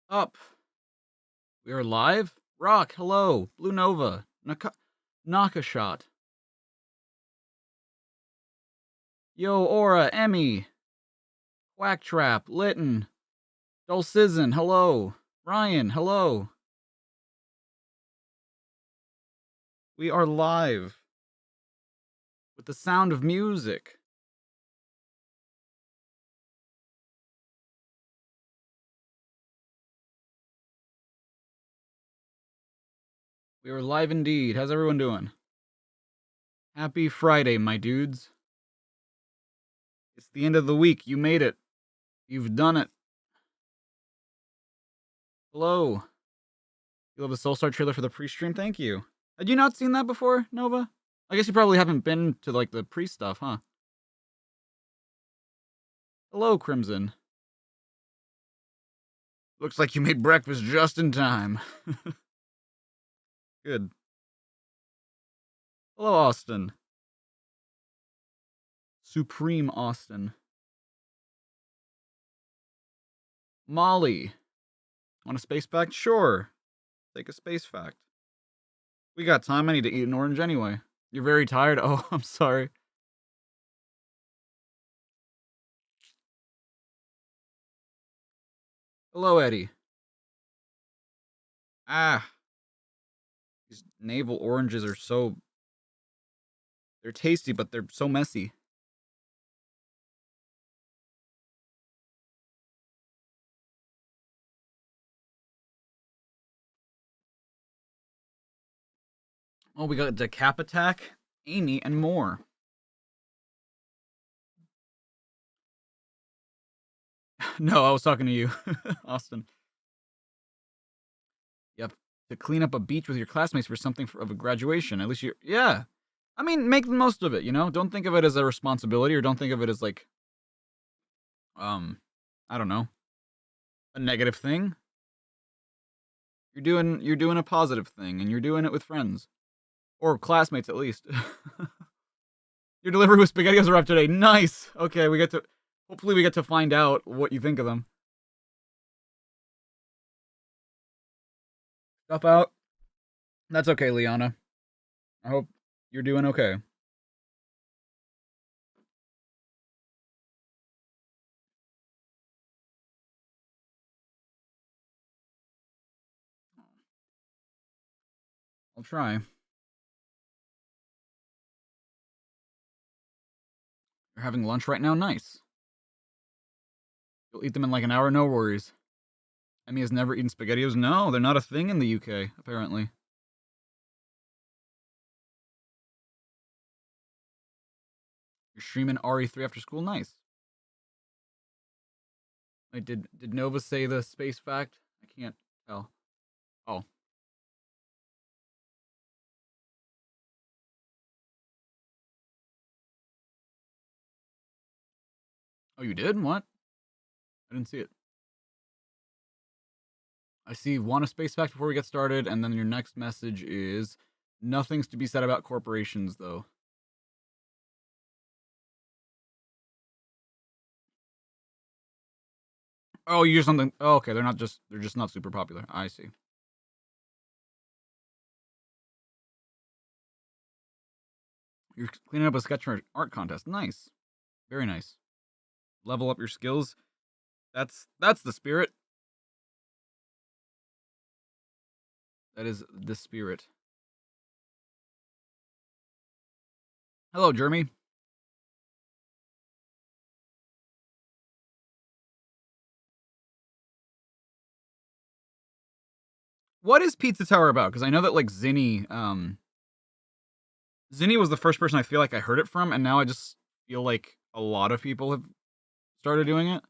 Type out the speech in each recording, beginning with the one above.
Up. We are live. Rock, hello. Blue Nova. Nakashot. Yo, Aura, Emmy. Quacktrap, Litton. Dulcizin, hello. Ryan, hello. We are live. With the sound of music. We are live indeed. How's everyone doing? Happy Friday, my dudes. It's the end of the week. You made it. You've done it. Hello. You love the Soulstar trailer for the pre-stream? Thank you. Had you not seen that before, Nova? I guess you probably haven't been to, like, the pre-stuff, huh? Hello, Crimson. Looks like you made breakfast just in time. Good. Hello, Austin. Supreme Austin. Molly. Want a space fact? Sure. Take a space fact. We got time. I need to eat an orange anyway. You're very tired? Oh, I'm sorry. Hello, Eddie. Ah. These navel oranges are so... They're tasty, but they're so messy. Oh, we got Decap Attack, Amy, and more. No, I was talking to you, Austin. Yep. To clean up a beach with your classmates for something of a graduation. At least you... Yeah. I mean, make the most of it, you know? Don't think of it as a responsibility, or don't think of it as, like... I don't know. A negative thing. You're doing a positive thing, and you're doing it with friends. Or classmates, at least. Your delivery with SpaghettiOs arrived today. Nice! Okay, hopefully we get to find out what you think of them. Stuff out. That's okay, Liana. I hope you're doing okay. I'll try. You're having lunch right now? Nice. You'll eat them in like an hour? No worries. Emmy has never eaten SpaghettiOs? No, they're not a thing in the UK, apparently. You're streaming RE3 after school? Nice. Wait, did Nova say the space fact? I can't tell. Oh. Oh, you did? What? I didn't see it. I see want a space fact before we get started, and then your next message is nothing's to be said about corporations, though. Oh, you use something. Oh, okay, they're just not super popular. I see. You're cleaning up a sketch art contest. Nice. Very nice. Level up your skills. That's the spirit. That is the spirit. Hello, Jeremy. What is Pizza Tower about? Because I know that like Zinni was the first person I feel like I heard it from, and now I just feel like a lot of people have started doing it.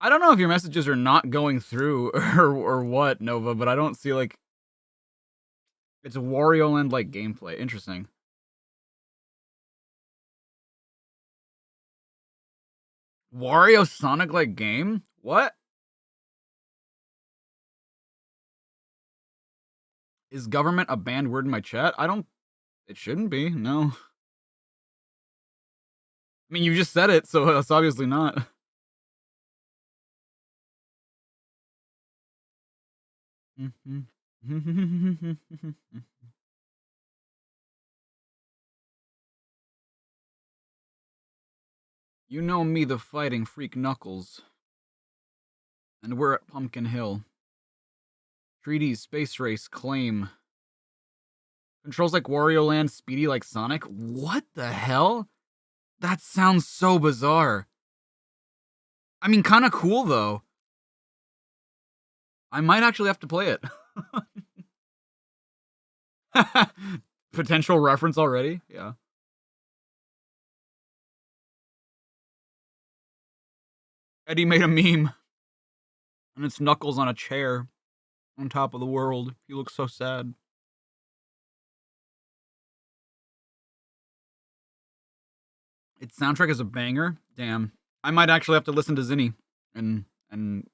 I don't know if your messages are not going through or what, Nova, but I don't see like it's Wario Land like gameplay. Interesting. Wario Sonic like game? What? Is government a banned word in my chat? It shouldn't be, no. I mean, you just said it, so it's obviously not. You know me, the fighting freak Knuckles. And we're at Pumpkin Hill. Treaties, Space Race, Claim. Controls like Wario Land, speedy like Sonic. What the hell? That sounds so bizarre. I mean, kind of cool, though. I might actually have to play it. Potential reference already? Yeah. Eddie made a meme. And it's Knuckles on a chair. On top of the world. He looks so sad. Its soundtrack is a banger. Damn. I might actually have to listen to Zinni and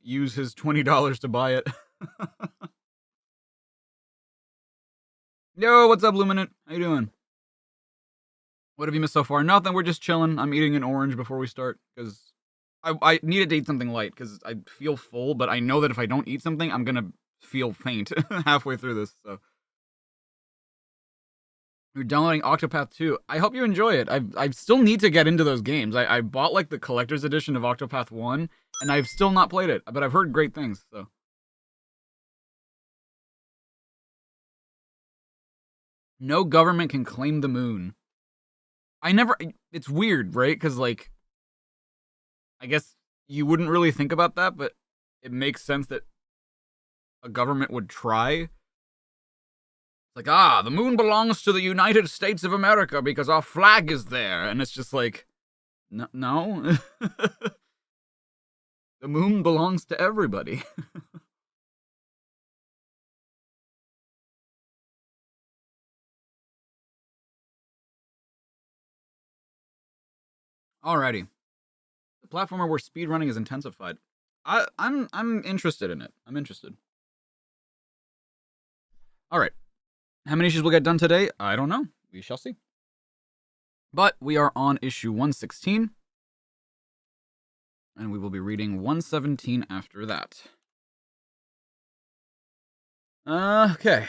use his $20 to buy it. Yo, what's up, Luminant? How you doing? What have you missed so far? Nothing, we're just chilling. I'm eating an orange before we start, because I needed to eat something light, because I feel full, but I know that if I don't eat something, I'm gonna feel faint halfway through this, so. You're downloading Octopath 2. I hope you enjoy it. I still need to get into those games. I bought, like, the collector's edition of Octopath 1, and I've still not played it, but I've heard great things, so. No government can claim the moon. It's weird, right? Because, like, I guess you wouldn't really think about that, but it makes sense that a government would try. Like, the moon belongs to the United States of America because our flag is there. And it's just like, no. The moon belongs to everybody. Alrighty. The platformer where speedrunning is intensified. I'm interested in it. I'm interested. Alright. How many issues we'll get done today? I don't know. We shall see. But we are on issue 116. And we will be reading 117 after that. Okay.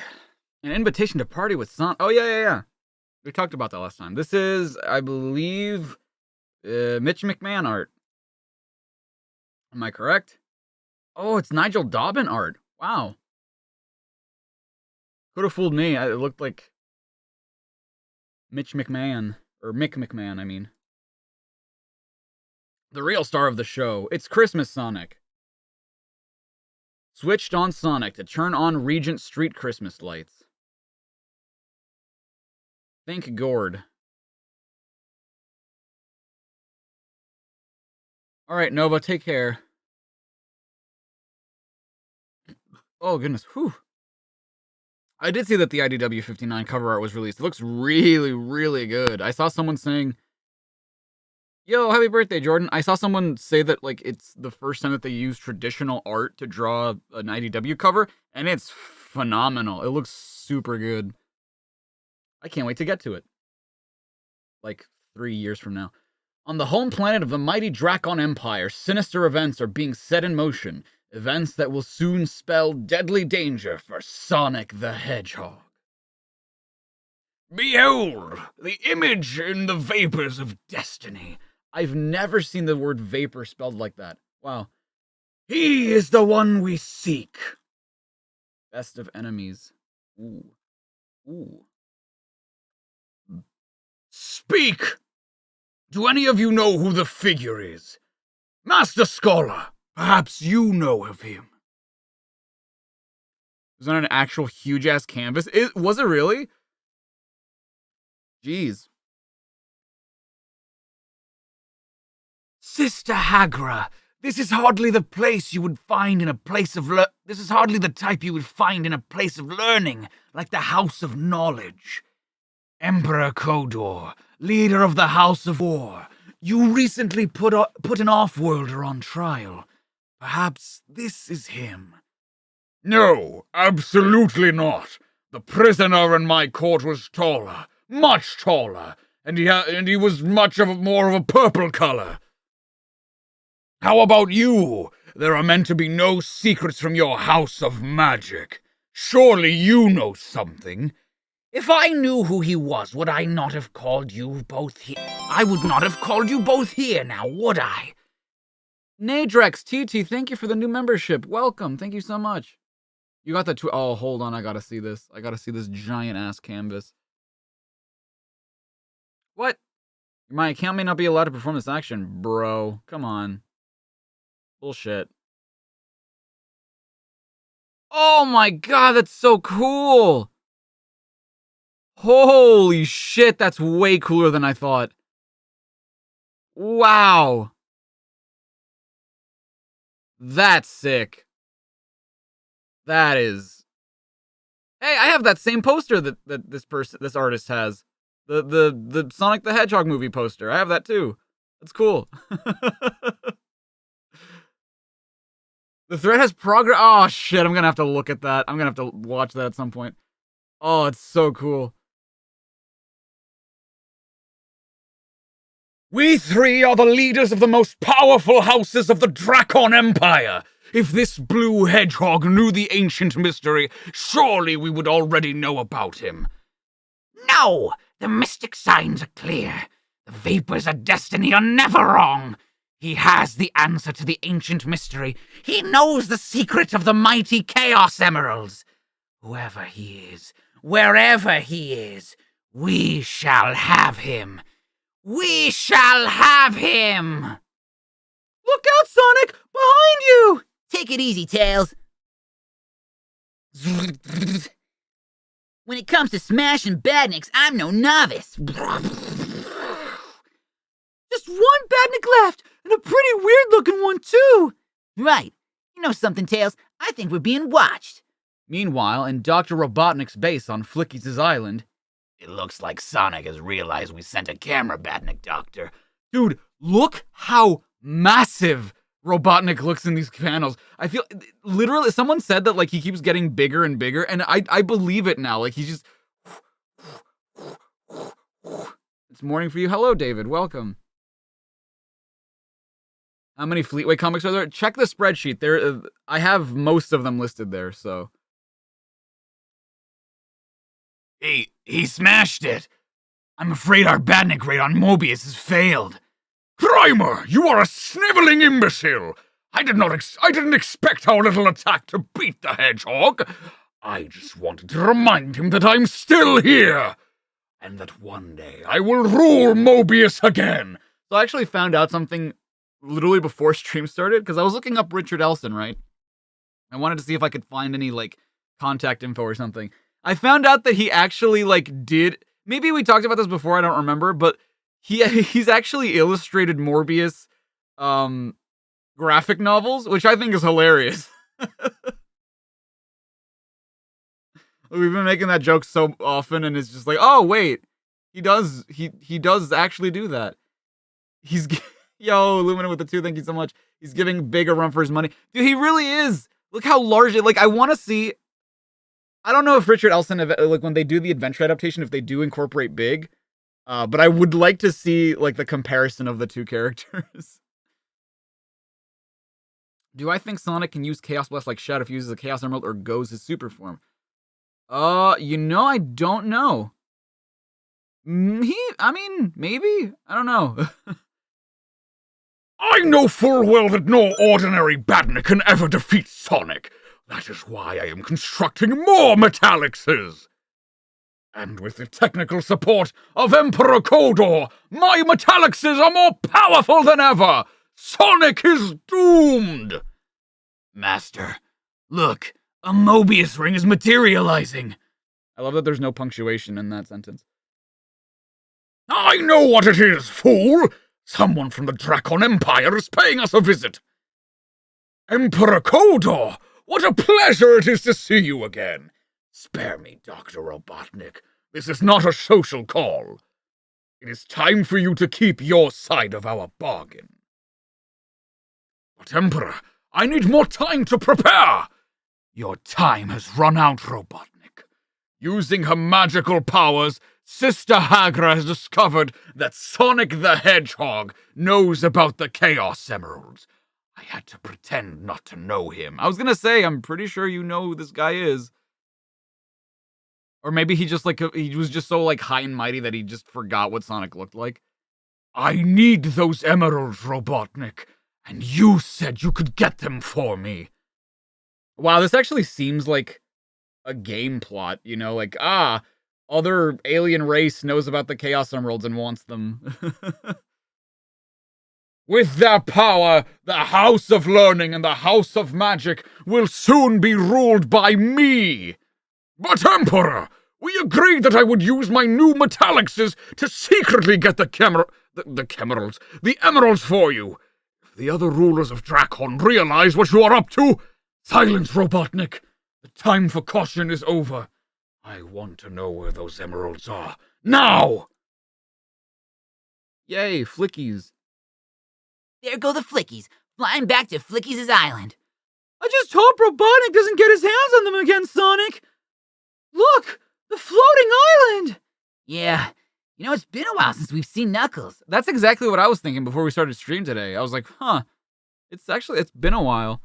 An invitation to party with Son. Oh, yeah. We talked about that last time. This is, I believe, Mitch McMahon art. Am I correct? Oh, it's Nigel Dobbin art. Wow. Could have fooled me. It looked like Mitch McMahon. Or Mick McMahon, I mean. The real star of the show. It's Christmas Sonic. Switched on Sonic to turn on Regent Street Christmas lights. Thank Gord. Alright, Nova, take care. Oh, goodness. Whew. I did see that the IDW 59 cover art was released. It looks really, really good. I saw someone saying, yo, happy birthday, Jordan. I saw someone say that, like, it's the first time that they use traditional art to draw an IDW cover, and it's phenomenal. It looks super good. I can't wait to get to it. Like, 3 years from now. On the home planet of the mighty Drakon Empire, sinister events are being set in motion. Events that will soon spell deadly danger for Sonic the Hedgehog. Behold, the image in the vapors of destiny. I've never seen the word vapor spelled like that. Wow. He is the one we seek. Best of enemies. Ooh. Speak! Do any of you know who the figure is? Master Scholar, perhaps you know of him. Was that an actual huge-ass canvas? Was it really? Jeez. Sister Hagra, this is hardly the place you would find in a place of this is hardly the type you would find in a place of learning, like the House of Knowledge. Emperor Kodor, leader of the House of War, you recently put an off-worlder on trial. Perhaps this is him. No, absolutely not. The prisoner in my court was taller, much taller, and he was more of a purple color. How about you? There are meant to be no secrets from your house of magic. Surely you know something. If I knew who he was, would I not have called you both here? I would not have called you both here now, would I? Nadrex TT, thank you for the new membership. Welcome. Thank you so much. You got the oh, hold on. I gotta see this. I gotta see this giant ass canvas. What? My account may not be allowed to perform this action, bro. Come on. Bullshit. Oh my god, that's so cool! Holy shit, that's way cooler than I thought. Wow. That's sick. That is... Hey, I have that same poster that this artist has. The Sonic the Hedgehog movie poster. I have that too. That's cool. The thread has progress. Oh shit, I'm gonna have to look at that. I'm gonna have to watch that at some point. Oh, it's so cool. We three are the leaders of the most powerful houses of the Drakon Empire. If this blue hedgehog knew the ancient mystery, surely we would already know about him. No! The mystic signs are clear. The vapors of destiny are never wrong. He has the answer to the ancient mystery. He knows the secret of the mighty Chaos Emeralds. Whoever he is, wherever he is, we shall have him. We shall have him! Look out, Sonic! Behind you! Take it easy, Tails. When it comes to smashing badniks, I'm no novice. Just one badnik left, and a pretty weird-looking one, too! Right. You know something, Tails? I think we're being watched. Meanwhile, in Dr. Robotnik's base on Flicky's Island... It looks like Sonic has realized we sent a camera, Badnik Doctor. Dude, look how massive Robotnik looks in these panels. I feel, literally, someone said that, like, he keeps getting bigger and bigger, and I believe it now. Like, he's just... It's morning for you. Hello, David. Welcome. How many Fleetway comics are there? Check the spreadsheet. There, I have most of them listed there, so... He smashed it. I'm afraid our Badnik raid on Mobius has failed. Primer, you are a sniveling imbecile. I didn't expect our little attack to beat the hedgehog. I just wanted to remind him that I'm still here, and that one day I will rule Mobius again. So I actually found out something literally before stream started, because I was looking up Richard Elson, right? I wanted to see if I could find any, like, contact info or something. I found out that he actually, like, did... Maybe we talked about this before, I don't remember, but he's actually illustrated Morbius graphic novels, which I think is hilarious. We've been making that joke so often, and it's just like, oh, wait. He does actually do that. He's... Yo, Lumina with the 2, thank you so much. He's giving Big a run for his money. Dude, he really is. Look how large it... Like, I want to see... I don't know if Richard Elson, like, when they do the adventure adaptation, if they do incorporate Big, but I would like to see, like, the comparison of the two characters. Do I think Sonic can use Chaos Blast like Shadow if he uses a Chaos Emerald or goes his super form? You know, I don't know. I mean, maybe? I don't know. I know full well that no ordinary Badnik can ever defeat Sonic. That is why I am constructing more Metallixes. And with the technical support of Emperor Kodor, my Metallixes are more powerful than ever! Sonic is doomed! Master, look, a Mobius ring is materializing. I love that there's no punctuation in that sentence. I know what it is, fool! Someone from the Drakon Empire is paying us a visit. Emperor Kodor! What a pleasure it is to see you again. Spare me, Dr. Robotnik. This is not a social call. It is time for you to keep your side of our bargain. But, Emperor, I need more time to prepare. Your time has run out, Robotnik. Using her magical powers, Sister Hagra has discovered that Sonic the Hedgehog knows about the Chaos Emeralds. I had to pretend not to know him. I was gonna say, I'm pretty sure you know who this guy is. Or maybe he just like he was just so like high and mighty that he just forgot what Sonic looked like. I need those emeralds, Robotnik, and you said you could get them for me. Wow, this actually seems like a game plot, you know, like, other alien race knows about the Chaos Emeralds and wants them. With their power, the House of Learning and the House of Magic will soon be ruled by me. But Emperor, we agreed that I would use my new Metallixes to secretly get the emeralds for you. If the other rulers of Drakon realize what you are up to, silence, Robotnik. The time for caution is over. I want to know where those emeralds are. Now! Yay, Flickies. There go the Flickies, flying back to Flickies' island. I just hope Robotnik doesn't get his hands on them again, Sonic. Look, the floating island. Yeah, you know, it's been a while since we've seen Knuckles. That's exactly what I was thinking before we started stream today. I was like, it's been a while.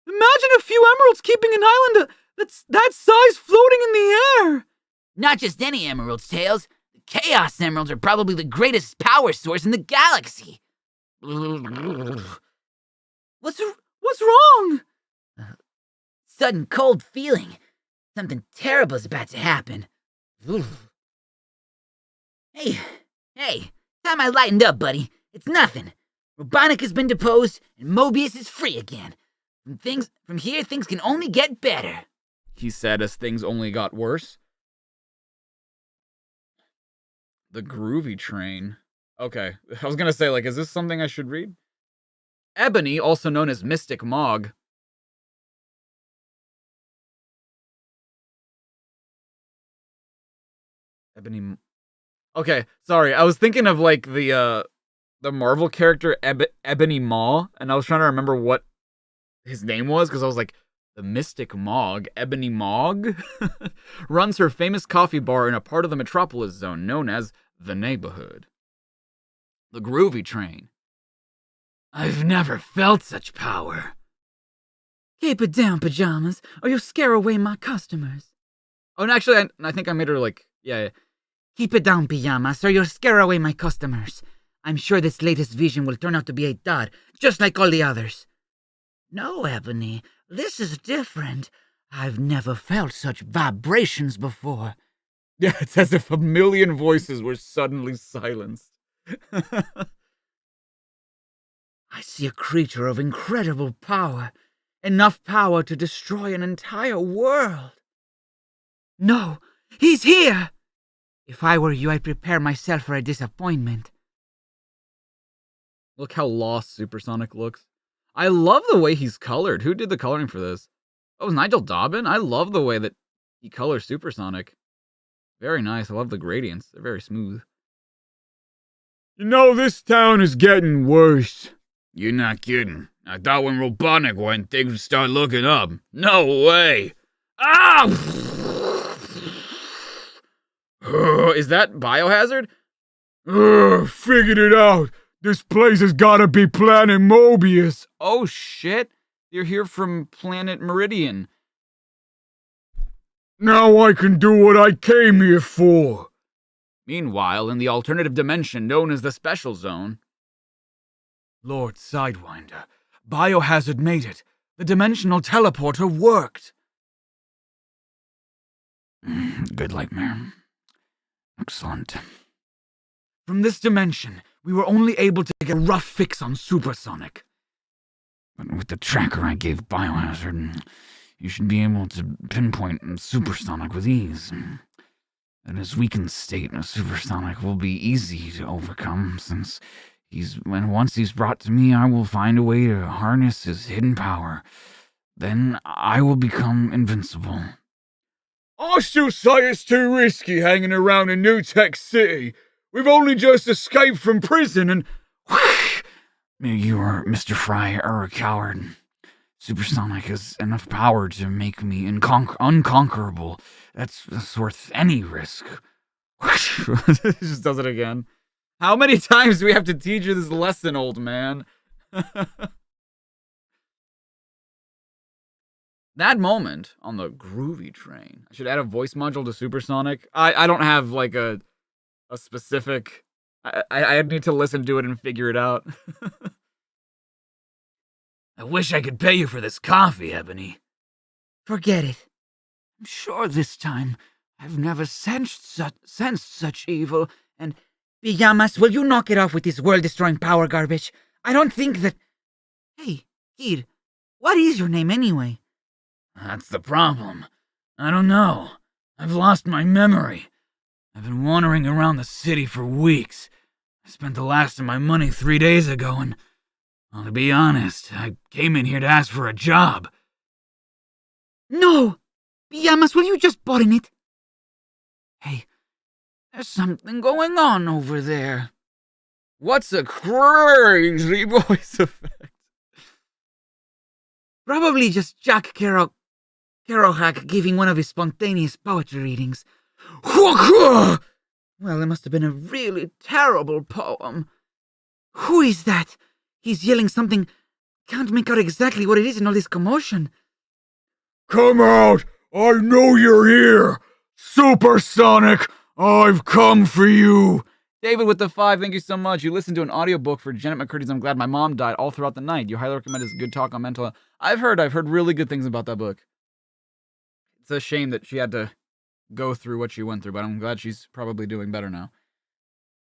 Imagine a few emeralds keeping an island that's that size floating in the air. Not just any emeralds, Tails. The Chaos Emeralds are probably the greatest power source in the galaxy. What's wrong? Sudden cold feeling. Something terrible is about to happen. Hey, time I lightened up, buddy. It's nothing. Robotnik has been deposed, and Mobius is free again. From here, things can only get better. He said as things only got worse. The groovy train. Okay, I was gonna say, like, is this something I should read? Ebony, also known as Mystic Mog. Ebony. Okay, sorry. I was thinking of like the Marvel character Ebony Maw, and I was trying to remember what his name was because I was like, the Mystic Mog, Ebony Mog, runs her famous coffee bar in a part of the Metropolis Zone known as the Neighborhood. The groovy train. I've never felt such power. Keep it down, pajamas, or you'll scare away my customers. Oh, and actually, I think I made her like, yeah. Keep it down, pajamas, or you'll scare away my customers. I'm sure this latest vision will turn out to be a dud, just like all the others. No, Ebony, this is different. I've never felt such vibrations before. Yeah, it's as if a million voices were suddenly silenced. I see a creature of incredible power. Enough power to destroy an entire world. No, he's here! If I were you, I'd prepare myself for a disappointment. Look how lost Supersonic looks. I love the way he's colored. Who did the coloring for this? Oh, it was Nigel Dobbin? I love the way that he colors Supersonic. Very nice. I love the gradients. They're very smooth. You know, this town is getting worse. You're not kidding. I thought when Robotnik went, things would start looking up. No way. Ah! Is that Biohazard? Figured it out. This place has gotta be Planet Mobius. Oh shit. You're here from Planet Meridian. Now I can do what I came here for. Meanwhile, in the alternative dimension known as the Special Zone. Lord Sidewinder, Biohazard made it. The dimensional teleporter worked. Good nightmare. Excellent. From this dimension, we were only able to get a rough fix on Supersonic. But with the tracker I gave Biohazard, you should be able to pinpoint Supersonic with ease. In his weakened state, Supersonic will be easy to overcome, since once he's brought to me, I will find a way to harness his hidden power. Then I will become invincible. I still say it's too risky hanging around in New Tech City. We've only just escaped from prison and... You or Mr. Fry are a coward. Supersonic has enough power to make me unconquerable. That's worth any risk. He just does it again. How many times do we have to teach you this lesson, old man? That moment on the groovy train. I should add a voice module to Supersonic. I don't have like a specific. I need to listen to it and figure it out. I wish I could pay you for this coffee, Ebony. Forget it. I'm sure this time I've never sensed such evil, and... Pijamas, will you knock it off with this world-destroying power garbage? I don't think that... Hey, kid, what is your name anyway? That's the problem. I don't know. I've lost my memory. I've been wandering around the city for weeks. I spent the last of my money 3 days ago, and... Well, to be honest, I came in here to ask for a job. No! Pijamas, will you just button it? Hey, there's something going on over there. What's a crazy voice effect? Probably just Jack Kerouac giving one of his spontaneous poetry readings. Well, it must have been a really terrible poem. Who is that? He's yelling something. Can't make out exactly what it is in all this commotion. Come out! I know you're here! Supersonic! I've come for you! David with the 5, thank you so much. You listened to an audiobook for Janet McCurdy's I'm Glad My Mom Died all throughout the night. You highly recommend his good talk on mental health. I've heard really good things about that book. It's a shame that she had to go through what she went through, but I'm glad she's probably doing better now.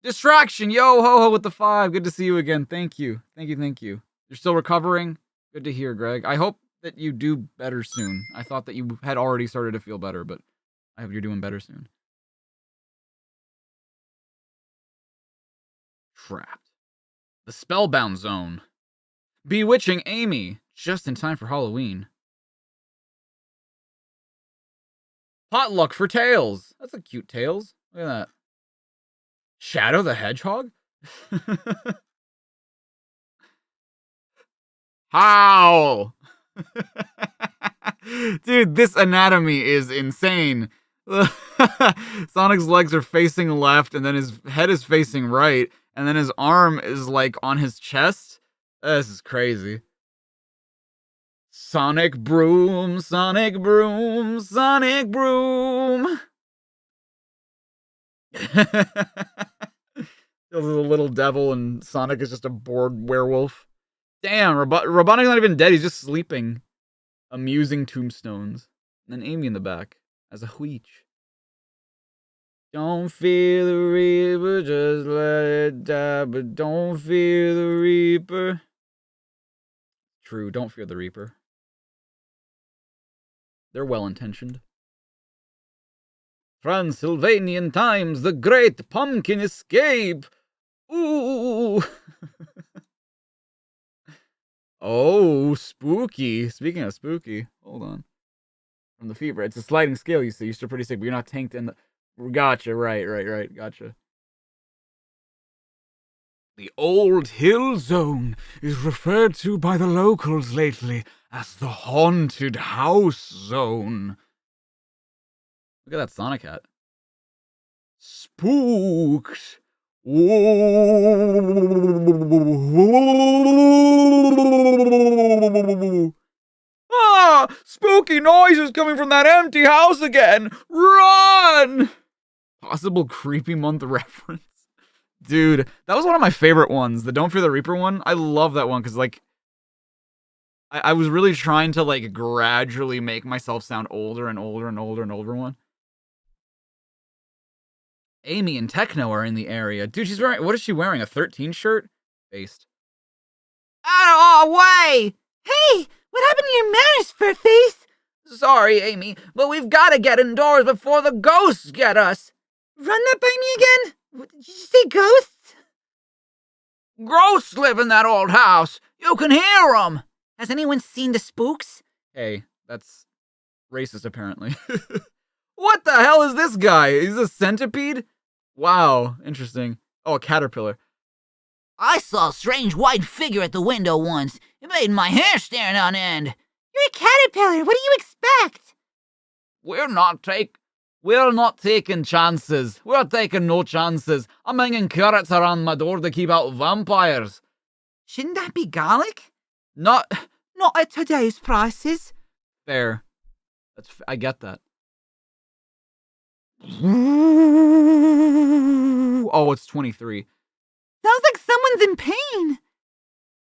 Distraction, yo ho ho with the 5. Good to see you again. Thank you. Thank you. You're still recovering? Good to hear, Greg. I hope that you do better soon. I thought that you had already started to feel better, but I hope you're doing better soon. Trapped. The Spellbound Zone. Bewitching Amy. Just in time for Halloween. Potluck for Tails. That's a cute Tails. Look at that. Shadow the Hedgehog? How? Dude, this anatomy is insane. Sonic's legs are facing left, and then his head is facing right, and then his arm is like on his chest. This is crazy. Sonic broom, Sonic broom, Sonic broom. Feels a little devil, and Sonic is just a bored werewolf. Damn, Robotnik's not even dead, he's just sleeping. Amusing tombstones. And then Amy in the back, as a wheech. Don't fear the Reaper, just let it die, but don't fear the Reaper. True, don't fear the Reaper. They're well-intentioned. Transylvanian times, the great pumpkin escape. Ooh. Oh, spooky. Speaking of spooky, hold on. From the fever, it's a sliding scale, you see. You're still pretty sick, but you're not tanked in the... Gotcha, right, gotcha. The Old Hill Zone is referred to by the locals lately as the Haunted House Zone. Look at that Sonic hat. Spooked. Ah! Spooky noises coming from that empty house again! Run! Possible creepy month reference. Dude, that was one of my favorite ones. The Don't Fear the Reaper one. I love that one because, like, I was really trying to, like, gradually make myself sound older and older and older and older one. Amy and Tekno are in the area. Dude, she's wearing... What is she wearing? A 13 shirt? Based. Out of our way! Hey! What happened to your manners, Furface? Sorry, Amy, but we've got to get indoors before the ghosts get us. Run that by me again? Did you say ghosts? Ghosts live in that old house. You can hear them. Has anyone seen the spooks? Hey, that's racist, apparently. What the hell is this guy? He's a centipede? Wow, interesting. Oh, a caterpillar. I saw a strange white figure at the window once. It made my hair stand on end. You're a caterpillar. What do you expect? We're not taking chances. We're taking no chances. I'm hanging carrots around my door to keep out vampires. Shouldn't that be garlic? Not at today's prices. Fair. I get that. Oh, it's 23. Sounds like someone's in pain.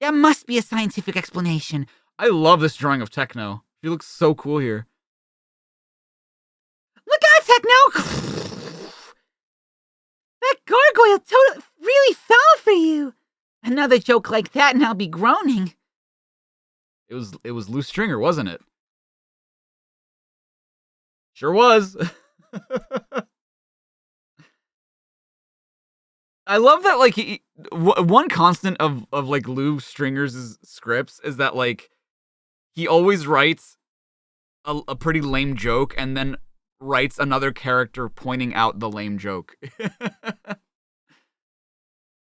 There must be a scientific explanation. I love this drawing of Tekno. She looks so cool here. Look out, Tekno! That gargoyle really fell for you. Another joke like that and I'll be groaning. It was loose stringer, wasn't it? Sure was. I love that, like, one constant of like Lou Stringer's scripts is that, like, he always writes a pretty lame joke and then writes another character pointing out the lame joke.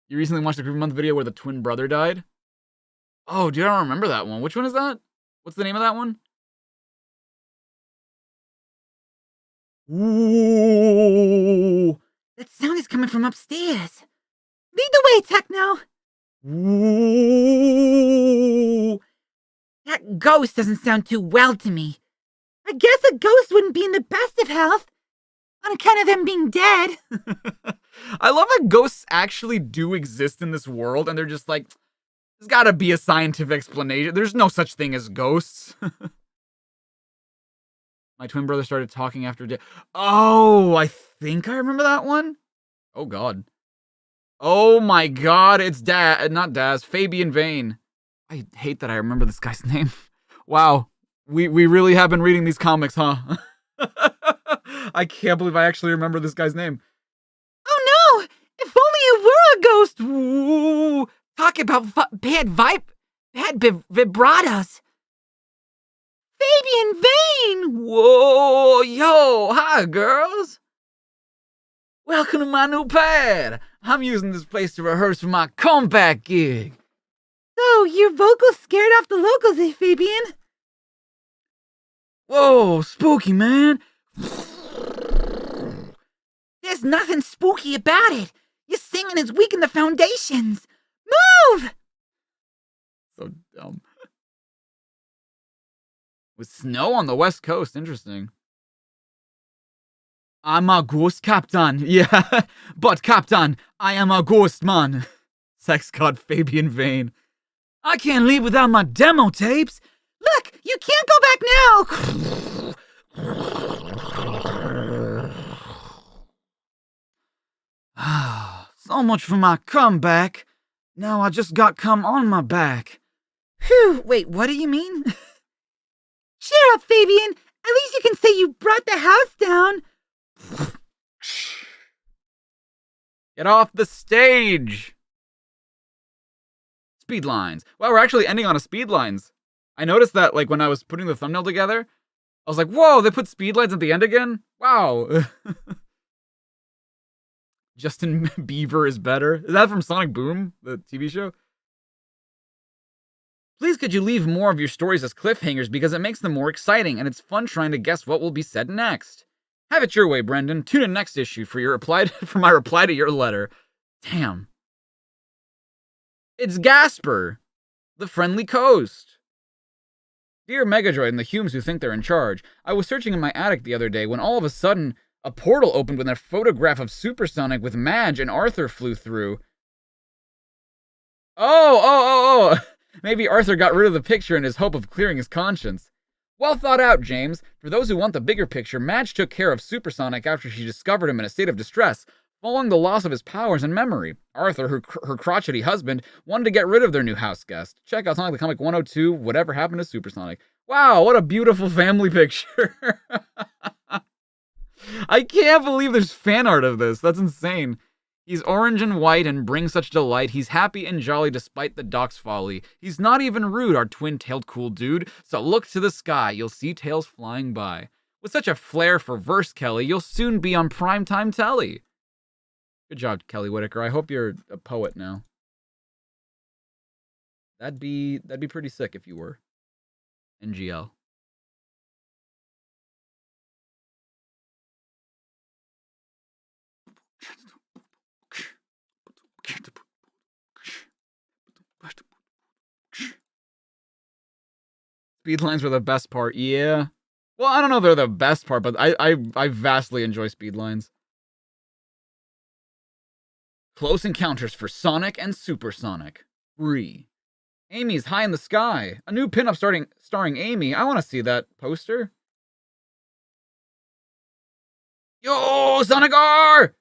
You recently watched a Groovy Month video where the twin brother died? Oh, dude, I don't remember that one. Which one is that? What's the name of that one? Ooh. That sound is coming from upstairs. Lead the way, Tekno. Ooh. That ghost doesn't sound too well to me. I guess a ghost wouldn't be in the best of health on account of them being dead. I love that ghosts actually do exist in this world, and they're just like, there's gotta be a scientific explanation. There's no such thing as ghosts. My twin brother started talking after death. Oh, I think I remember that one. Oh, God. Oh, my God. It's not Daz. Fabian Vane. I hate that I remember this guy's name. Wow. We really have been reading these comics, huh? I can't believe I actually remember this guy's name. Oh, no. If only you were a ghost. Ooh. Talk about bad vibratos. Fabian Vane! Whoa, yo, hi, girls. Welcome to my new pad. I'm using this place to rehearse for my comeback gig. So, your vocals scared off the locals, eh, Fabian? Whoa, spooky, man. There's nothing spooky about it. Your singing is weak in the foundations. Move! So dumb. With snow on the west coast, interesting. I'm a ghost captain. Yeah, but captain, I am a ghost man. Sex god Fabian Vane. I can't leave without my demo tapes. Look, you can't go back now. So much for my comeback. Now I just got cum on my back. Phew, wait, what do you mean? Cheer up, Fabian. At least you can say you brought the house down. Get off the stage. Speed lines. Wow, we're actually ending on a speed lines. I noticed that, like, when I was putting the thumbnail together, I was like, whoa, they put speed lines at the end again? Wow. Justin Bieber is better. Is that from Sonic Boom, the TV show? Please could you leave more of your stories as cliffhangers because it makes them more exciting and it's fun trying to guess what will be said next. Have it your way, Brendan. Tune in next issue for my reply to your letter. Damn. It's Gasper, the Friendly Coast. Dear Megadroid and the Humes who think they're in charge, I was searching in my attic the other day when all of a sudden a portal opened with a photograph of Supersonic with Madge and Arthur flew through. Oh. Maybe Arthur got rid of the picture in his hope of clearing his conscience. Well thought out, James. For those who want the bigger picture, Madge took care of Supersonic after she discovered him in a state of distress, following the loss of his powers and memory. Arthur, her crotchety husband, wanted to get rid of their new house guest. Check out Sonic the Comic 102, Whatever Happened to Supersonic. Wow, what a beautiful family picture. I can't believe there's fan art of this. That's insane. He's orange and white and brings such delight. He's happy and jolly despite the doc's folly. He's not even rude, our twin-tailed cool dude. So look to the sky, you'll see tails flying by. With such a flair for verse, Kelly, you'll soon be on primetime telly. Good job, Kelly Whitaker. I hope you're a poet now. That'd be pretty sick if you were. NGL. Speedlines were the best part, yeah. Well, I don't know if they're the best part, but I vastly enjoy speedlines. Close Encounters for Sonic and Supersonic. Free. Amy's High in the Sky. A new pinup starring Amy. I want to see that poster. Yo, Sonic R!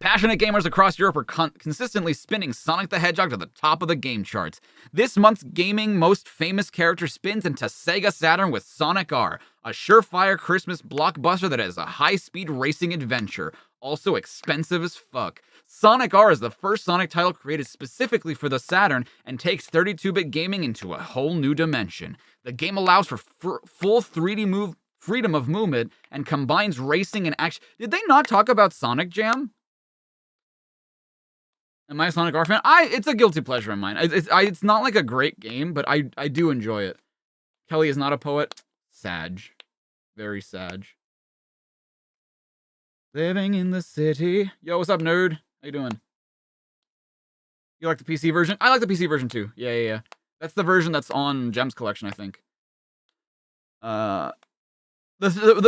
Passionate gamers across Europe are consistently spinning Sonic the Hedgehog to the top of the game charts. This month's gaming most famous character spins into Sega Saturn with Sonic R, a surefire Christmas blockbuster that is a high-speed racing adventure, also expensive as fuck. Sonic R is the first Sonic title created specifically for the Saturn and takes 32-bit gaming into a whole new dimension. The game allows for full 3D freedom of movement and combines racing and action. Did they not talk about Sonic Jam? Am I a Sonic R fan? It's a guilty pleasure of mine. It's not like a great game, but I do enjoy it. Kelly is not a poet. Sag. Very sag. Living in the city. Yo, what's up, nerd? How you doing? You like the PC version? I like the PC version too. Yeah. That's the version that's on Gems Collection, I think. The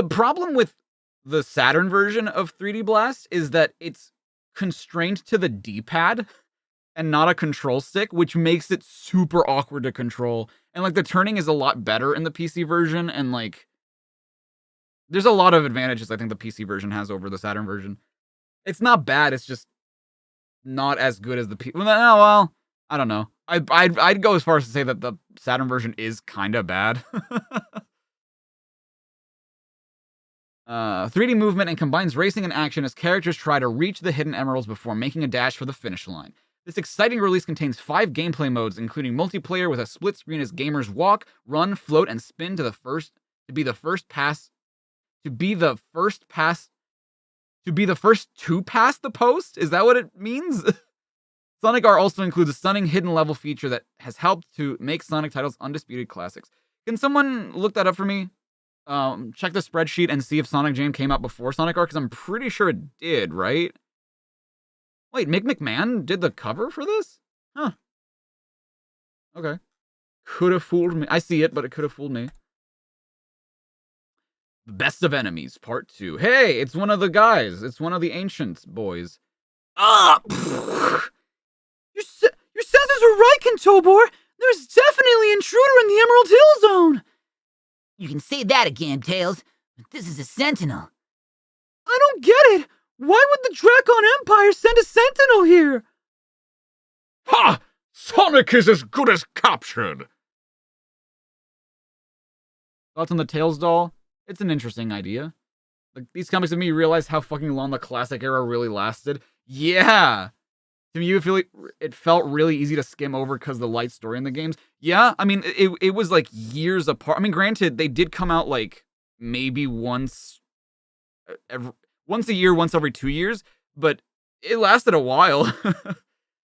problem with the Saturn version of 3D Blast is that it's constrained to the D-pad and not a control stick, which makes it super awkward to control. And like the turning is a lot better in the PC version, and like there's a lot of advantages I think the PC version has over the Saturn version. It's not bad, it's just not as good as the well, I don't know. I'd go as far as to say that the Saturn version is kind of bad. 3D movement and combines racing and action as characters try to reach the hidden emeralds before making a dash for the finish line. This exciting release contains 5 gameplay modes, including multiplayer with a split screen as gamers walk, run, float, and spin to be the first to pass the post? Is that what it means? Sonic R also includes a stunning hidden level feature that has helped to make Sonic titles undisputed classics. Can someone look that up for me? Check the spreadsheet and see if Sonic Jam came out before Sonic R, because I'm pretty sure it did, right? Wait, Mick McMahon did the cover for this? Huh. Okay. Could have fooled me. I see it, but it could have fooled me. Best of Enemies, Part 2. Hey, it's one of the guys. It's one of the Ancients boys. Ah! Your senses were right, Kentobor. There's definitely an intruder in the Emerald Hill Zone. You can say that again, Tails, but this is a Sentinel. I don't get it. Why would the Dracon Empire send a Sentinel here? Ha! Sonic is as good as captured! Thoughts on the Tails doll? It's an interesting idea. Like, these comics made me realize how fucking long the classic era really lasted. Yeah! To me, it felt really easy to skim over because of the light story in the games. Yeah, I mean, it was like years apart. I mean, granted, they did come out like maybe once a year, once every 2 years, but it lasted a while.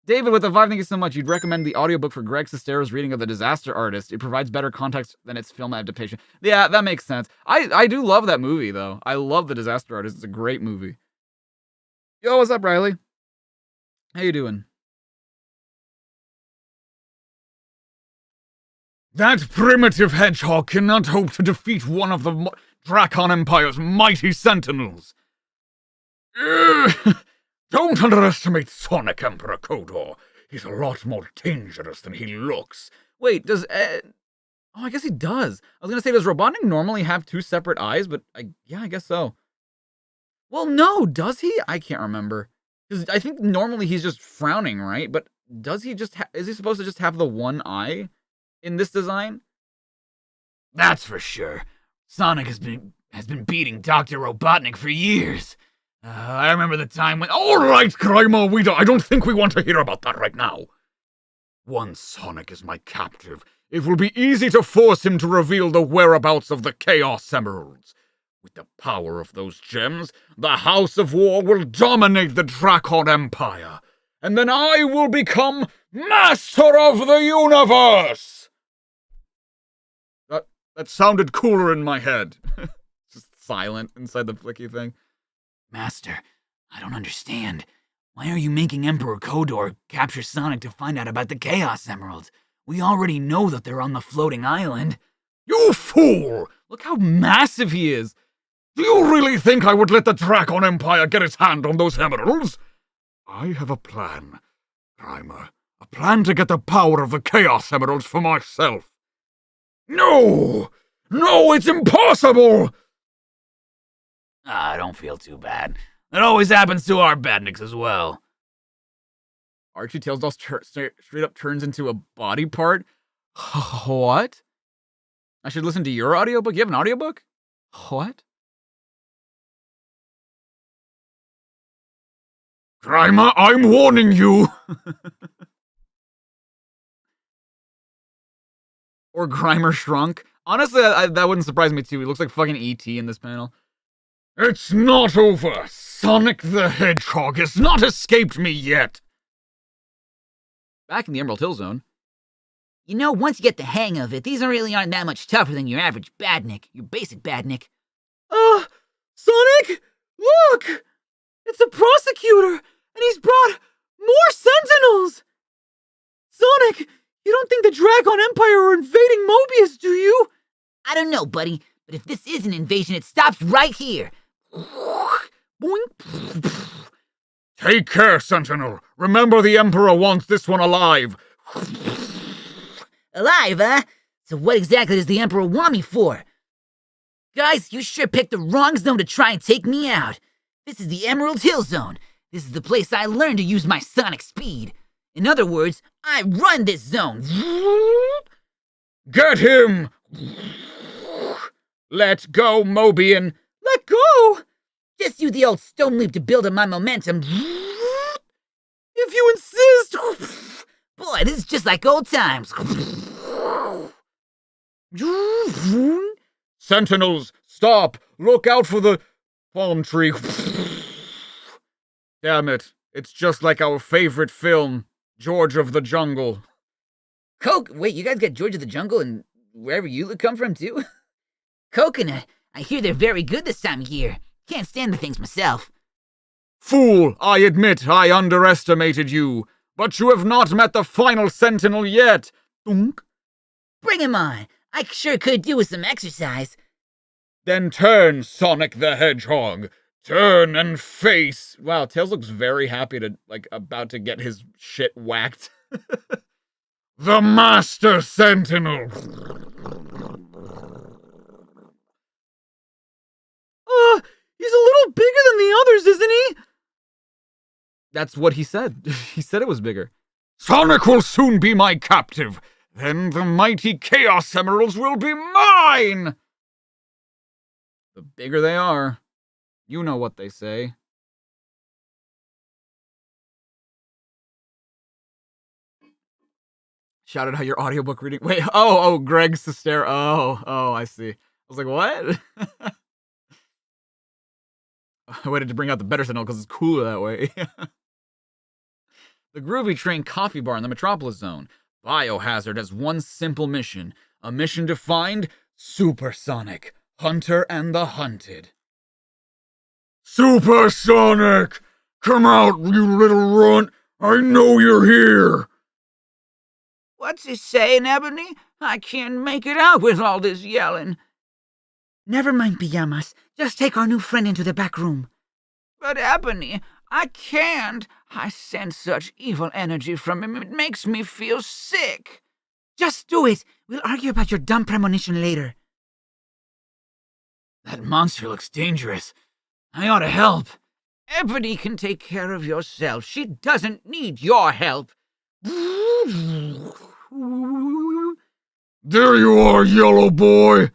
David with the 5, thank you so much. You'd recommend the audiobook for Greg Sestero's reading of The Disaster Artist. It provides better context than its film adaptation. Yeah, that makes sense. I do love that movie, though. I love The Disaster Artist. It's a great movie. Yo, what's up, Riley? How you doing? That primitive hedgehog cannot hope to defeat one of the Dracon Empire's mighty Sentinels. Don't underestimate Sonic, Emperor Kodor. He's a lot more dangerous than he looks. Wait, does oh, I guess he does. I was gonna say, does Robotnik normally have 2 separate eyes? But yeah, I guess so. Well, no, does he? I can't remember. Because I think normally he's just frowning, right? But does he just is he supposed to just have the one eye in this design? That's for sure. Sonic has been beating Dr. Robotnik for years. I remember the time when... All right, Grimer, I don't think we want to hear about that right now. Once Sonic is my captive, it will be easy to force him to reveal the whereabouts of the Chaos Emeralds. With the power of those gems, the House of War will dominate the Dracon Empire, and then I will become Master of the Universe! That sounded cooler in my head. Just silent inside the flicky thing. Master, I don't understand. Why are you making Emperor Kodor capture Sonic to find out about the Chaos Emeralds? We already know that they're on the floating island. You fool! Look how massive he is. Do you really think I would let the Dracon Empire get its hand on those emeralds? I have a plan, Grimer. A plan to get the power of the Chaos Emeralds for myself. No! No, it's impossible! Don't feel too bad. It always happens to our badniks as well. Archie Tailsdoll straight up turns into a body part? What? I should listen to your audiobook? You have an audiobook? What? Grimer, I'm warning you! Or Grimer shrunk. Honestly, that wouldn't surprise me too. He looks like fucking E.T. in this panel. It's not over. Sonic the Hedgehog has not escaped me yet. Back in the Emerald Hill Zone. You know, once you get the hang of it, these really aren't that much tougher than your average badnik, your basic badnik. Sonic! Look! It's the prosecutor, and he's brought more Sentinels! Sonic, you don't think the Dracon Empire are invading Mobius, do you? I don't know, buddy, but if this is an invasion, it stops right here. Boink. Take care, Sentinel. Remember the Emperor wants this one alive. Alive, huh? So what exactly does the Emperor want me for? Guys, you sure picked the wrong zone to try and take me out. This is the Emerald Hill Zone. This is the place I learned to use my sonic speed. In other words, I run this zone. Get him! Let go, Mobian. Let go! Just use the old stone leap to build up my momentum. If you insist! Boy, this is just like old times. Sentinels, stop! Look out for the palm tree. Damn it. It's just like our favorite film, George of the Jungle. Wait, you guys got George of the Jungle and wherever you come from, too? Coconut, I hear they're very good this time of year. Can't stand the things myself. Fool, I admit I underestimated you, but you have not met the final Sentinel yet. Dunk. Bring him on. I sure could do with some exercise. Then turn, Sonic the Hedgehog. Turn and face. Wow, Tails looks very happy about to get his shit whacked. The Master Sentinel. He's a little bigger than the others, isn't he? That's what he said. He said it was bigger. Sonic will soon be my captive. Then the mighty Chaos Emeralds will be mine! The bigger they are, you know what they say. Shout out how your audiobook reading. Wait, Greg Sestero. Oh, I see. I was like, what? I waited to bring out the better signal because it's cooler that way. The Groovy Train Coffee Bar in the Metropolis Zone. Biohazard has one simple mission. A mission to find Supersonic, Hunter and the Hunted. Supersonic! Come out, you little runt! I know you're here! What's he saying, Ebony? I can't make it out with all this yelling. Never mind, Pijamas. Just take our new friend into the back room. But Ebony, I can't. I sense such evil energy from him. It makes me feel sick. Just do it. We'll argue about your dumb premonition later. That monster looks dangerous. I ought to help. Ebony can take care of yourself. She doesn't need your help. There you are, yellow boy!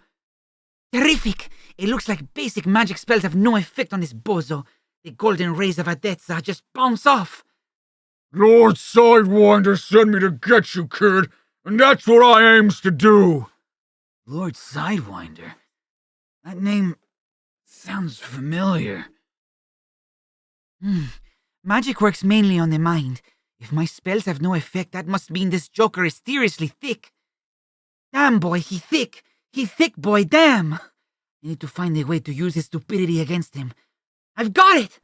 Terrific! It looks like basic magic spells have no effect on this bozo. The golden rays of Adetza just bounce off. Lord Sidewinder sent me to get you, kid, and that's what I aims to do. Lord Sidewinder? That name sounds familiar. Magic works mainly on the mind. If my spells have no effect, that must mean this joker is seriously thick. Damn, boy, he thick. He thick, boy, damn. I need to find a way to use his stupidity against him. I've got it!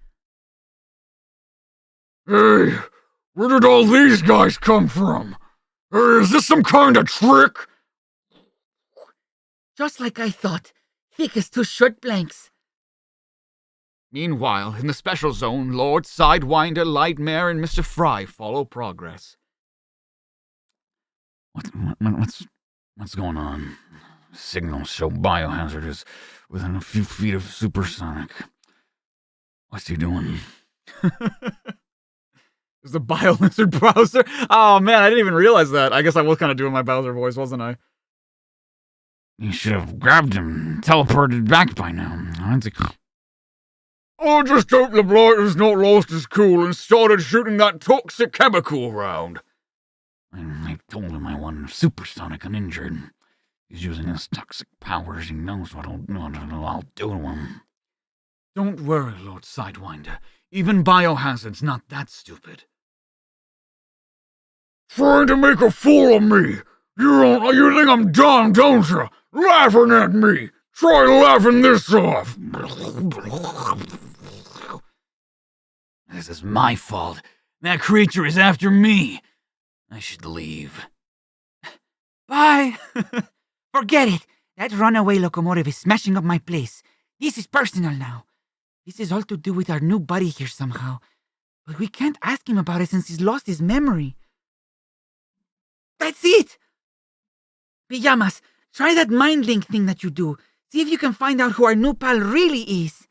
Hey, where did all these guys come from? Is this some kind of trick? Just like I thought. Thick as two short blanks. Meanwhile, in the special zone, Lord Sidewinder, Lightmare, and Mr. Fry follow progress. What's going on? Signals show Biohazard is within a few feet of Supersonic. What's he doing? Is the Bio-Lizard browser? Oh man, I didn't even realize that. I guess I was kind of doing my Bowser voice, wasn't I? You should have grabbed him and teleported back by now. I just hope the blight has not lost his cool and started shooting that toxic chemical around. I told him I wanted Supersonic uninjured. He's using his toxic powers. He knows what I'll do to him. Don't worry, Lord Sidewinder. Even Biohazard's not that stupid. Trying to make a fool of me. You think I'm dumb, don't you? Laughing at me. Try laughing this off. This is my fault. That creature is after me. I should leave. Bye. Forget it. That runaway locomotive is smashing up my place. This is personal now. This is all to do with our new buddy here somehow. But we can't ask him about it since he's lost his memory. That's it! Pijamas, try that mind link thing that you do. See if you can find out who our new pal really is.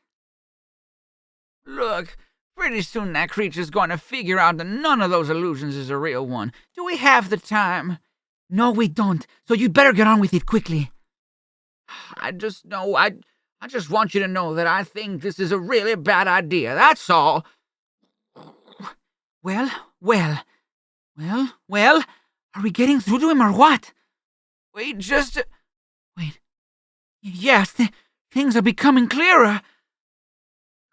Look, pretty soon that creature's going to figure out that none of those illusions is a real one. Do we have the time? No, we don't. So you'd better get on with it quickly. I just want you to know that I think this is a really bad idea. That's all. Well. Are we getting through to him or what? Wait. Yes, things are becoming clearer.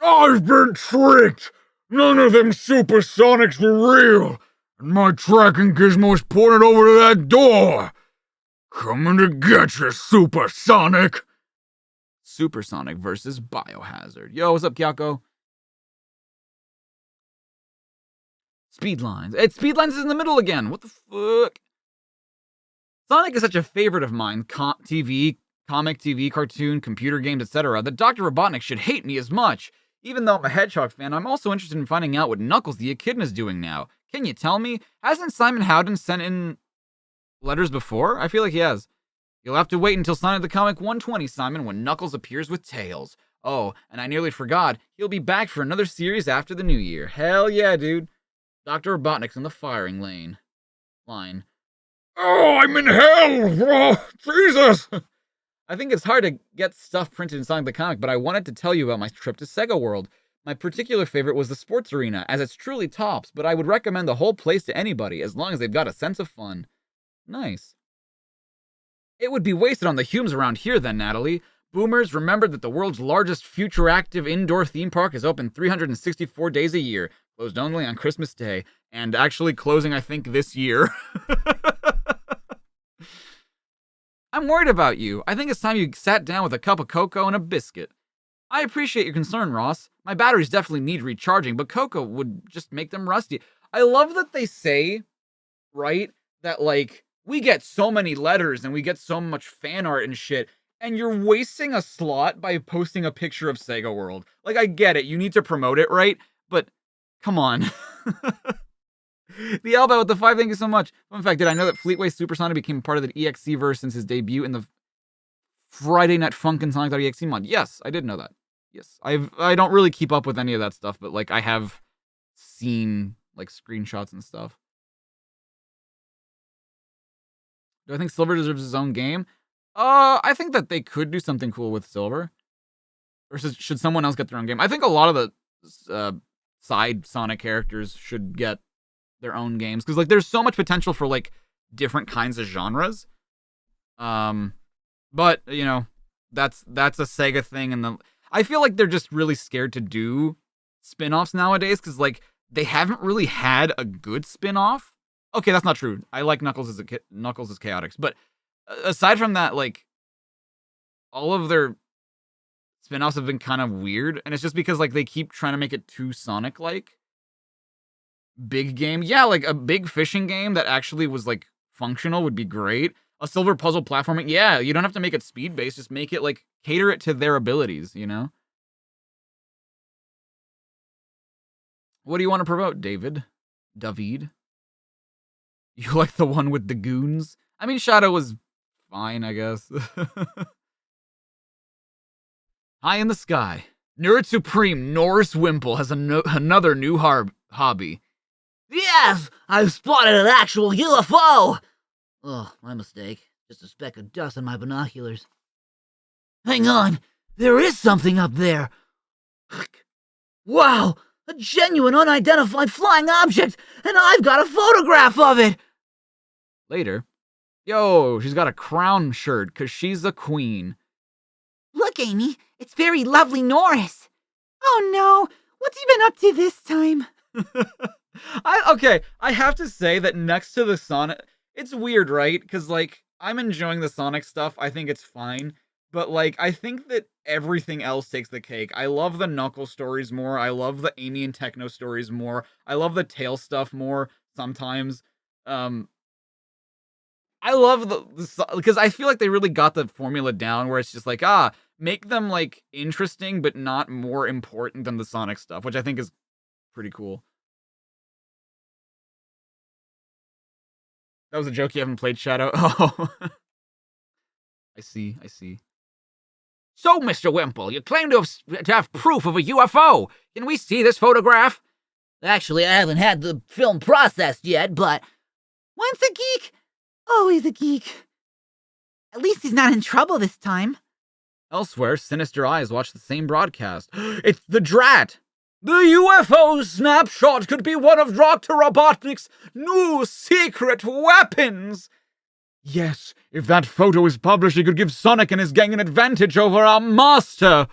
I've been tricked. None of them Supersonics were real. And my tracking gizmo's pointed over to that door. Coming to get you, Supersonic. Supersonic versus Biohazard. Yo, what's up, Kyako? Speedlines. Speedlines is in the middle again. What the fuck? Sonic is such a favorite of mine. Comic TV, cartoon, computer games, etc. that Dr. Robotnik should hate me as much. Even though I'm a Hedgehog fan, I'm also interested in finding out what Knuckles the Echidna is doing now. Can you tell me? Hasn't Simon Howden sent in letters before? I feel like he has. You'll have to wait until Sonic the Comic 120, Simon, when Knuckles appears with Tails. Oh, and I nearly forgot, he'll be back for another series after the new year. Hell yeah, dude. Dr. Robotnik's in the firing line. Oh, I'm in hell! Oh, Jesus! I think it's hard to get stuff printed in Sonic the Comic, but I wanted to tell you about my trip to Sega World. My particular favorite was the sports arena, as it's truly tops, but I would recommend the whole place to anybody, as long as they've got a sense of fun. Nice. It would be wasted on the Humes around here then, Natalie. Boomers, remember that the world's largest future active indoor theme park is open 364 days a year, closed only on Christmas Day, and actually closing, I think, this year. I'm worried about you. I think it's time you sat down with a cup of cocoa and a biscuit. I appreciate your concern, Ross. My batteries definitely need recharging, but cocoa would just make them rusty. I love that they say, right, that, like, we get so many letters and we get so much fan art and shit, and you're wasting a slot by posting a picture of Sega World. Like, I get it. You need to promote it, right? But, come on. The Alba with the 5, thank you so much. Fun fact, did I know that Fleetway Supersonic became part of the EXE verse since his debut in the Friday Night Funkin' Sonic.exe mod? Yes, I did know that. Yes, I don't really keep up with any of that stuff, but, like, I have seen, like, screenshots and stuff. Do I think Silver deserves his own game? I think that they could do something cool with Silver. Or should someone else get their own game? I think a lot of the side Sonic characters should get their own games, because, like, there's so much potential for, like, different kinds of genres. But, you know, that's a Sega thing, and I feel like they're just really scared to do spin-offs nowadays, because, like, they haven't really had a good spin-off. Okay, that's not true. I like Knuckles as Chaotix, but aside from that, like, all of their spin-offs have been kind of weird, and it's just because, like, they keep trying to make it too Sonic-like. big game. Yeah, like a big fishing game that actually was like functional would be great. A silver puzzle platforming. Yeah, you don't have to make it speed-based. Just make it like cater it to their abilities, you know? What do you want to promote, David? David? You like the one with the goons? I mean, Shadow was fine, I guess. High in the sky. Nerd Supreme Norris Wimple has another new hobby. Yes, I've spotted an actual UFO! Oh, my mistake. Just a speck of dust on my binoculars. Hang on, there is something up there. Wow, a genuine unidentified flying object, and I've got a photograph of it! Later. Yo, she's got a crown shirt, 'cause she's a queen. Look, Amy, it's very lovely Norris. Oh no, what's he been up to this time? I have to say that next to the Sonic, it's weird, right? Because, like, I'm enjoying the Sonic stuff. I think it's fine. But, like, I think that everything else takes the cake. I love the Knuckles stories more. I love the Amy and Tekno stories more. I love the Tail stuff more sometimes. I love the because I feel like they really got the formula down where it's just like, make them, like, interesting, but not more important than the Sonic stuff, which I think is pretty cool. That was a joke. You haven't played Shadow? Oh. I see. So, Mr. Wimple, you claim to have proof of a UFO. Can we see this photograph? Actually, I haven't had the film processed yet, but... Once a geek, always a geek. At least he's not in trouble this time. Elsewhere, Sinister Eyes watch the same broadcast. It's the Drat! The UFO snapshot could be one of Dr. Robotnik's new secret weapons! Yes, if that photo is published, it could give Sonic and his gang an advantage over our master!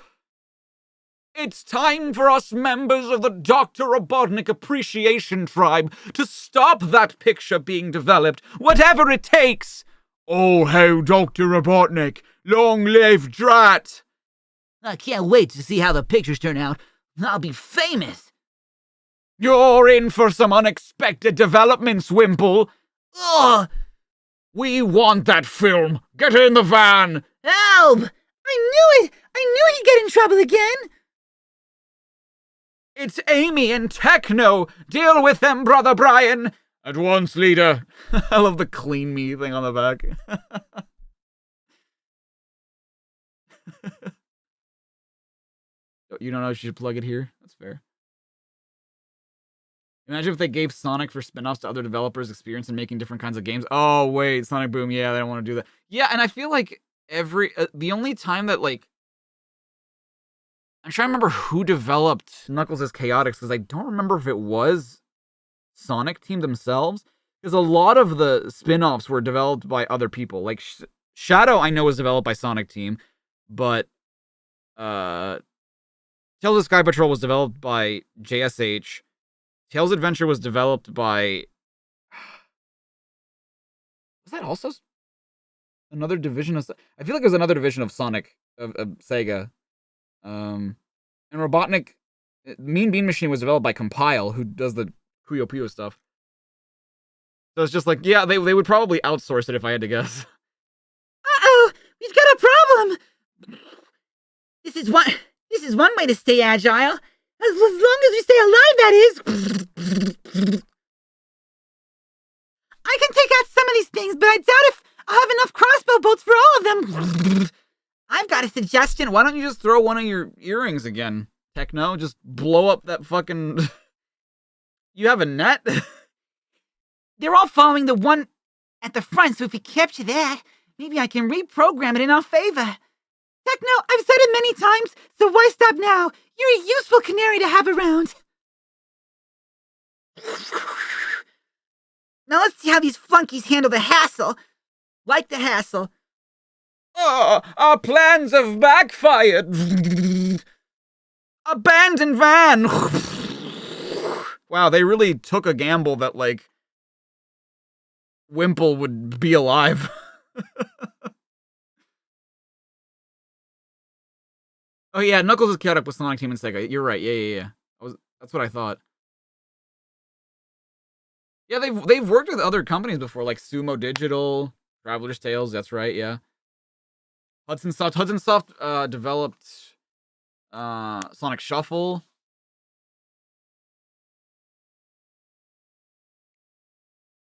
It's time for us members of the Dr. Robotnik Appreciation Tribe to stop that picture being developed, whatever it takes! Oh, ho, Dr. Robotnik! Long live Drat! I can't wait to see how the pictures turn out. I'll be famous! You're in for some unexpected developments, Wimple! Ugh! We want that film! Get in the van! Help! I knew it! I knew he'd get in trouble again! It's Amy and Tekno! Deal with them, Brother Brian! At once, leader. I love the clean me thing on the back. You don't know if you should plug it here? That's fair. Imagine if they gave Sonic for spin-offs to other developers experience in making different kinds of games. Oh, wait, Sonic Boom. Yeah, they don't want to do that. Yeah, and I feel like the only time that, like, I'm trying to remember who developed Knuckles as Chaotix, because I don't remember if it was Sonic Team themselves, because a lot of the spin-offs were developed by other people. Like, Shadow, I know, was developed by Sonic Team, but, Tales of Sky Patrol was developed by JSH. Tails Adventure was developed by... Was that also another division of... I feel like it was another division of Sonic, of Sega. And Robotnik... Mean Bean Machine was developed by Compile, who does the Puyo Puyo stuff. So it's just like, yeah, they would probably outsource it if I had to guess. Uh-oh! We've got a problem! This is one way to stay agile. As long as we stay alive, that is. I can take out some of these things, but I doubt if I'll have enough crossbow bolts for all of them. I've got a suggestion. Why don't you just throw one of your earrings again, Tekno? Just blow up that fucking... You have a net? They're all following the one at the front, so if we capture that, maybe I can reprogram it in our favor. Tekno, I've said it many times, so why stop now? You're a useful canary to have around. Now let's see how these flunkies handle the hassle. Like the hassle. Oh, our plans have backfired. Abandoned van. Wow, they really took a gamble that, like, Wimple would be alive. Oh yeah, Knuckles is chaotic with Sonic Team and Sega. You're right. Yeah. That's what I thought. Yeah, they've worked with other companies before, like Sumo Digital, Traveler's Tales. That's right. Yeah. Hudson Soft developed Sonic Shuffle.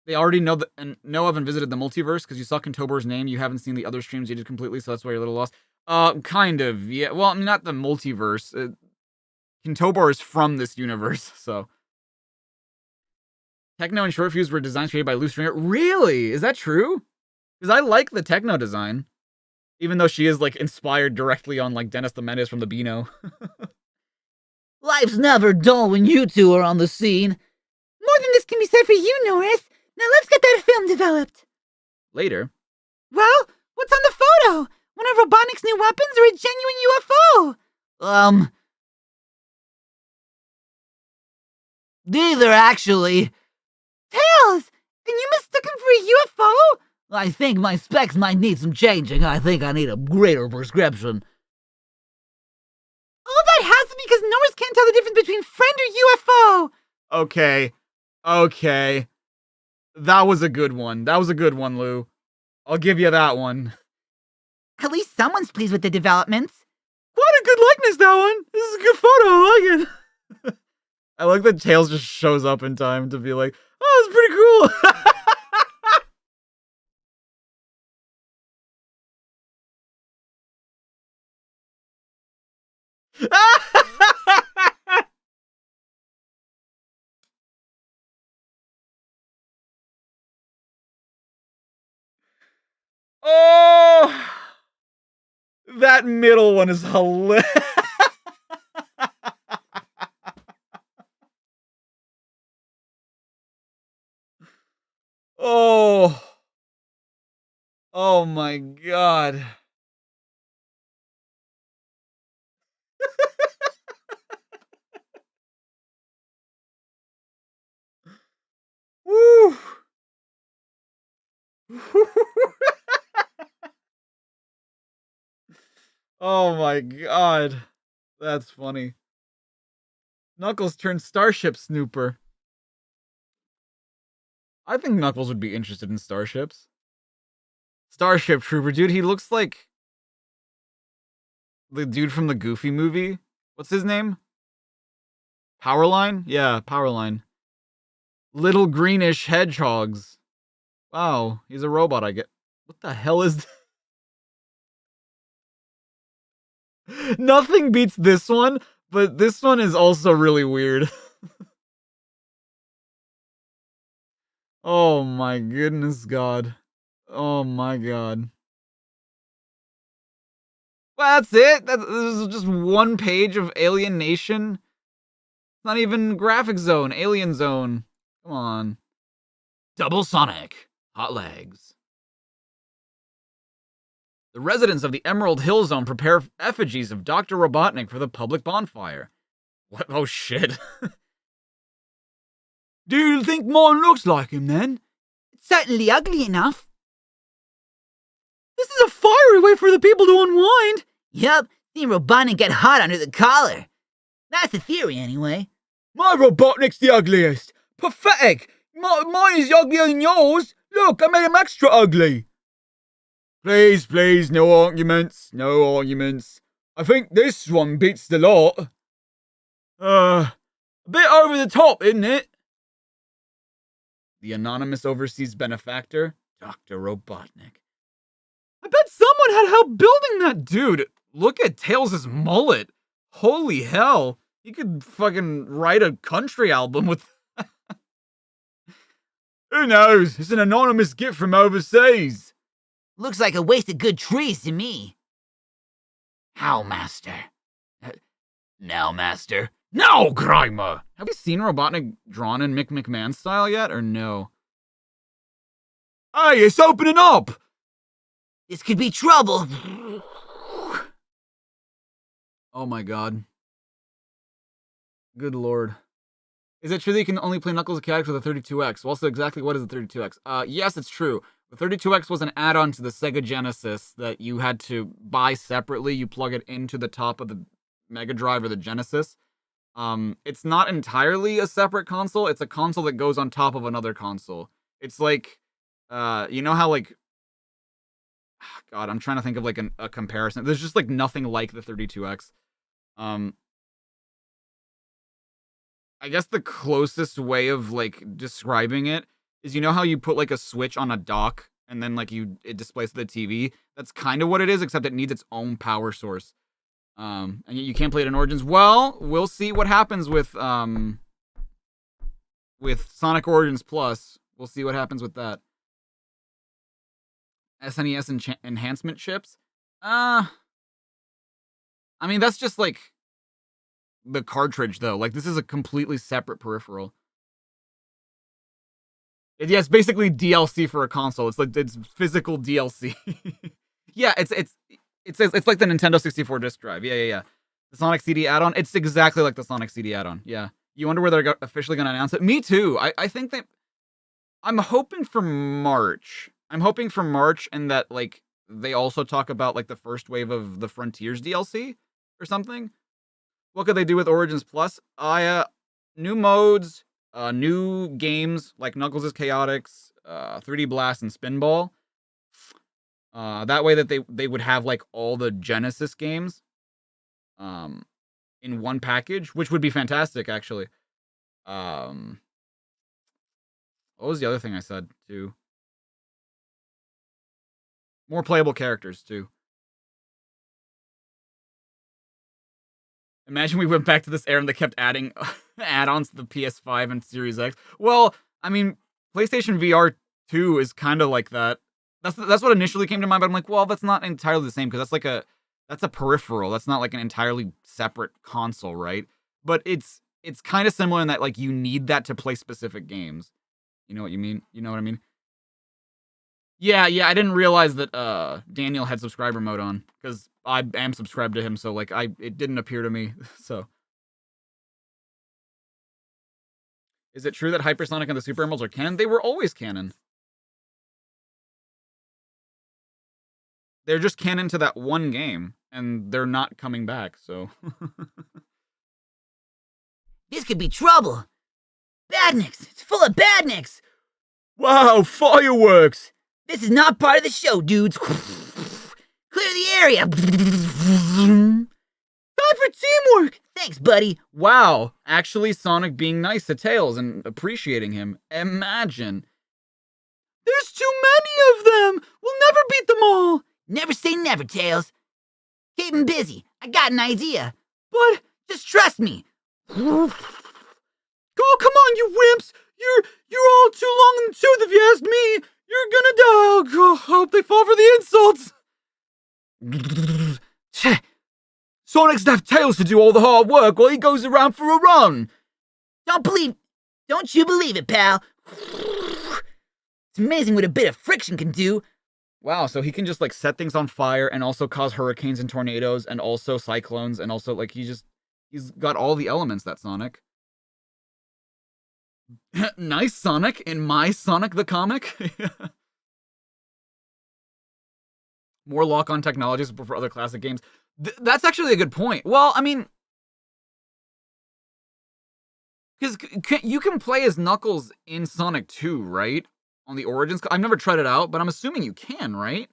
They already know of and visited the multiverse because you saw Kentobor's name. You haven't seen the other streams you did completely, so that's why you're a little lost. Kind of, yeah. Well, I mean, not the multiverse. Kentobor is from this universe, so. Tekno and Short Fuse were designs created by Lou Stringer. Really? Is that true? Because I like the Tekno design. Even though she is, like, inspired directly on, like, Dennis the Menace from the Beano. Life's never dull when you two are on the scene. More than this can be said for you, Norris. Now let's get that film developed. Later. Well, what's on the photo? One of Robotnik's new weapons or a genuine UFO? Neither, actually. Tails! And you mistook him for a UFO? I think my specs might need some changing. I think I need a greater prescription. All that has to be because Norris can't tell the difference between friend or UFO. Okay. That was a good one. Lou. I'll give you that one. At least someone's pleased with the developments. Quite a good likeness, that one. This is a good photo. I like it. I like that Tails just shows up in time to be like, oh, it's pretty cool. Oh, that middle one is hilarious. Oh my god. Woo. Oh my god. That's funny. Knuckles turned Starship Snooper. I think Knuckles would be interested in starships. Starship Trooper, dude, he looks like the dude from the Goofy movie. What's his name? Powerline? Yeah, Powerline. Little greenish hedgehogs. Wow, he's a robot, I get. What the hell is this? Nothing beats this one, but this one is also really weird. Oh my goodness god. Oh my god. Well, that's it. This is just one page of Alien Nation. It's not even Graphic Zone, Alien Zone. Come on. Double Sonic. Hot legs. The residents of the Emerald Hill Zone prepare effigies of Dr. Robotnik for the public bonfire. What? Oh shit. Do you think mine looks like him then? It's certainly ugly enough. This is a fiery way for the people to unwind. Yup, seeing Robotnik get hot under the collar. That's the theory, anyway. My Robotnik's the ugliest. Pathetic. Mine is uglier than yours. Look, I made him extra ugly. Please, no arguments. I think this one beats the lot. A bit over the top, isn't it? The anonymous overseas benefactor, Dr. Robotnik. I bet someone had help building that. Dude, look at Tails' mullet. Holy hell. He could fucking write a country album with... Who knows? It's an anonymous gift from overseas. Looks like a waste of good trees to me. How, Master? Now, Master. Now, Grimer! Have you seen Robotnik drawn in Mick McMahon style yet, or no? Hey, it's opening up! This could be trouble. Oh my god. Good lord. Is it true that you can only play Knuckles character with a 32X? Also, exactly what is a 32X? Yes, it's true. The 32X was an add-on to the Sega Genesis that you had to buy separately. You plug it into the top of the Mega Drive or the Genesis. It's not entirely a separate console. It's a console that goes on top of another console. It's like, you know how like, God, I'm trying to think of like a comparison. There's just like nothing like the 32X. I guess the closest way of like describing it is, you know how you put like a switch on a dock and then like it displays the TV? That's kind of what it is, except it needs its own power source. And you can't play it in Origins. Well, we'll see what happens with Sonic Origins Plus. We'll see what happens with that. SNES enhancement chips? I mean, that's just like the cartridge, though. Like, this is a completely separate peripheral. Yeah, it's basically DLC for a console. It's like, it's physical DLC. Yeah, it's like the Nintendo 64 disc drive. Yeah. The Sonic CD add-on. It's exactly like the Sonic CD add-on. Yeah. You wonder where they're officially going to announce it? Me too. I think that I'm hoping for March. I'm hoping for March, and that like they also talk about like the first wave of the Frontiers DLC or something. What could they do with Origins Plus? New modes, new games like Knuckles' Chaotix, 3D Blast, and Spinball. That way that they would have like all the Genesis games in one package, which would be fantastic, actually. What was the other thing I said, too? More playable characters, too. Imagine we went back to this era and they kept adding add-ons to the PS5 and Series X. Well, I mean, PlayStation VR 2 is kind of like that. That's what initially came to mind, but I'm like, well, that's not entirely the same, because that's a peripheral. That's not like an entirely separate console, right? But it's kind of similar in that like you need that to play specific games. You know what you mean? You know what I mean? Yeah, I didn't realize that Daniel had subscriber mode on, because I am subscribed to him, so like it didn't appear to me. So, is it true that Hypersonic and the Super Emeralds are canon? They were always canon. They're just canon to that one game, and they're not coming back, so. This could be trouble. Badniks! It's full of badniks! Wow, fireworks! This is not part of the show, dudes. Clear the area. Time for teamwork! Thanks, buddy. Wow, actually Sonic being nice to Tails and appreciating him. Imagine. There's too many of them! We'll never beat them all! Never say never, Tails. Keep him busy. I got an idea. But Just trust me. oh, come on, you wimps! You're all too long in the tooth, if you ask me. You're gonna die. Oh, God, I hope they fall for the insults. Sonic's left Tails to do all the hard work while he goes around for a run. Don't you believe it, pal? It's amazing what a bit of friction can do. Wow, so he can just like set things on fire and also cause hurricanes and tornadoes and also cyclones and also like he's got all the elements, that Sonic. Nice Sonic in my Sonic the Comic. More lock-on technologies for other classic games. That's actually a good point. Well, I mean, because you can play as Knuckles in Sonic 2, right? On the Origins. I've never tried it out, but I'm assuming you can, right?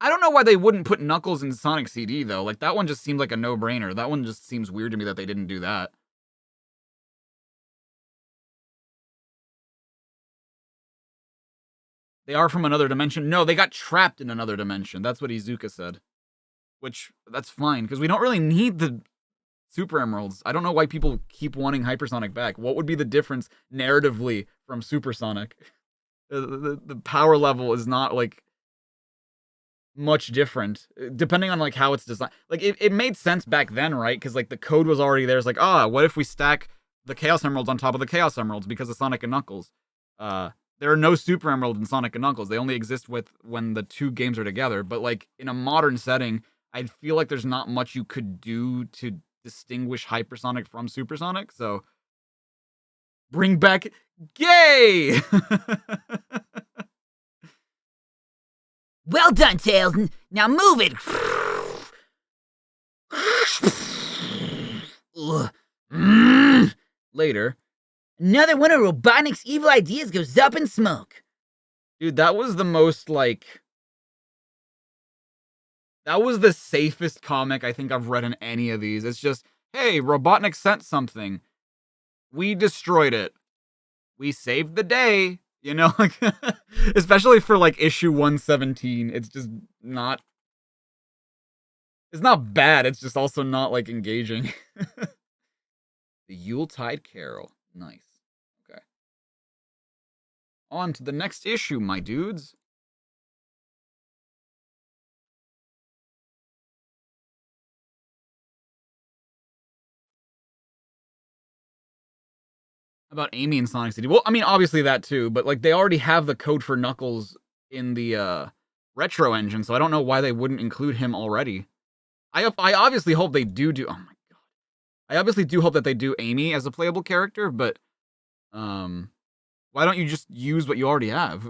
I don't know why they wouldn't put Knuckles in Sonic CD, though. Like, that one just seemed like a no-brainer. That one just seems weird to me that they didn't do that. They are from another dimension. No, they got trapped in another dimension. That's what Izuka said. Which, that's fine, because we don't really need the Super Emeralds. I don't know why people keep wanting Hypersonic back. What would be the difference narratively from Supersonic? The power level is not, like, much different, depending on, like, how it's designed. Like, it made sense back then, right? Because, like, the code was already there. It's like, what if we stack the Chaos Emeralds on top of the Chaos Emeralds because of Sonic and Knuckles? There are no Super Emeralds in Sonic and Knuckles. They only exist when the two games are together. But, like, in a modern setting, I feel like there's not much you could do to distinguish Hypersonic from Supersonic. So, bring back Gay! Well done, Tails. Now move it. Ugh, Later. Another one of Robotnik's evil ideas goes up in smoke. Dude, that was the most, like... That was the safest comic I think I've read in any of these. It's just, hey, Robotnik sent something. We destroyed it. We saved the day. You know, like, especially for, like, issue 117. It's just not... It's not bad, it's just also not, like, engaging. The Yuletide Carol. Nice. Okay. On to the next issue, my dudes. About Amy and Sonic City. Well, I mean, obviously that too, but, like, they already have the code for Knuckles in the, retro engine, so I don't know why they wouldn't include him already. I obviously hope they do... Oh my god. I obviously do hope that they do Amy as a playable character, but, why don't you just use what you already have?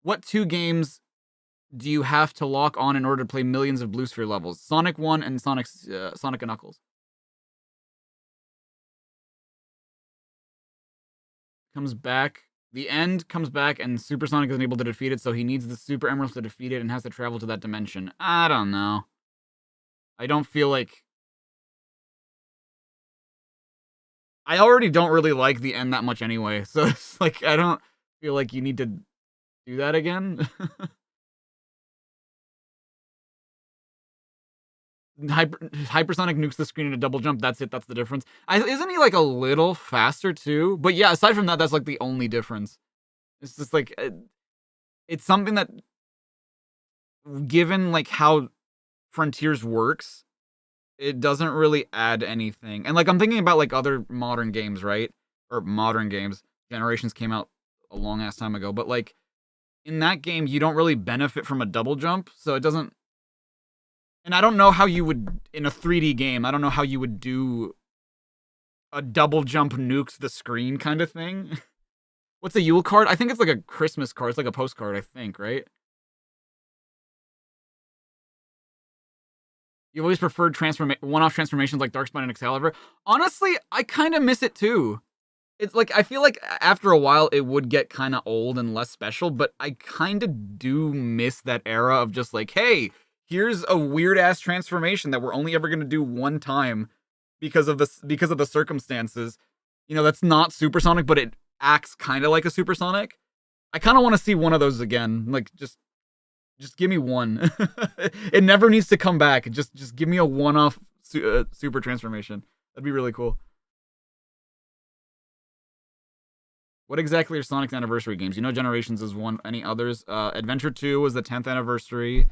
What 2 games do you have to lock on in order to play millions of Blue Sphere levels? Sonic 1 and Sonic and Knuckles. Comes back. The end comes back, and Super Sonic isn't able to defeat it, so he needs the Super Emeralds to defeat it and has to travel to that dimension. I don't know. I don't feel like... I already don't really like the end that much anyway, so it's like, I don't feel like you need to do that again. Hypersonic nukes the screen in a double jump. That's it. That's the difference. Isn't he like a little faster too? But yeah, aside from that, that's like the only difference. It's just like it's something that, given like how Frontiers works, it doesn't really add anything. And like I'm thinking about like other modern games, right? Or modern games. Generations came out a long ass time ago, but like in that game, you don't really benefit from a double jump, so it doesn't. And I don't know how you would, in a 3D game, I don't know how you would do a double jump nukes the screen kind of thing. What's a Yule card? I think it's like a Christmas card. It's like a postcard, I think, right? You always preferred one-off transformations like Darkspine and Excalibur. Honestly, I kind of miss it too. It's like, I feel like after a while it would get kind of old and less special, but I kind of do miss that era of just like, hey, here's a weird-ass transformation that we're only ever going to do one time because of the circumstances. You know, that's not supersonic, but it acts kind of like a supersonic. I kind of want to see one of those again. Like, just give me one. It never needs to come back. Just give me a one-off super transformation. That'd be really cool. What exactly are Sonic's anniversary games? You know Generations is one. Any others? Adventure 2 was the 10th anniversary.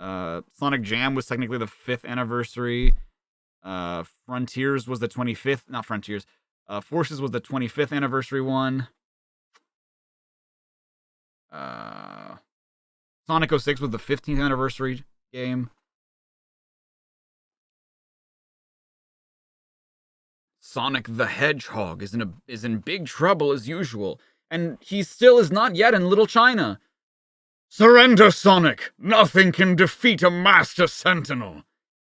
Sonic Jam was technically the 5th anniversary. Frontiers was the 25th. Not Frontiers. Forces was the 25th anniversary one. Sonic 06 was the 15th anniversary game. Sonic the Hedgehog is in big trouble as usual, and he still is not yet in Little China. Surrender, Sonic! Nothing can defeat a Master Sentinel!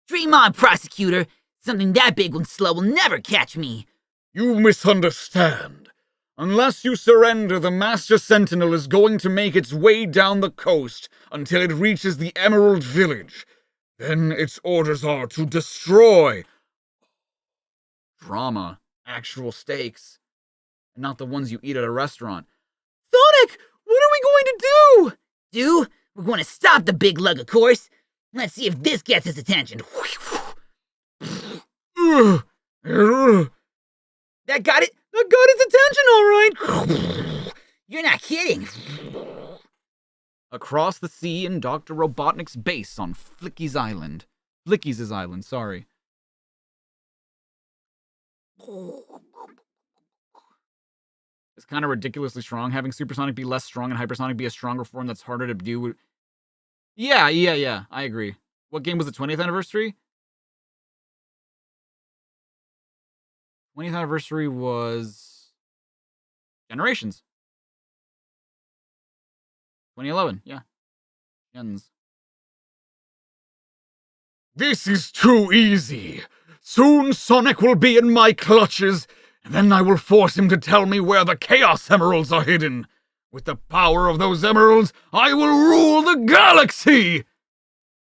Dream on, Prosecutor! Something that big and slow will never catch me! You misunderstand. Unless you surrender, the Master Sentinel is going to make its way down the coast until it reaches the Emerald Village. Then its orders are to destroy. Drama. Actual stakes. And not the ones you eat at a restaurant. Sonic! What are we going to do? We're going to stop the big lug, of course. Let's see if this gets his attention. That got it? That got his attention, all right. You're not kidding. Across the sea in Dr. Robotnik's base on Flicky's Island. Flicky's Island, sorry. It's kind of ridiculously strong. Having Supersonic be less strong and Hypersonic be a stronger form that's harder to do. Yeah, I agree. What game was the 20th anniversary? 20th anniversary was Generations. 2011, yeah. Gens. This is too easy. Soon Sonic will be in my clutches, and then I will force him to tell me where the Chaos Emeralds are hidden. With the power of those emeralds, I will rule the galaxy!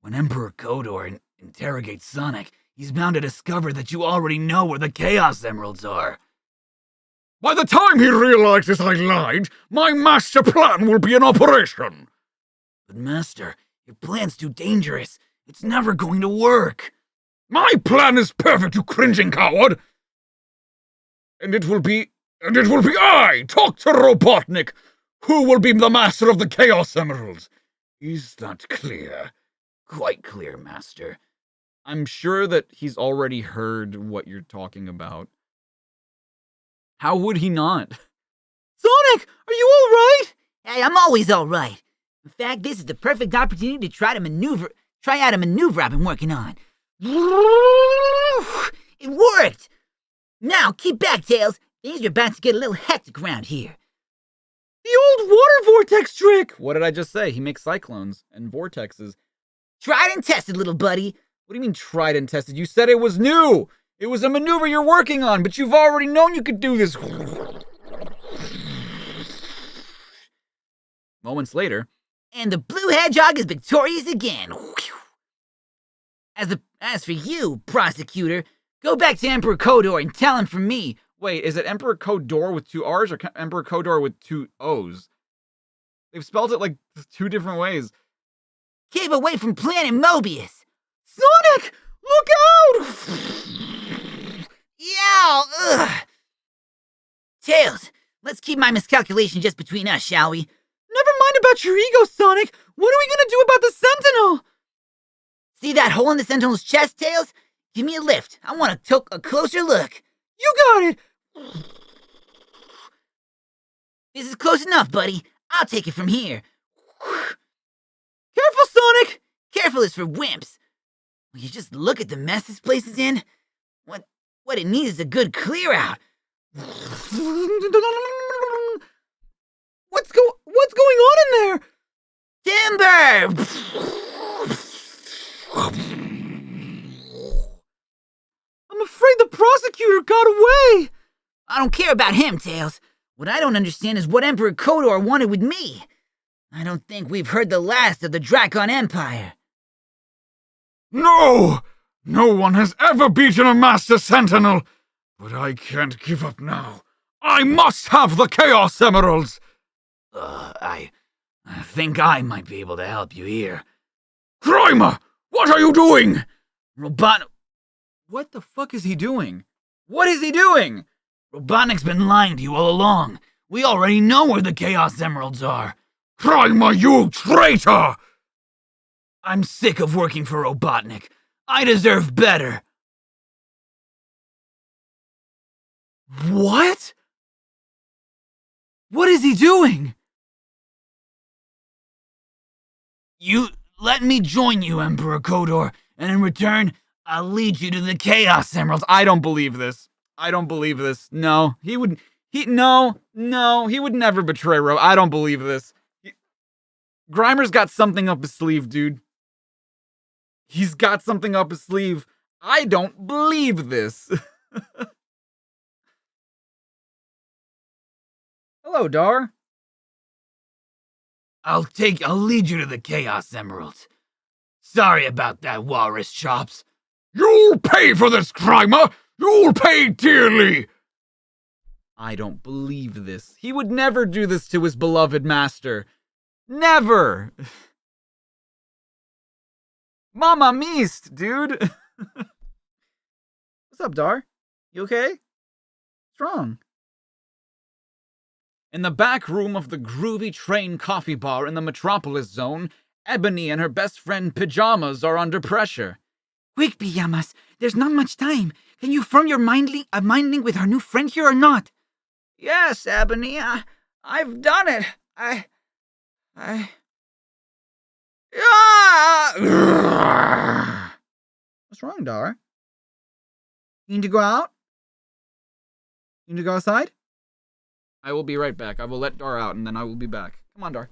When Emperor Kodor interrogates Sonic, he's bound to discover that you already know where the Chaos Emeralds are. By the time he realizes I lied, my master plan will be in operation. But Master, your plan's too dangerous. It's never going to work. My plan is perfect, you cringing coward! And it will be I, Dr. Robotnik, who will be the master of the Chaos Emeralds. Is that clear? Quite clear, Master. I'm sure that he's already heard what you're talking about. How would he not? Sonic, are you all right? Hey, I'm always all right. In fact, this is the perfect opportunity to try out a maneuver I've been working on. It worked! Now, keep back, Tails. Things are about to get a little hectic around here. The old water vortex trick! What did I just say? He makes cyclones and vortexes. Tried and tested, little buddy. What do you mean tried and tested? You said it was new! It was a maneuver you're working on, but you've already known you could do this. Moments later. And the blue hedgehog is victorious again. As for you, prosecutor, go back to Emperor Kodor and tell him from me. Wait, is it Emperor Kodor with 2 R's or Emperor Kodor with 2 O's? They've spelled it like 2 different ways. Keep away from Planet Mobius. Sonic, look out! Yow! Ugh. Tails, let's keep my miscalculation just between us, shall we? Never mind about your ego, Sonic. What are we gonna do about the Sentinel? See that hole in the Sentinel's chest, Tails? Give me a lift. I want to take a closer look. You got it! This is close enough, buddy. I'll take it from here. Careful, Sonic! Careful is for wimps. Will you just look at the mess this place is in? What it needs is a good clear out. What's going on in there? Timber! I'm afraid the prosecutor got away. I don't care about him, Tails. What I don't understand is what Emperor Kodor wanted with me. I don't think we've heard the last of the Drakon Empire. No! No one has ever beaten a Master Sentinel! But I can't give up now. I must have the Chaos Emeralds! I think I might be able to help you here. Grimer! What are you doing? What the fuck is he doing? What is he doing? Robotnik's been lying to you all along. We already know where the Chaos Emeralds are. Grimer, you traitor! I'm sick of working for Robotnik. I deserve better. What? What is he doing? You let me join you, Emperor Kodor, and in return, I'll lead you to the Chaos Emeralds. I don't believe this. I don't believe this. No, he would never betray Ro. I don't believe this. Grimer's got something up his sleeve, dude. He's got something up his sleeve. I don't believe this. Hello, Dar. I'll lead you to the Chaos Emeralds. Sorry about that, Walrus Chops. You'll pay for this, Grimer! You'll pay dearly! I don't believe this. He would never do this to his beloved master. Never! Mama Meest, dude! What's up, Dar? You okay? What's wrong? In the back room of the groovy train coffee bar in the Metropolis Zone, Ebony and her best friend Pyjamas are under pressure. Quick, Pyjamas, there's not much time. Can you form your mind link with our new friend here or not? Yes, Ebony, I've done it. What's wrong, Dar? You need to go out? You need to go outside? I will be right back. I will let Dar out, and then I will be back. Come on, Dar.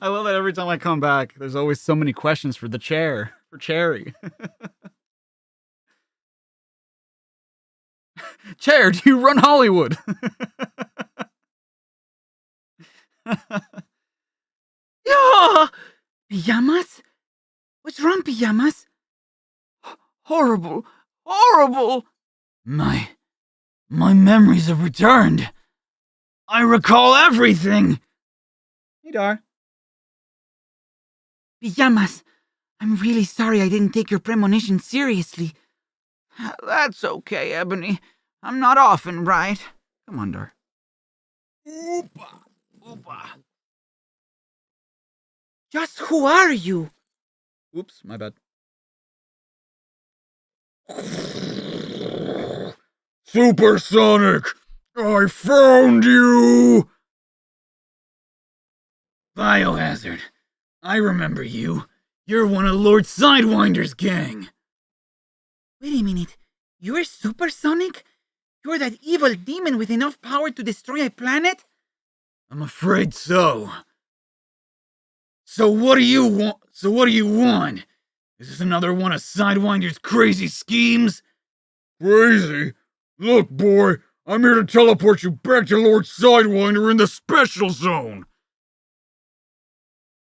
I love that every time I come back, there's always so many questions for the chair, for Cherry. Chair, do you run Hollywood? Yeah! Pijamas? What's wrong, Pijamas? Horrible. Horrible. My memories have returned. I recall everything. Hey, Dar. Pijamas, I'm really sorry I didn't take your premonition seriously. That's okay, Ebony. I'm not often right. Come on, Dar. Oopa. Oopa. Just who are you? Oops, my bad. Supersonic! I found you! Biohazard. I remember you. You're one of Lord Sidewinder's gang. Wait a minute. You're Supersonic? You're that evil demon with enough power to destroy a planet? I'm afraid so. So what do you want? Is this another one of Sidewinder's crazy schemes? Crazy? Look, boy, I'm here to teleport you back to Lord Sidewinder in the special zone.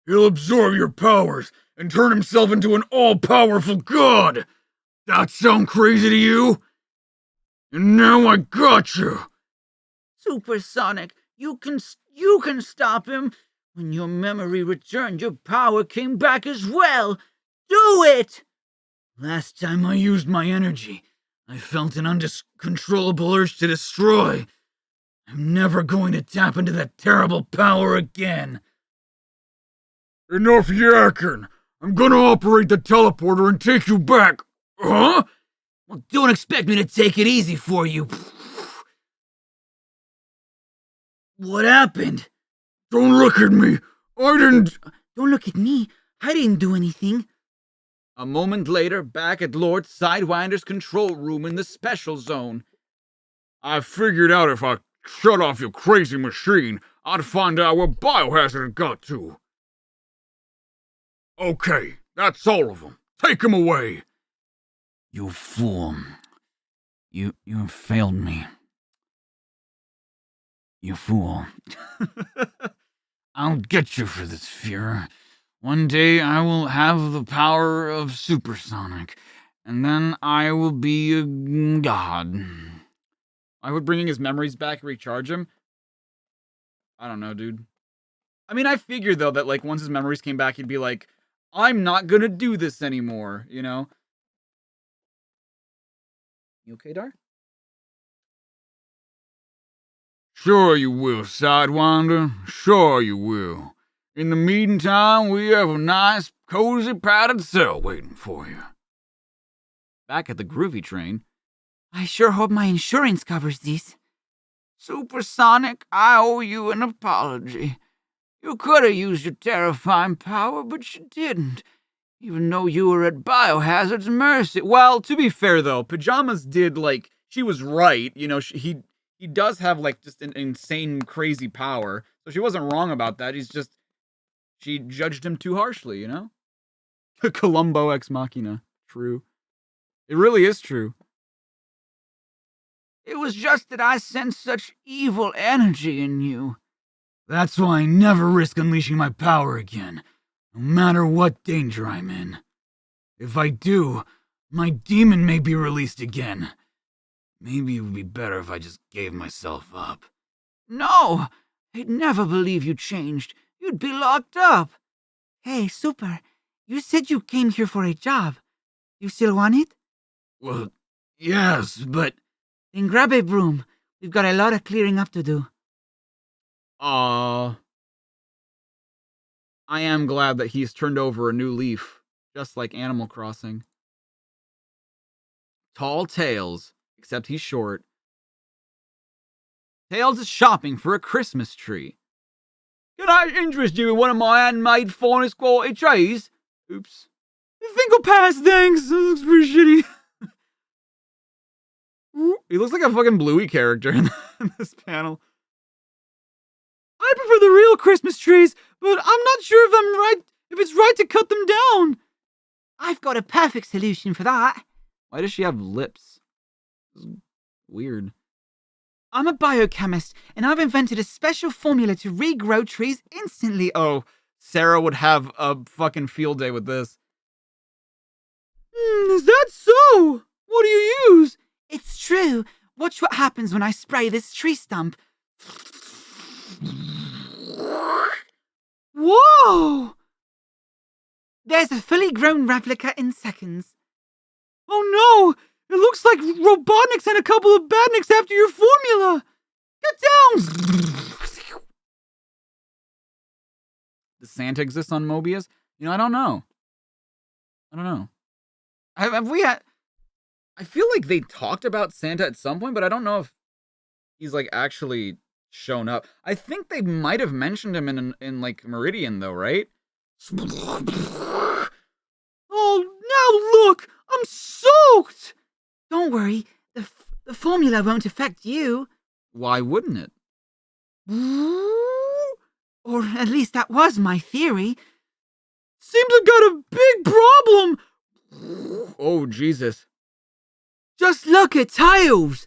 He'll absorb your powers and turn himself into an all-powerful god. That sound crazy to you? And now I got you. Supersonic, you can stop him. When your memory returned, your power came back as well. Do it! Last time I used my energy, I felt an uncontrollable urge to destroy. I'm never going to tap into that terrible power again. Enough yakking. I'm gonna operate the teleporter and take you back. Huh? Well, don't expect me to take it easy for you. What happened? Don't look at me. I didn't... Don't look at me. I didn't do anything. A moment later, back at Lord Sidewinder's control room in the special zone. I figured out if I shut off your crazy machine, I'd find out where Biohazard got to. Okay, that's all of them. Take him away. You fool. You failed me. You fool. I'll get you for this, Führer. One day I will have the power of Supersonic, and then I will be a god. I would bringing his memories back recharge him. I don't know, dude. I mean, I figured, though, that, like, once his memories came back, he'd be like, I'm not gonna do this anymore, you know? You okay, Dar? Sure you will, Sidewinder. Sure you will. In the meantime, we have a nice, cozy, padded cell waiting for you. Back at the groovy train. I sure hope my insurance covers this. Supersonic, I owe you an apology. You could have used your terrifying power, but you didn't. Even though you were at Biohazard's mercy. Well, to be fair, though, Pajamas did, like, she was right. You know, he does have, like, just an insane, crazy power. So she wasn't wrong about that. She judged him too harshly, you know? Columbo ex machina. True. It really is true. It was just that I sensed such evil energy in you. That's why I never risk unleashing my power again, no matter what danger I'm in. If I do, my demon may be released again. Maybe it would be better if I just gave myself up. No, I'd never believe you changed. You'd be locked up. Hey, Super, you said you came here for a job. You still want it? Well, yes, but... Then grab a broom. We've got a lot of clearing up to do. I am glad that he's turned over a new leaf, just like Animal Crossing. Tall Tails, except he's short. Tails is shopping for a Christmas tree. Can I interest you in one of my handmade finest quality trees? Oops. I think I'll pass, thanks. This looks pretty shitty. He looks like a fucking Bluey character in this panel. I prefer the real Christmas trees, but I'm not sure if it's right to cut them down. I've got a perfect solution for that. Why does she have lips? This is weird. I'm a biochemist, and I've invented a special formula to regrow trees instantly. Oh, Sarah would have a fucking field day with this. Is that so? What do you use? It's true. Watch what happens when I spray this tree stump. Whoa! There's a fully grown replica in seconds. Oh no! It looks like Robotnik sent a couple of badniks after your formula! Get down! Does Santa exist on Mobius? I don't know. Have we had... I feel like they talked about Santa at some point, but I don't know if he's, like, actually shown up. I think they might have mentioned him in like, Meridian, though, right? Oh, now look! I'm soaked! Don't worry. The formula won't affect you. Why wouldn't it? Or at least that was my theory. Seems I've got a big problem! Oh, Jesus. Just look at Tails.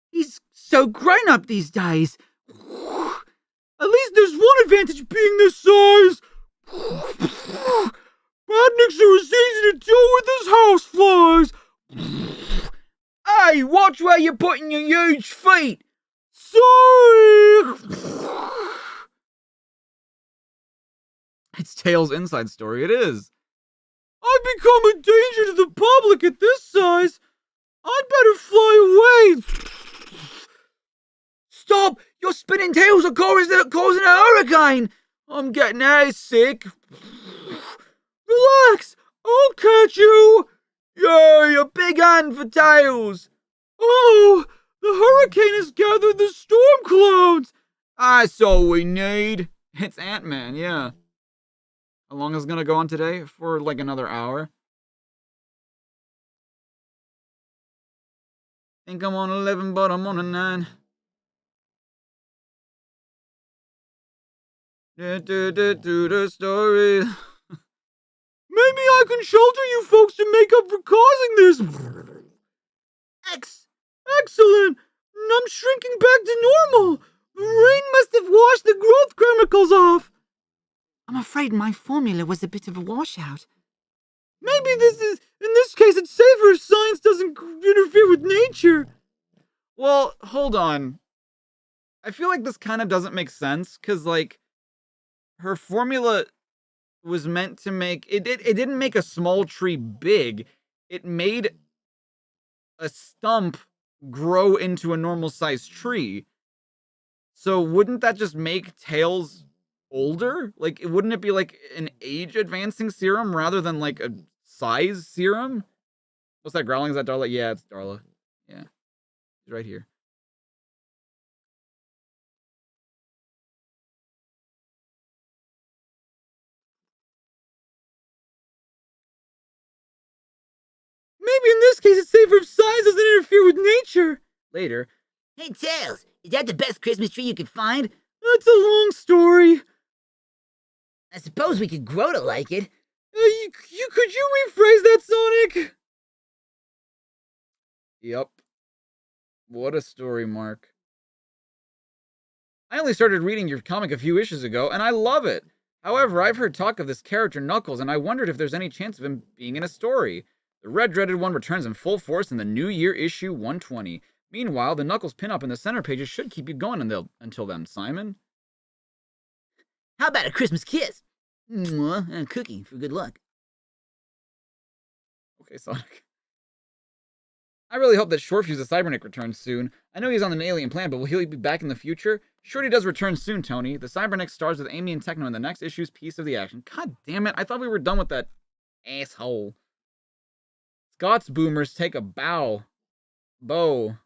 He's so grown up these days. At least there's one advantage being this size. Badniks are as easy to deal with as houseflies. Hey, watch where you're putting your huge feet. Sorry. It's Tails' inside story. It is. I've become a danger to the public at this size. I'd better fly away. Stop! Your spinning tails are causing a hurricane. I'm getting airsick. Relax. I'll catch you. Yay, a big hand for Tails. Oh, the hurricane has gathered the storm clouds. That's all we need. It's Ant-Man, yeah. How long is it gonna go on today? For like another hour. Think I'm on 11, but I'm on a 9. The story. Maybe I can shelter you folks to make up for causing this. Excellent. I'm shrinking back to normal. The rain must have washed the growth chemicals off. I'm afraid my formula was a bit of a washout. Maybe in this case, it's safer if science doesn't interfere with nature. Well, hold on. I feel like this kind of doesn't make sense, because, like, her formula was meant to make... It didn't make a small tree big. It made a stump grow into a normal-sized tree. So wouldn't that just make Tails older? Like, wouldn't it be like an age-advancing serum rather than like a size serum? What's that growling? Is that Darla? Yeah, it's Darla. Yeah. He's right here. Maybe in this case it's safer if science doesn't interfere with nature. Later. Hey, Tails, is that the best Christmas tree you could find? That's a long story. I suppose we could grow to like it. Could you rephrase that, Sonic? Yep. What a story, Mark. I only started reading your comic a few issues ago, and I love it. However, I've heard talk of this character Knuckles, and I wondered if there's any chance of him being in a story. The red dreaded one returns in full force in the New Year issue 120. Meanwhile, the Knuckles pinup in the center pages should keep you going until then, Simon. How about a Christmas kiss? Mwah, and a cookie for good luck. Okay, Sonic. I really hope that Shortfuse the Cybernik returns soon. I know he's on an alien planet, but will he be back in the future? Shorty does return soon, Tony. The Cybernik stars with Amy and Tekno in the next issue's piece of the action. God damn it, I thought we were done with that asshole. Scott's boomers take a bow. Whatever.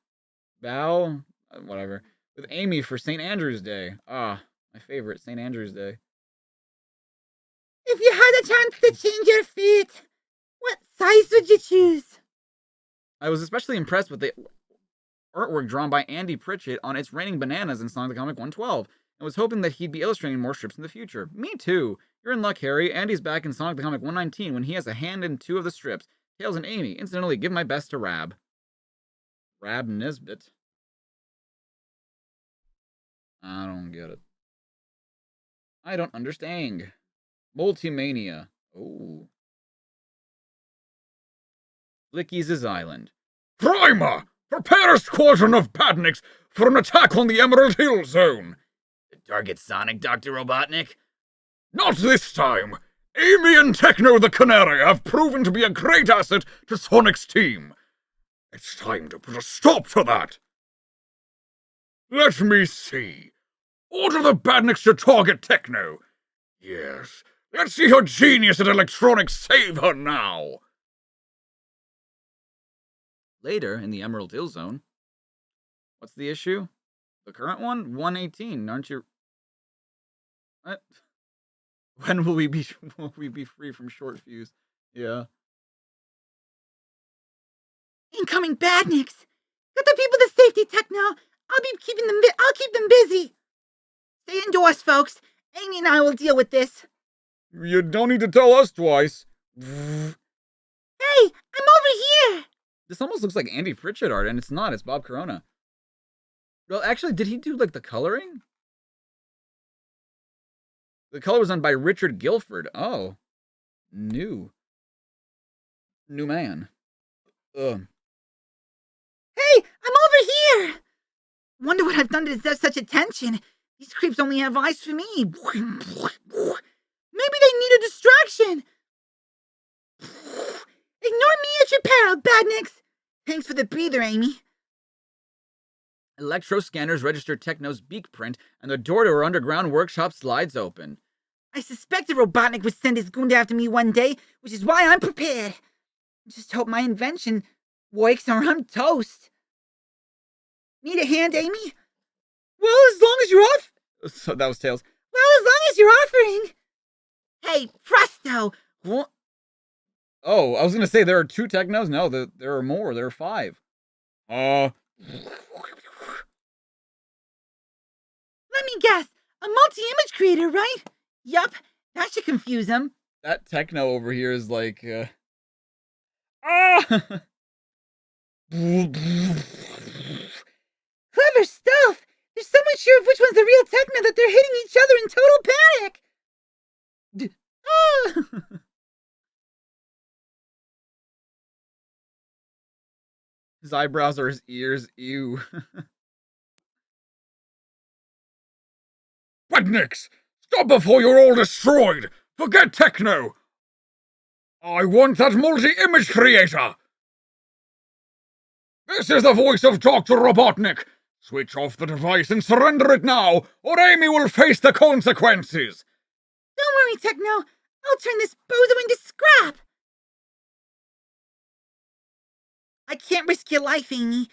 With Amy for St. Andrew's Day. Ah, my favorite, St. Andrew's Day. If you had a chance to change your fate, what size would you choose? I was especially impressed with the artwork drawn by Andy Pritchett on It's Raining Bananas in Sonic the Comic 112. and was hoping that he'd be illustrating more strips in the future. Me too. You're in luck, Harry. Andy's back in Sonic the Comic 119 when he has a hand in 2 of the strips. Tails and Amy. Incidentally, give my best to Rab. Rab Nisbet. I don't get it. I don't understand. Multimania. Oh. Licky's Island. Primer! Prepare a squadron of badniks for an attack on the Emerald Hill Zone. Target Sonic, Dr. Robotnik? Not this time. Amy and Tekno the Canary have proven to be a great asset to Sonic's team. It's time to put a stop to that. Let me see. Order the badniks to target Tekno. Yes, let's see her genius at electronics save her now. Later, in the Emerald Hill Zone. What's the issue? The current one? 118, aren't you? What? When will we be free from short fuse? Yeah. Incoming badniks. Got the people to safety, Tekno. I'll keep them busy. Stay indoors, folks. Amy and I will deal with this. You don't need to tell us twice. Hey, I'm over here. This almost looks like Andy Pritchett art, and it's not. It's Bob Corona. Well, actually, did he do, like, the coloring? The color was done by Richard Guilford. Oh. New man. Hey, I'm over here. Wonder what I've done to deserve such attention. These creeps only have eyes for me. Maybe they need a distraction. Ignore me at your peril, badniks. Thanks for the breather, Amy. Electro scanners register Tekno's beak print, and the door to her underground workshop slides open. I suspected Robotnik would send his goon after me one day, which is why I'm prepared. Just hope my invention works or I'm toast. Need a hand, Amy? Well, as long as you're off. So that was Tails. Well, as long as you're offering. Hey, presto! What? Oh, I was gonna say there are 2 Teknos. No, there are more. There are 5. Let me guess. A multi-image creator, right? Yup. That should confuse him. That Tekno over here is like, Clever stuff. They're so unsure of which one's the real Tekno that they're hitting each other in total panic. His eyebrows are his ears. Ew. Badniks! Stop before you're all destroyed! Forget Tekno! I want that multi-image creator! This is the voice of Dr. Robotnik! Switch off the device and surrender it now, or Amy will face the consequences! Don't worry, Tekno. I'll turn this bozo into scrap. I can't risk your life, Amy.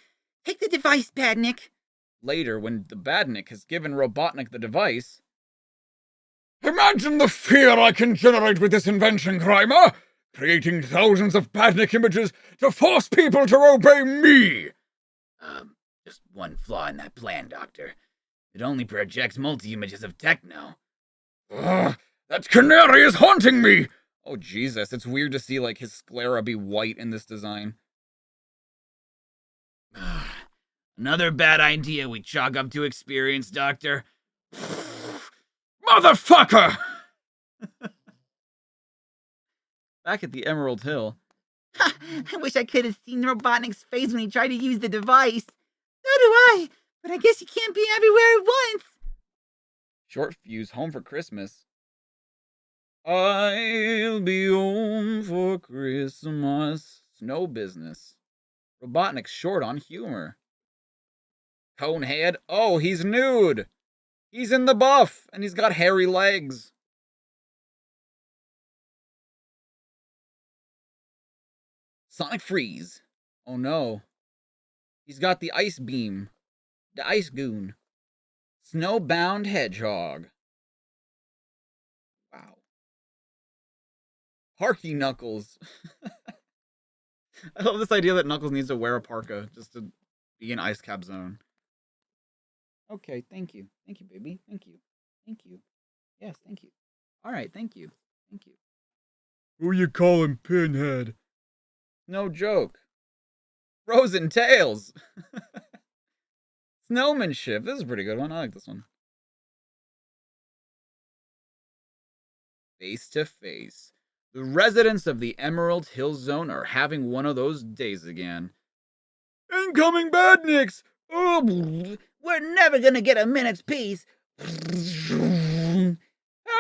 Take the device, badnik. Later, when the badnik has given Robotnik the device... Imagine the fear I can generate with this invention, Grimer! Creating thousands of badnik images to force people to obey me! Just one flaw in that plan, Doctor. It only projects multi-images of Tekno. That canary is haunting me! Oh, Jesus, it's weird to see, like, his sclera be white in this design. Another bad idea we chalk up to experience, Doctor. Motherfucker! Back at the Emerald Hill. Ha! I wish I could have seen Robotnik's face when he tried to use the device. So do I, but I guess you can't be everywhere at once. Short fuse, home for Christmas. I'll be home for Christmas. Snow business. Robotnik's short on humor. Conehead. Oh, he's nude. He's in the buff, and he's got hairy legs. Sonic Freeze. Oh no. He's got the ice beam. The ice goon. Snowbound Hedgehog. Wow. Parky Knuckles. I love this idea that Knuckles needs to wear a parka just to be in Ice Cap Zone. Okay, thank you. Thank you, baby. Thank you. Thank you. Yes, thank you. All right, thank you. Thank you. Who you calling Pinhead? No joke. Frozen Tales. Snowmanship. This is a pretty good one. I like this one. Face to face. The residents of the Emerald Hill Zone are having one of those days again. Incoming badniks! Oh, We're never gonna get a minute's peace.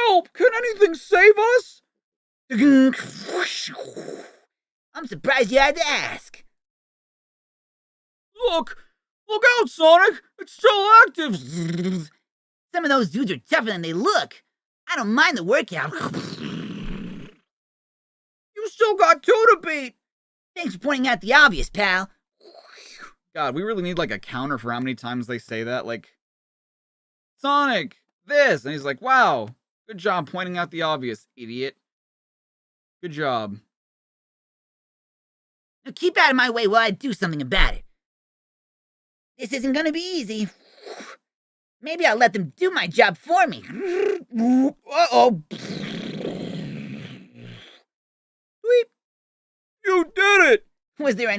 help! Can anything save us? I'm surprised you had to ask. Look out, Sonic! It's still active! Some of those dudes are tougher than they look. I don't mind the workout. You still got two to beat! Thanks for pointing out the obvious, pal. God, we really need like a counter for how many times they say that. Like, Sonic, this! And he's like, wow, good job pointing out the obvious, idiot. Good job. Now keep out of my way while I do something about it. This isn't gonna be easy. Maybe I'll let them do my job for me. Uh-oh. Sweet. You did it! Was there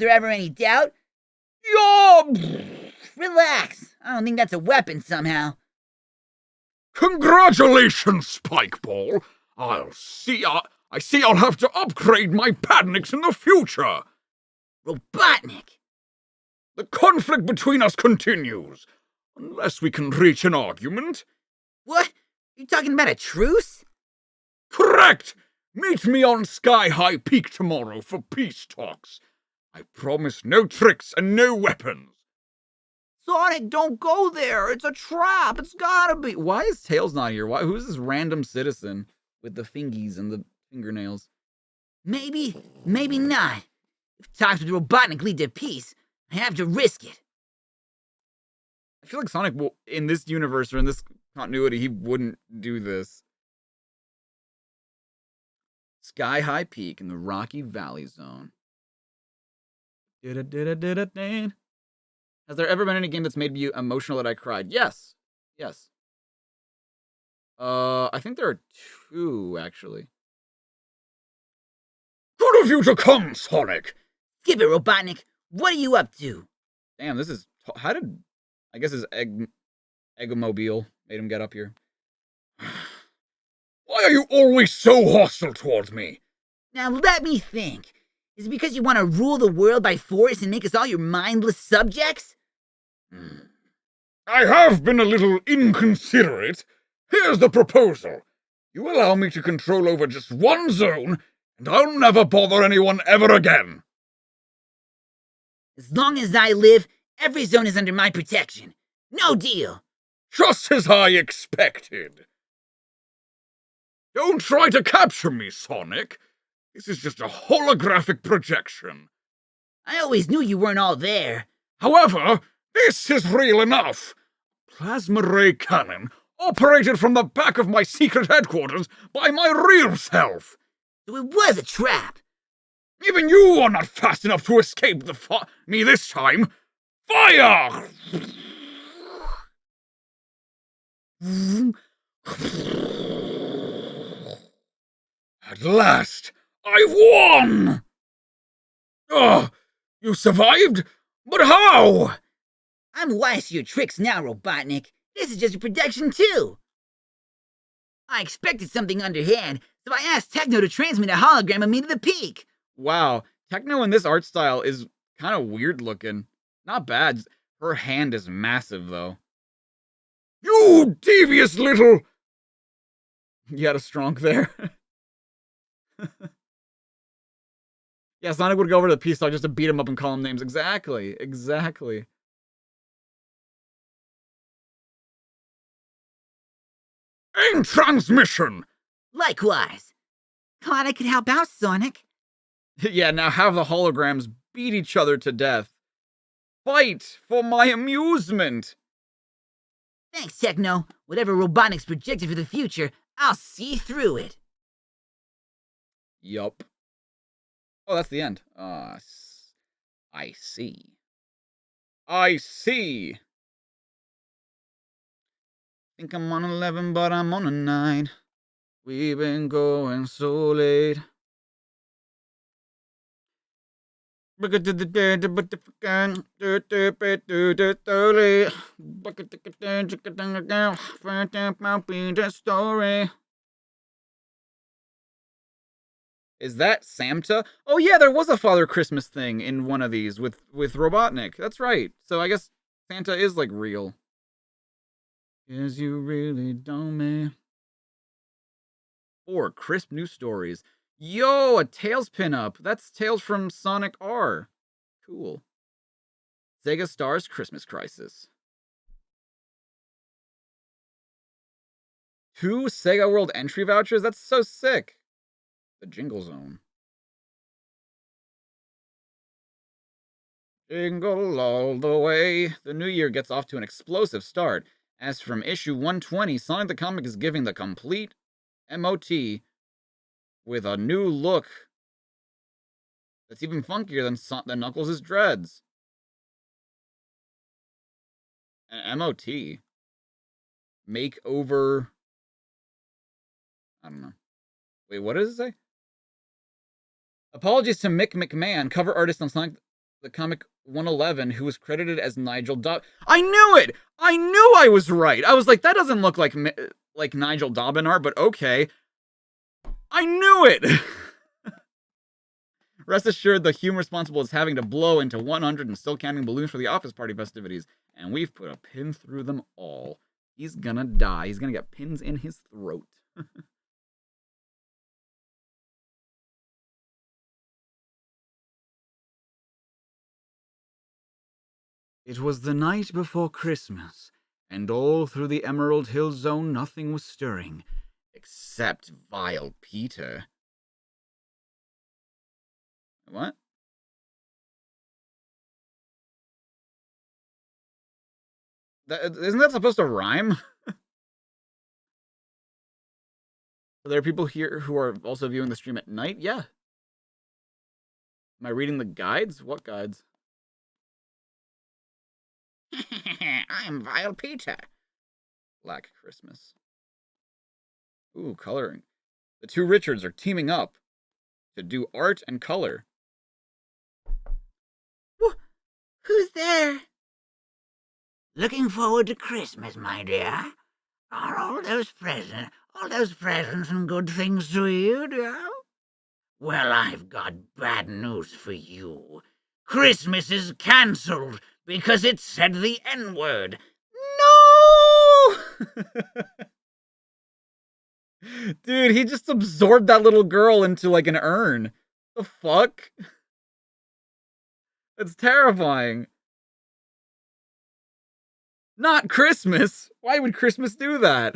ever any doubt? Yob! Relax. I don't think that's a weapon somehow. Congratulations, Spikeball. I see I'll have to upgrade my Padniks in the future. Robotnik. The conflict between us continues, unless we can reach an argument. What? You talking about a truce? Correct! Meet me on Sky High Peak tomorrow for peace talks. I promise no tricks and no weapons. Sonic, don't go there. It's a trap. It's gotta be. Why is Tails not here? Who's this random citizen with the fingies and the fingernails? Maybe not. If talks with Robotnik lead to peace, I have to risk it. I feel like Sonic will, in this universe or in this continuity, he wouldn't do this. Sky High Peak in the Rocky Valley Zone. Has there ever been any game that's made you emotional that I cried? Yes. I think there are two, actually. Good of you to come, Sonic. Skip it, Robotnik. What are you up to? Damn, this is... How did... I guess his Eggomobile made him get up here. Why are you always so hostile towards me? Now let me think. Is it because you want to rule the world by force and make us all your mindless subjects? I have been a little inconsiderate. Here's the proposal. You allow me to control over just one zone, and I'll never bother anyone ever again. As long as I live, every zone is under my protection. No deal. Just as I expected. Don't try to capture me, Sonic. This is just a holographic projection. I always knew you weren't all there. However, this is real enough. Plasma ray cannon operated from the back of my secret headquarters by my real self. So it was a trap. Even you are not fast enough to escape me this time. Fire! At last, I've won! Oh, you survived? But how? I'm wise to your tricks now, Robotnik. This is just a protection, too. I expected something underhand, so I asked Tekno to transmit a hologram of me to the peak. Wow, Tekno in this art style is kind of weird looking. Not bad. Her hand is massive, though. You devious little... You had a strong there. Yeah, Sonic would go over to the peace talk just to beat him up and call him names. Exactly. In transmission! Likewise. Glad I could help out, Sonic. Yeah, now have the holograms beat each other to death. Fight for my amusement. Thanks, Tekno. Whatever Robotnik's projected for the future, I'll see through it. Yup. Oh, that's the end. I see. Think I'm on 11, but I'm on a 9. We've been going so late. Is that Santa? Oh yeah, there was a Father Christmas thing in one of these with Robotnik. That's right. So I guess Santa is like real. Is you really don't me? 4 crisp new stories. Yo, a Tails pinup. That's Tails from Sonic R. Cool. Sega Stars Christmas Crisis. 2 Sega World entry vouchers? That's so sick. The Jingle Zone. Jingle all the way. The new year gets off to an explosive start. As from issue 120, Sonic the Comic is giving the complete MOT with a new look that's even funkier than Knuckles' dreads. An MOT. Makeover. I don't know. Wait, what does it say? Apologies to Mick McMahon, cover artist on Sonic the Comic 111, who was credited as Nigel Dobbin. I knew it! I knew I was right! I was like, that doesn't look like Nigel Dobbin art, but okay. I knew it! Rest assured, the human responsible is having to blow into 100 and still counting balloons for the office party festivities. And we've put a pin through them all. He's gonna die. He's gonna get pins in his throat. It was the night before Christmas, and all through the Emerald Hill Zone nothing was stirring, except Vile Peter. What? Isn't that supposed to rhyme? Are there people here who are also viewing the stream at night? Yeah. Am I reading the guides? What guides? I'm Vile Peter. Black Christmas. Ooh, coloring. The 2 Richards are teaming up to do art and color. Who's there? Looking forward to Christmas, my dear. Are all those presents and good things to you, dear? Well, I've got bad news for you. Christmas is cancelled because it said the N-word. No! Dude, he just absorbed that little girl into like an urn. The fuck? That's terrifying. Not Christmas. Why would Christmas do that?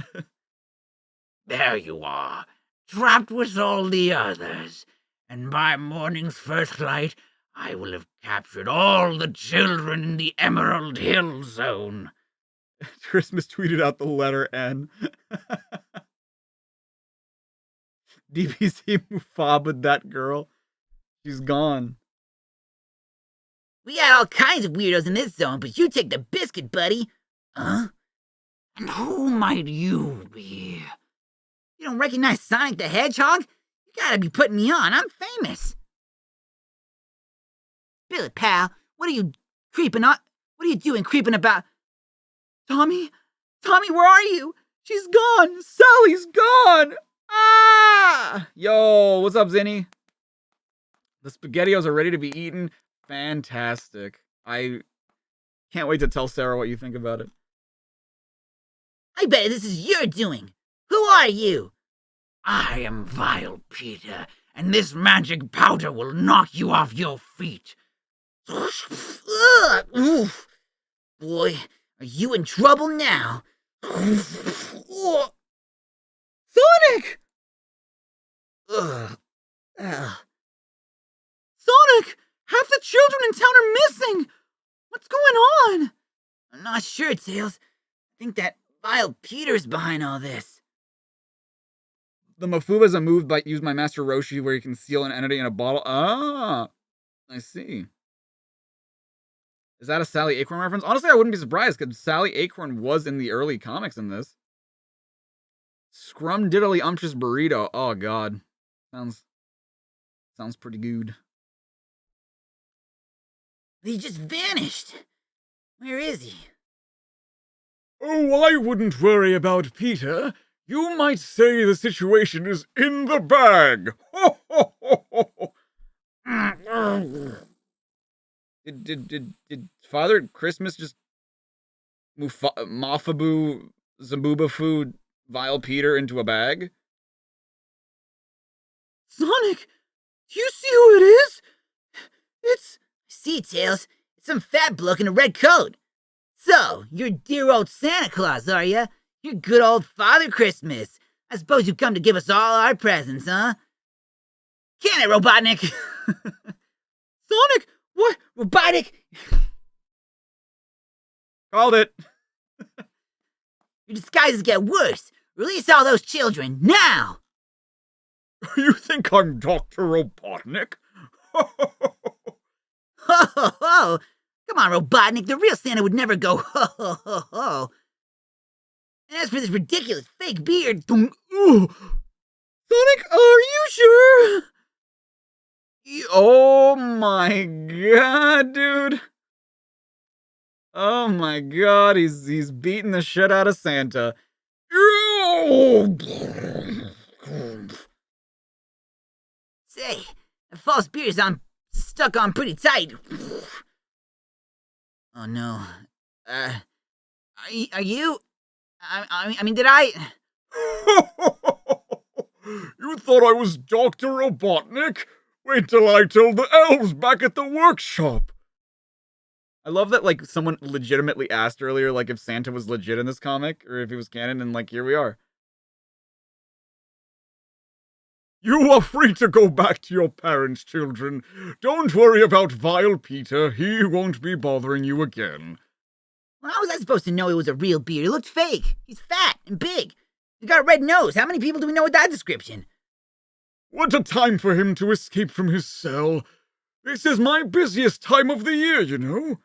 There you are, trapped with all the others. And by morning's first light, I will have captured all the children in the Emerald Hill Zone. Christmas tweeted out the letter N. DPC Mufabaed that girl. She's gone. We got all kinds of weirdos in this zone, but you take the biscuit, buddy. Huh? And who might you be? You don't recognize Sonic the Hedgehog? You gotta be putting me on. I'm famous. Billy, pal, what are you creeping on? What are you doing creeping about? Tommy, where are you? She's gone. Sally's gone. Ah! Yo, what's up, Zinni? The SpaghettiOs are ready to be eaten. Fantastic. I can't wait to tell Sarah what you think about it. I bet this is your doing. Who are you? I am Vile Peter, and this magic powder will knock you off your feet. Oof. Boy, are you in trouble now? Sonic! Ugh. Sonic! Half the children in town are missing! What's going on? I'm not sure, Tails. I think that Vile Peter's behind all this. The Mafuba is a move used by Master Roshi where you can seal an entity in a bottle. Ah, I see. Is that a Sally Acorn reference? Honestly, I wouldn't be surprised because Sally Acorn was in the early comics in this. Scrum diddly umptious burrito. Oh god. Sounds pretty good. He just vanished. Where is he? Oh, I wouldn't worry about Peter. You might say the situation is in the bag. Ho, ho, ho, ho. Did Father Christmas just Mafabu Zabuba food Vile Peter into a bag? Sonic, do you see who it is? It's... See, Tails, it's some fat bloke in a red coat. So, you're dear old Santa Claus, are ya? You're good old Father Christmas. I suppose you've come to give us all our presents, huh? Can it, Robotnik? Sonic, what? Robotnik? Called it. Your disguises get worse. Release all those children, now! You think I'm Dr. Robotnik? Ho ho ho! Come on, Robotnik, the real Santa would never go ho ho ho ho. And as for this ridiculous fake beard... Sonic, are you sure? Oh my god, dude. Oh my god, he's beating the shit out of Santa. Say, that false beard is stuck on pretty tight. Oh no. Are you? I mean, did I? You thought I was Dr. Robotnik? Wait till I tell the elves back at the workshop. I love that, like, someone legitimately asked earlier, like, if Santa was legit in this comic, or if he was canon, and, like, here we are. You are free to go back to your parents, children. Don't worry about Vile Peter. He won't be bothering you again. Well, how was I supposed to know it was a real beard? It looked fake. He's fat and big. He's got a red nose. How many people do we know with that description? What a time for him to escape from his cell. This is my busiest time of the year, you know.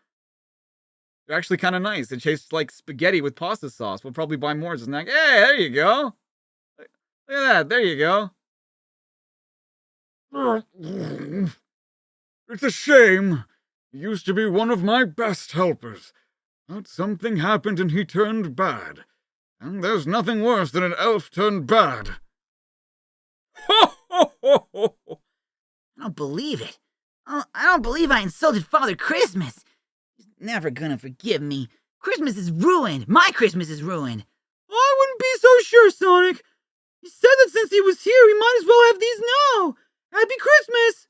They're actually kind of nice. It tastes like spaghetti with pasta sauce. We'll probably buy more as a snack. Hey, there you go. Look at that. There you go. It's a shame. He used to be one of my best helpers. But something happened and he turned bad. And there's nothing worse than an elf turned bad. Ho, ho, ho, ho. I don't believe it. I don't believe I insulted Father Christmas. He's never gonna forgive me. Christmas is ruined. My Christmas is ruined. I wouldn't be so sure, Sonic. He said that since he was here, we might as well have these now. Happy Christmas!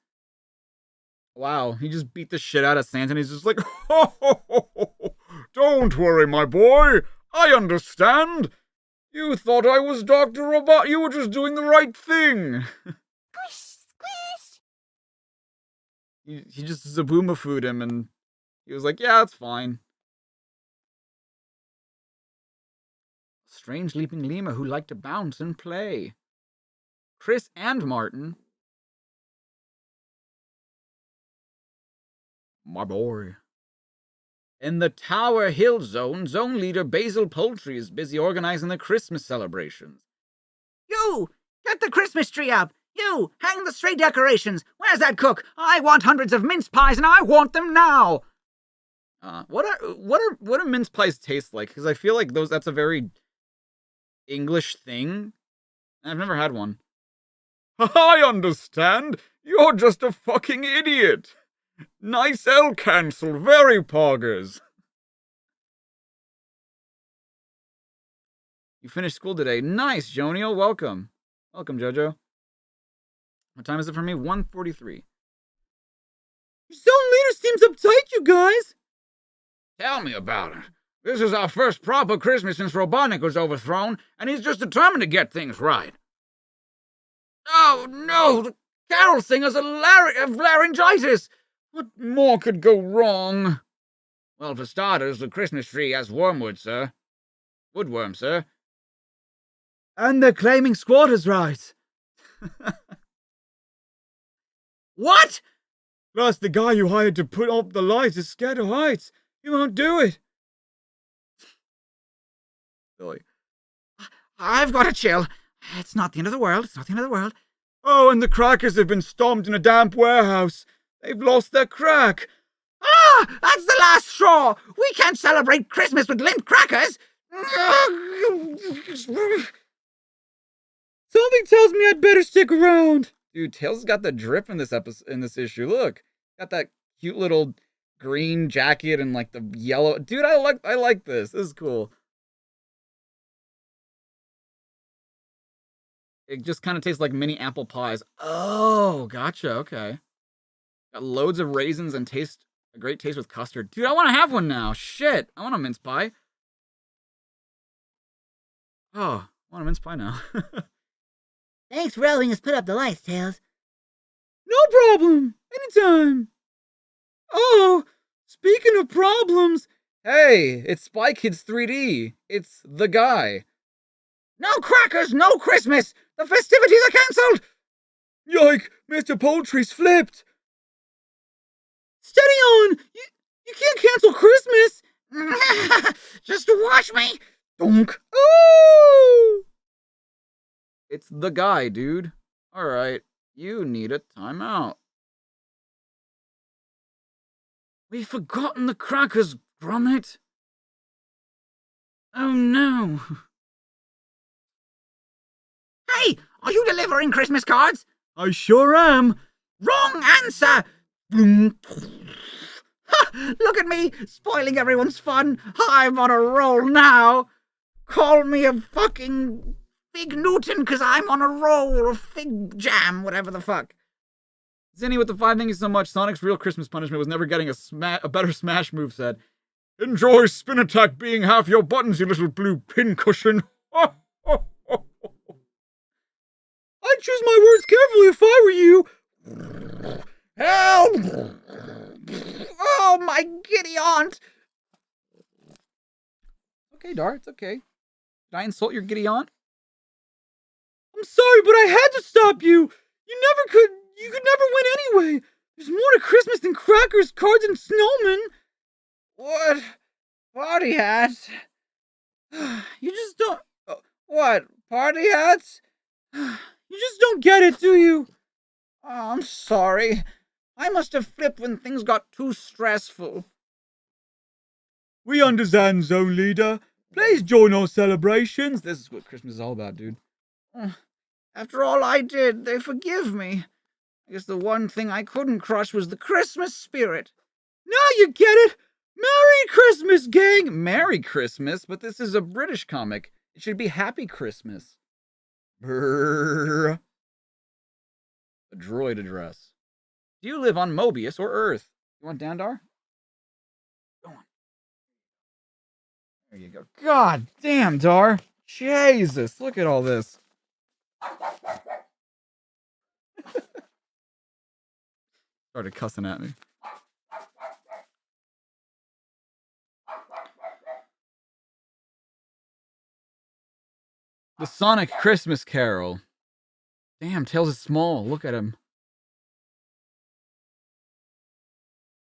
Wow, he just beat the shit out of Santa and he's just like, Ho, ho, ho, ho. Don't worry, my boy. I understand. You thought I was Dr. Robot. You were just doing the right thing. Squish, squish. he just Zabooma food him and he was like, yeah, that's fine. Strange leaping lemur who liked to bounce and play. Chris and Martin. My boy. In the Tower Hill Zone, Zone Leader Basil Poultry is busy organizing the Christmas celebrations. You! Get the Christmas tree up! You! Hang the stray decorations! Where's that cook? I want hundreds of mince pies and I want them now! What do mince pies taste like? Because I feel like that's a very English thing. I've never had one. I understand. You're just a fucking idiot. Nice L cancel, very poggers. You finished school today. Nice, Joniel. Welcome. Welcome, Jojo. What time is it for me? 1:43. Your zone leader seems uptight, you guys. Tell me about it. This is our first proper Christmas since Robotnik was overthrown, and he's just determined to get things right. Oh, no! The carol singers have laryngitis! What more could go wrong? Well, for starters, the Christmas tree has wormwood, sir. Woodworm, sir. And they're claiming squatters' rights. What? Plus, the guy you hired to put up the lights is scared of heights. He won't do it. Silly. I've got a chill. It's not the end of the world. It's not the end of the world. Oh, and the crackers have been stomped in a damp warehouse. They've lost their crack. Ah! That's the last straw! We can't celebrate Christmas with limp crackers! Something tells me I'd better stick around. Dude, Tails has got the drip in this issue. Look, got that cute little green jacket and like the yellow. Dude, I like this. This is cool. It just kind of tastes like mini apple pies. Oh, gotcha. Okay. Got loads of raisins and a great taste with custard. Dude, I want to have one now. Shit. I want a mince pie. Oh, I want a mince pie now. Thanks for helping us put up the lights, Tails. No problem. Anytime. Oh, speaking of problems. Hey, it's Spy Kids 3D. It's the guy. No crackers, no Christmas! The festivities are cancelled! Yike, Mr. Poultry's flipped. Steady on! You can't cancel Christmas! Just watch me! Donk. Oh! It's the guy, dude. Alright, you need a timeout. We've forgotten the crackers, Gromit. Oh no. Hey, are you delivering Christmas cards? I sure am. Wrong answer! Ha! Look at me, spoiling everyone's fun. I'm on a roll now. Call me a fucking Fig Newton, because I'm on a roll, or Fig Jam, whatever the fuck. Zinni with the 5, thank you so much. Sonic's real Christmas punishment was never getting a better Smash moveset. Enjoy Spin Attack being half your buttons, you little blue pincushion. I'd choose my words carefully if I were you. Help! Oh, my giddy aunt! Okay, Dar, it's okay. Did I insult your giddy aunt? I'm sorry, but I had to stop you. You could never win anyway. There's more to Christmas than crackers, cards, and snowmen. What? Party hats? You just don't... What? Party hats? You just don't get it, do you? Oh, I'm sorry. I must have flipped when things got too stressful. We understand, Zone Leader. Please join our celebrations. This is what Christmas is all about, dude. After all I did, they forgive me. I guess the one thing I couldn't crush was the Christmas spirit. Now you get it! Merry Christmas, gang! Merry Christmas, but this is a British comic. It should be Happy Christmas. Brrr. A droid address. Do you live on Mobius or Earth? You want Dandar? Go on. There you go. God damn, Dar. Jesus, look at all this. Started cussing at me. The Sonic Christmas Carol. Damn, Tails is small. Look at him.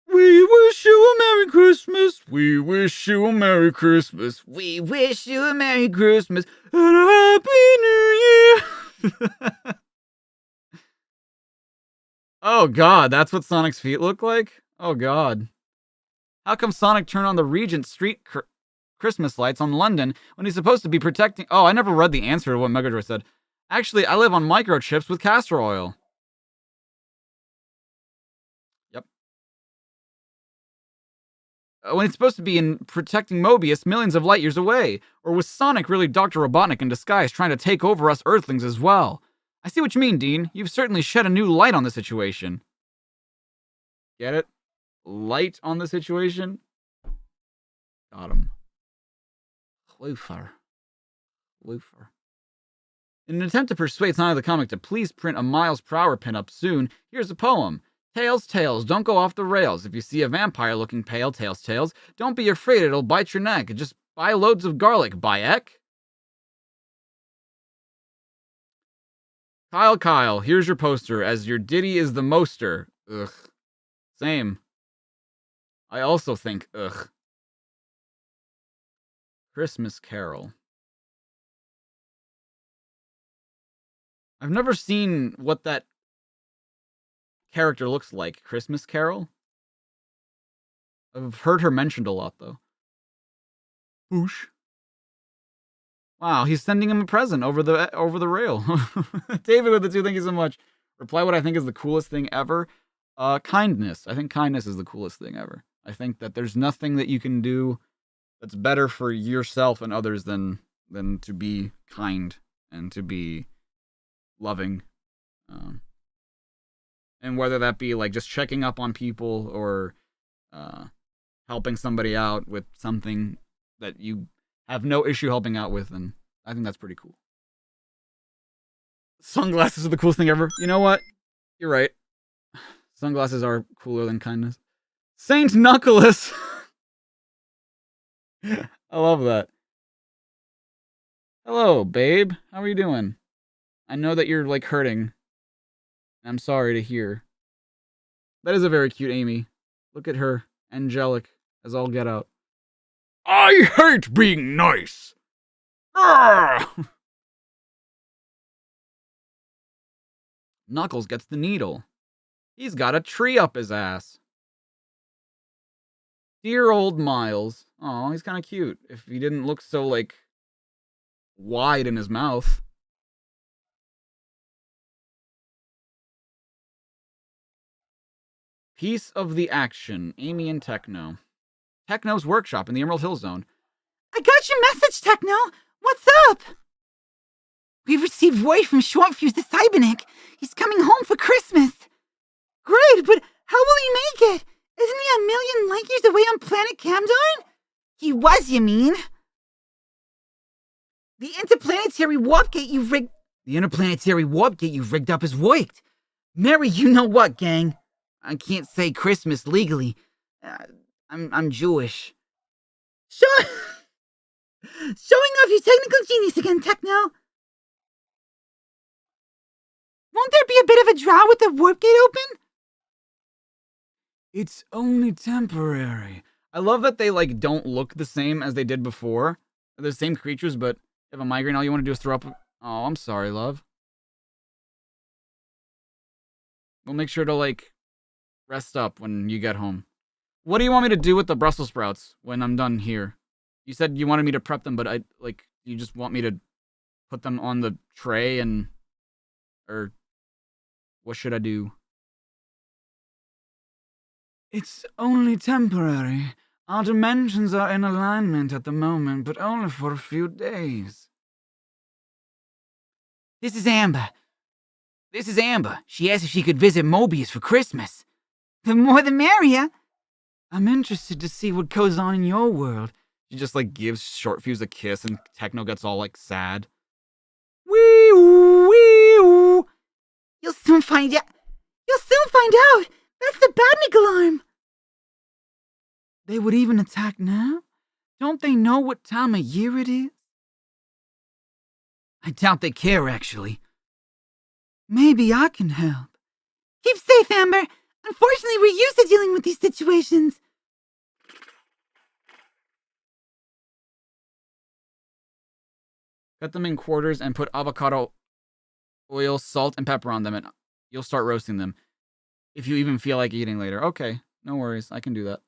We wish you a Merry Christmas. We wish you a Merry Christmas. We wish you a Merry Christmas. And a Happy New Year. Oh god, that's what Sonic's feet look like? Oh god. How come Sonic turned on the Regent Street Christmas lights on London when he's supposed to be protecting... Oh, I never read the answer to what Megadroid said. Actually, I live on microchips with castor oil. Yep. When it's supposed to be in protecting Mobius millions of light years away. Or was Sonic really Dr. Robotnik in disguise trying to take over us Earthlings as well? I see what you mean, Dean. You've certainly shed a new light on the situation. Get it? Light on the situation? Got him. Luther. In an attempt to persuade Sonic the Comic to please print a miles per hour pinup soon, here's a poem. Tails, Tails, don't go off the rails. If you see a vampire looking pale, Tails, Tails, don't be afraid it'll bite your neck. Just buy loads of garlic, Bayek. Kyle, here's your poster, as your ditty is the moster. Ugh. Same. I also think, ugh. Christmas Carol. I've never seen what that character looks like. Christmas Carol? I've heard her mentioned a lot, though. Boosh. Wow, he's sending him a present over the rail. David with the 2, thank you so much. Reply what I think is the coolest thing ever. Kindness. I think kindness is the coolest thing ever. I think that there's nothing that you can do that's better for yourself and others than to be kind and to be loving. And whether that be like just checking up on people or helping somebody out with something that you have no issue helping out with, and I think that's pretty cool. Sunglasses are the coolest thing ever. You know what? You're right. Sunglasses are cooler than kindness. Saint Knuckles! I love that. Hello, babe. How are you doing? I know that you're, like, hurting. I'm sorry to hear. That is a very cute Amy. Look at her. Angelic as all get out. I hate being nice. Ah! Knuckles gets the needle. He's got a tree up his ass. Dear old Miles. Aw, he's kind of cute. If he didn't look so, like, wide in his mouth. Piece of the action. Amy and Tekno. Tekno's workshop in the Emerald Hill Zone. I got your message, Tekno. What's up? We've received word from Shortfuse the Cybernik. He's coming home for Christmas. Great, but how will he make it? Isn't he a million light years away on planet Camdarn? He was, you mean? The interplanetary warp gate you've rigged up is worked. Merry you know what, gang. I can't say Christmas legally. I'm Jewish. Showing off your technical genius again, Tekno. Won't there be a bit of a draw with the warp gate open? It's only temporary. I love that they, like, don't look the same as they did before. They're the same creatures, but if you have a migraine, all you want to do is throw up. Oh, I'm sorry, love. We'll make sure to, like, rest up when you get home. What do you want me to do with the Brussels sprouts when I'm done here? You said you wanted me to prep them, but you just want me to put them on the tray and... Or... What should I do? It's only temporary. Our dimensions are in alignment at the moment, but only for a few days. This is Amber. She asked if she could visit Mobius for Christmas. The more the merrier. I'm interested to see what goes on in your world. She just, like, gives Shortfuse a kiss and Tekno gets all, like, sad. Wee-oo, wee-oo. You'll soon find out. That's the Badnik alarm. They would even attack now? Don't they know what time of year it is? I doubt they care, actually. Maybe I can help. Keep safe, Amber. Unfortunately, we're used to dealing with these situations. Cut them in quarters and put avocado oil, salt, and pepper on them, and you'll start roasting them. If you even feel like eating later. Okay, no worries. I can do that.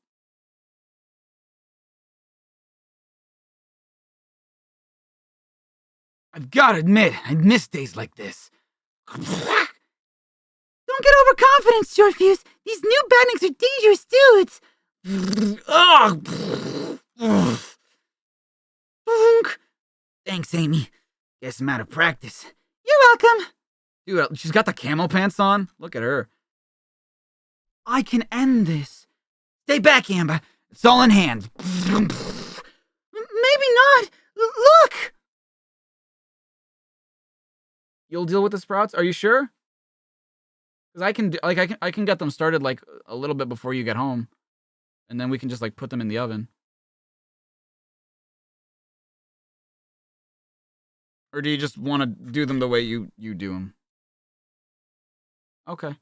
I've got to admit, I miss days like this. Don't get overconfident, Shortfuse. These new badniks are dangerous dudes. Thanks, Amy. Guess I'm out of practice. You're welcome. Dude, she's got the camo pants on. Look at her. I can end this. Stay back, Amber. It's all in hand. Maybe not. Look. You'll deal with the sprouts? Are you sure? Because I can get them started, like, a little bit before you get home. And then we can just, like, put them in the oven. Or do you just want to do them the way you do them? Okay.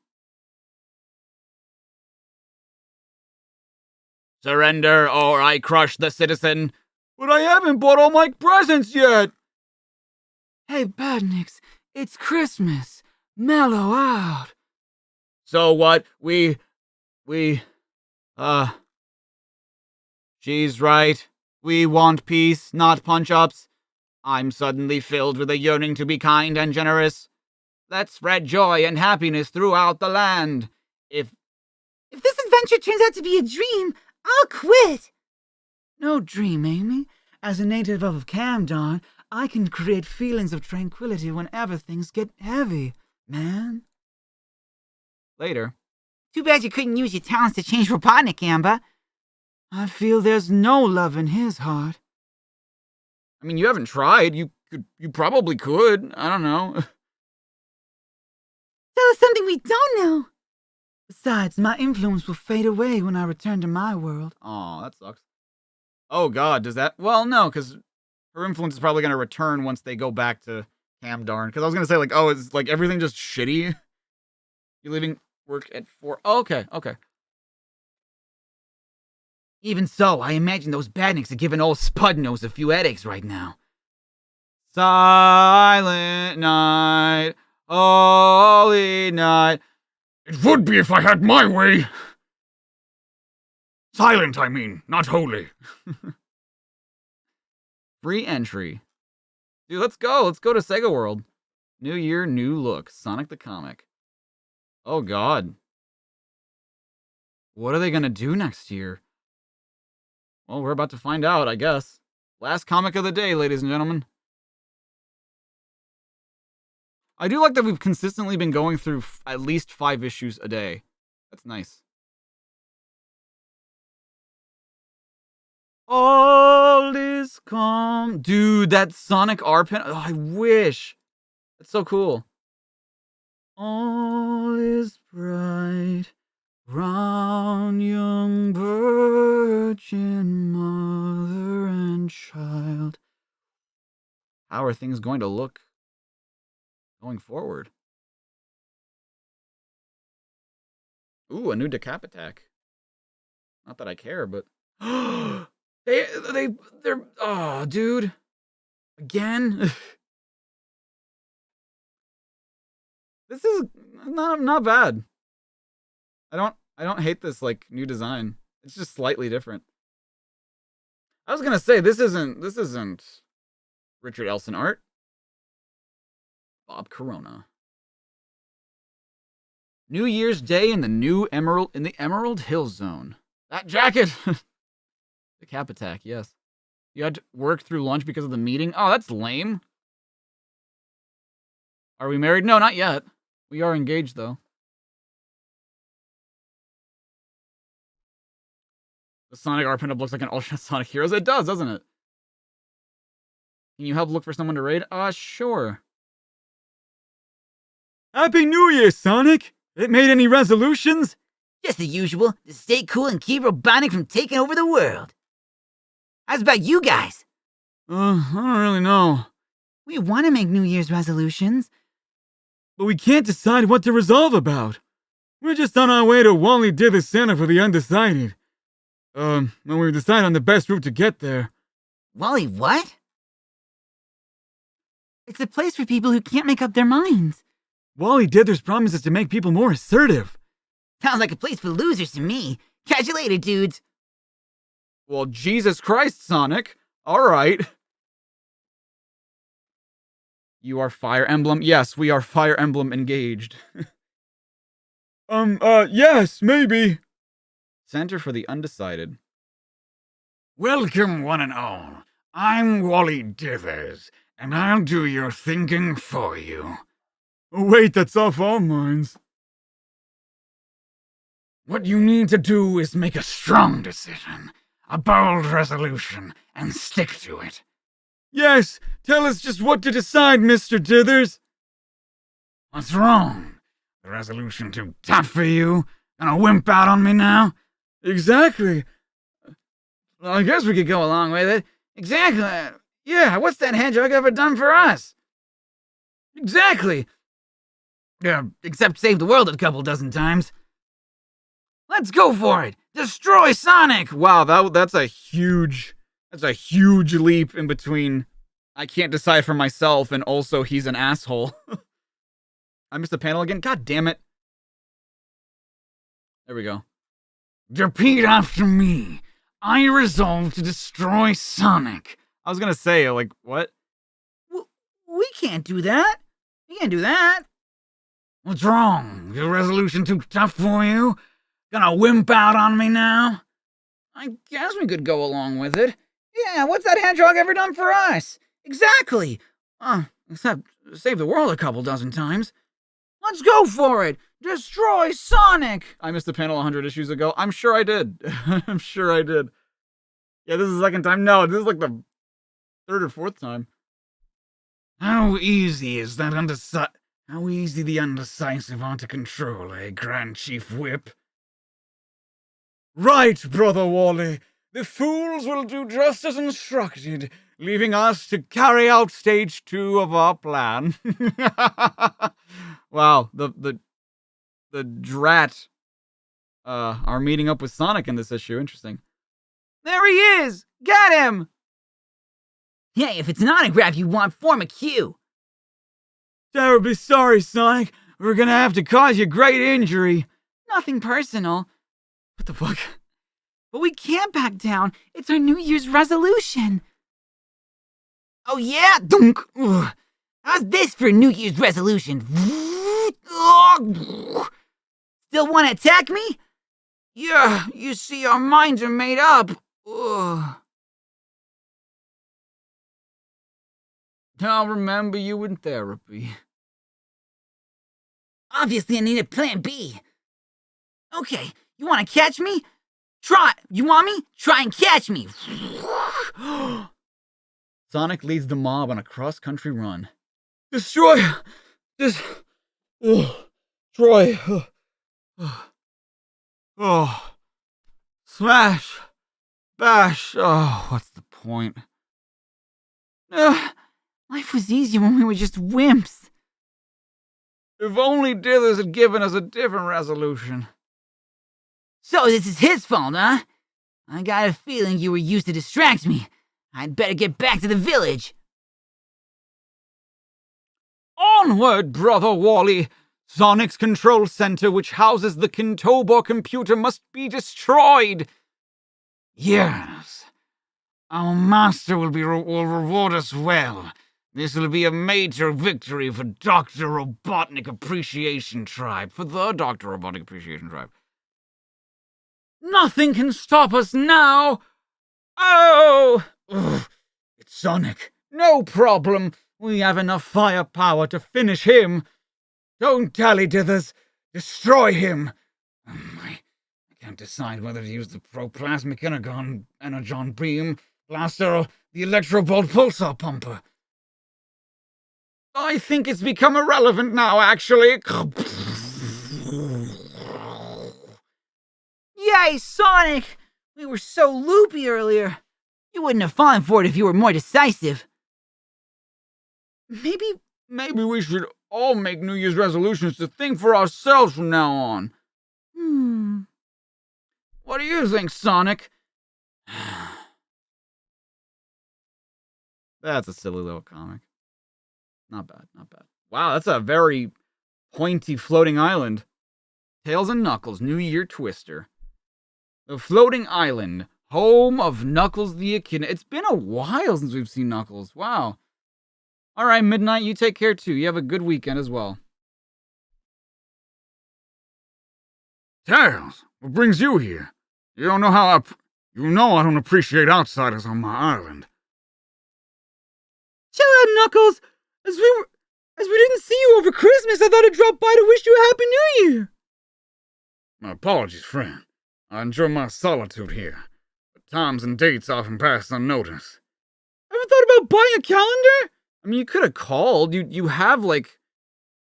Surrender or I crush the citizen. But I haven't bought all my presents yet. Hey, Badniks, It's Christmas. Mellow out. So what? She's right. We want peace, not punch-ups. I'm suddenly filled with a yearning to be kind and generous. Let's spread joy and happiness throughout the land. If this adventure turns out to be a dream, I'll quit. No dream, Amy. As a native of Camden, I can create feelings of tranquility whenever things get heavy, man. Later. Too bad you couldn't use your talents to change Robotnik, Amber. I feel there's no love in his heart. I mean, you haven't tried. You probably could. I don't know. Tell us something we don't know. Besides, my influence will fade away when I return to my world. Aw, that sucks. Oh god, does that? Well, no, because her influence is probably going to return once they go back to Camdarn. Because I was going to say, like, oh, it's like everything just shitty. You're leaving work at 4. Oh, okay. Even so, I imagine those badniks are giving old Spudnose a few headaches right now. Silent night, holy night. It would be if I had my way. Silent, I mean, not holy. Free entry. Dude, let's go. Let's go to Sega World. New year, new look. Sonic the Comic. Oh, God. What are they going to do next year? Well, we're about to find out, I guess. Last comic of the day, ladies and gentlemen. I do like that we've consistently been going through at least 5 issues a day. That's nice. All is calm. Dude, that Sonic R pen. Oh, I wish. That's so cool. All is bright round young virgin mother and child. How are things going to look going forward? Ooh, a new decap attack. Not that I care, but they're oh, dude. Again? This is not bad. I don't hate this like new design. It's just slightly different. I was gonna say this isn't Richard Elson art. Bob Corona. New Year's Day in the Emerald Hill Zone. That jacket. The cap attack, yes. You had to work through lunch because of the meeting. Oh, that's lame. Are we married? No, not yet. We are engaged though. The Sonic art pinup looks like an alternate Sonic Heroes. It does, doesn't it? Can you help look for someone to raid? Sure. Happy New Year, Sonic! It made any resolutions? Just the usual, to stay cool and keep Robotnik from taking over the world. How's about you guys? I don't really know. We want to make New Year's resolutions. But we can't decide what to resolve about. We're just on our way to Wally Davis Center for the Undecided. When we decide on the best route to get there. Wally what? It's a place for people who can't make up their minds. Wally Dithers promises to make people more assertive. Sounds like a place for losers to me. Catch you later, dudes. Well, Jesus Christ, Sonic. Alright. You are Fire Emblem? Yes, we are Fire Emblem engaged. Yes, maybe. Center for the Undecided. Welcome, one and all. I'm Wally Davis, and I'll do your thinking for you. Oh, wait, that's off all minds. What you need to do is make a strong decision, a bold resolution, and stick to it. Yes, tell us just what to decide, Mr. Dithers. What's wrong? The resolution too tough for you? Gonna wimp out on me now? Exactly. Well, I guess we could go along with it. Exactly. Yeah, what's that hedgehog ever done for us? Exactly. Yeah, except save the world a couple dozen times. Let's go for it. Destroy Sonic. Wow, that's a huge leap in between I can't decide for myself, and also he's an asshole. I missed the panel again? God damn it. There we go. Repeat after me. I resolve to destroy Sonic. I was gonna say, like, what? We can't do that. We can't do that. What's wrong? Your resolution too tough for you? Gonna wimp out on me now? I guess we could go along with it. Yeah, what's that hedgehog ever done for us? Exactly. Except save the world a couple dozen times. Let's go for it. Destroy Sonic. I missed the panel 100 issues ago. I'm sure I did. I'm sure I did. Yeah, this is the second time. No, this is like the third or fourth time. How easy is that How easy the undecisive are to control, eh, Grand Chief Whip? Right, Brother Wally. The fools will do just as instructed, leaving us to carry out stage 2 of our plan. Wow, the drat are meeting up with Sonic in this issue. Interesting. There he is! Get him! Hey, if it's an autograph you want, form a queue. Terribly sorry, Sonic. We're gonna have to cause you great injury. Nothing personal. What the fuck? But we can't back down. It's our New Year's resolution. Oh yeah? Dunk! Ugh. How's this for New Year's resolution? Still want to attack me? Yeah, you see, our minds are made up. Ugh. I'll remember you in therapy. Obviously, I need a plan B. Okay, you want to catch me? Try. You want me? Try and catch me. Sonic leads the mob on a cross-country run. Destroy! Troy! Oh. Smash! Bash! Oh, what's the point? Life was easier when we were just wimps. If only Dithers had given us a different resolution. So this is his fault, huh? I got a feeling you were used to distract me. I'd better get back to the village. Onward, Brother Wally! Sonic's control center, which houses the Kintobor computer, must be destroyed! Yes. Our master will reward us well. This will be a major victory for Dr. Robotnik Appreciation Tribe. For the Dr. Robotnik Appreciation Tribe. Nothing can stop us now! Oh! Ugh. It's Sonic. No problem. We have enough firepower to finish him. Don't dally, Dithers. Destroy him. I can't decide whether to use the Proplasmic Energon Beam Blaster or the Electrobolt Pulsar Pumper. I think it's become irrelevant now, actually. Yay, Sonic! We were so loopy earlier. You wouldn't have fallen for it if you were more decisive. Maybe we should all make New Year's resolutions to think for ourselves from now on. What do you think, Sonic? That's a silly little comic. Not bad, not bad. Wow, that's a very pointy floating island. Tails and Knuckles, New Year Twister. The floating island, home of Knuckles the Echidna. It's been a while since we've seen Knuckles. Wow. All right, Midnight, you take care too. You have a good weekend as well. Tails, what brings you here? You don't know I don't appreciate outsiders on my island. Chill out, Knuckles. As we didn't see you over Christmas, I thought I'd drop by to wish you a Happy New Year. My apologies, friend. I enjoy my solitude here, but times and dates often pass unnoticed. Ever thought about buying a calendar? I mean, you could have called. You have like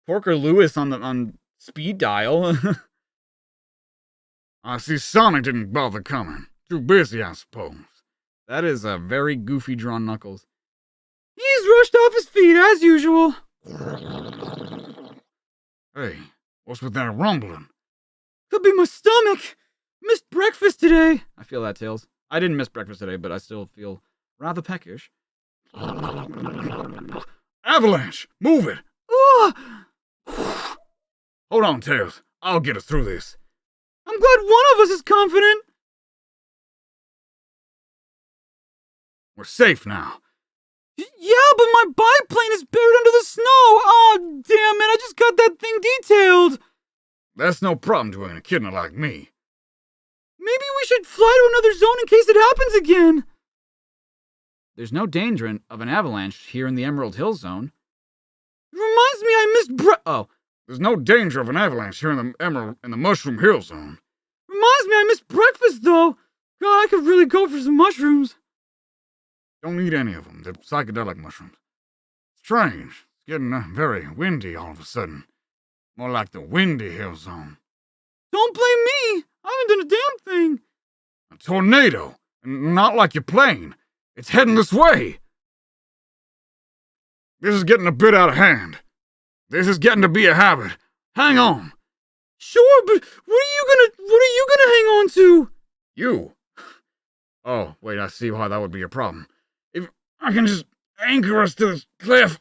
Porker Lewis on speed dial. I see Sonic didn't bother coming. Too busy, I suppose. That is a very goofy drawn Knuckles. He's rushed off his feet as usual. Hey, what's with that rumbling? Could be my stomach. Missed breakfast today. I feel that, Tails. I didn't miss breakfast today, but I still feel rather peckish. Avalanche! Move it! Ugh! Hold on, Tails. I'll get us through this. I'm glad one of us is confident. We're safe now. Yeah, but my biplane is buried under the snow. Oh, damn it, I just got that thing detailed. That's no problem to an echidna like me. Maybe we should fly to another zone in case it happens again. There's no danger of an avalanche here in the Emerald Hill Zone. It reminds me I missed Oh, There's no danger of an avalanche here in the Mushroom Hill Zone. Reminds me I missed breakfast, though. God, I could really go for some mushrooms. Don't eat any of them. They're psychedelic mushrooms. Strange. It's getting very windy all of a sudden. More like the Windy Hill Zone. Don't blame me. I haven't done a damn thing. A tornado. And not like your plane. It's heading this way. This is getting a bit out of hand. This is getting to be a habit. Hang on. Sure, but what are you gonna hang on to? You? Oh, wait, I see why that would be a problem. If I can just anchor us to this cliff.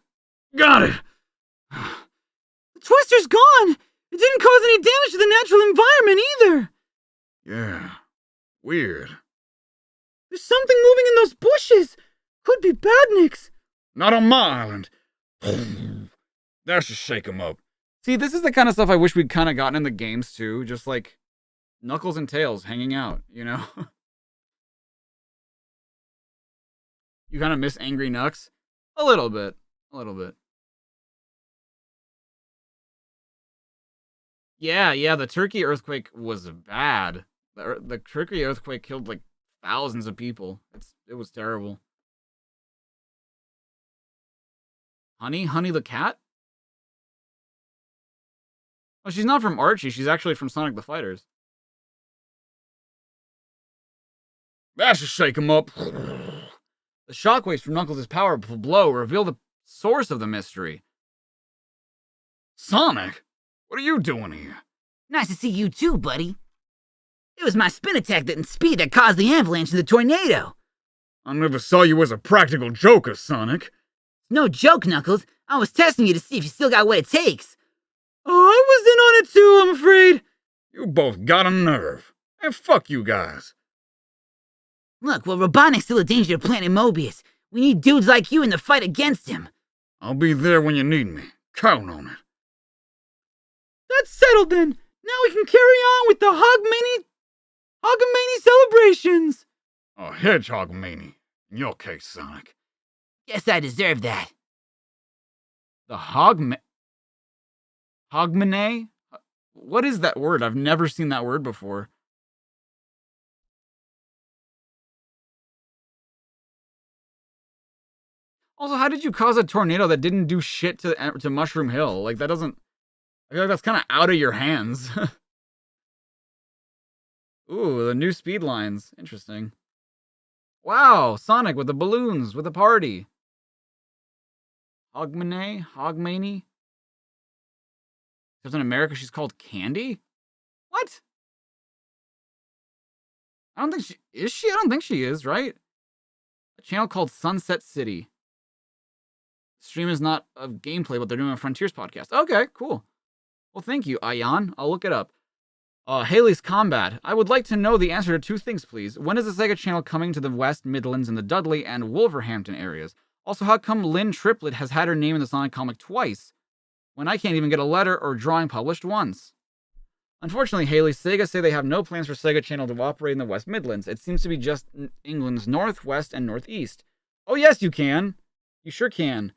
Got it. The twister's gone. It didn't cause any damage to the natural environment either. Yeah. Weird. There's something moving in those bushes. Could be badniks. Not on my island. That should shake 'em up. see, this is the kind of stuff I wish we'd kind of gotten in the games too. Just like Knuckles and Tails hanging out, you know? You kind of miss Angry Knucks? A little bit. A little bit. Yeah, the Turkey earthquake was bad. The Turkey earthquake killed like thousands of people. It was terrible. Honey the cat? Oh, she's not from Archie. She's actually from Sonic the Fighters. That should shake 'em up. The shockwaves from Knuckles' powerful blow reveal the source of the mystery. Sonic? What are you doing here? Nice to see you too, buddy. It was my spin attack and speed that caused the avalanche and the tornado. I never saw you as a practical joker, Sonic. No joke, Knuckles. I was testing you to see if you still got what it takes. Oh, I was in on it too, I'm afraid. You both got a nerve. And fuck you guys. Look, while Robotnik's still a danger to Planet Mobius, we need dudes like you in the fight against him. I'll be there when you need me. Count on it. That's settled then. Now we can carry on with the Hogamania celebrations. A hedgehog mania. In your case, Sonic. Guess I deserve that. The Hogmanay? What is that word? I've never seen that word before. Also, how did you cause a tornado that didn't do shit to Mushroom Hill? Like, that doesn't... I feel like that's kind of out of your hands. Ooh, the new speed lines. Interesting. Wow, Sonic with the balloons, with the party. Hogmanay? Except in America, she's called Candy? What? I don't think she... Is she? I don't think she is, right? A channel called Sunset City. Stream is not of gameplay, but they're doing a Frontiers podcast. Okay, cool. Well, thank you, Ayan. I'll look it up. Haley's Combat. I would like to know the answer to two things, please. When is the Sega Channel coming to the West Midlands and the Dudley and Wolverhampton areas? Also, how come Lynn Triplett has had her name in the Sonic comic twice, when I can't even get a letter or drawing published once? Unfortunately, Haley, Sega say they have no plans for Sega Channel to operate in the West Midlands. It seems to be just England's north, west, and northeast. Oh yes, you can. You sure can.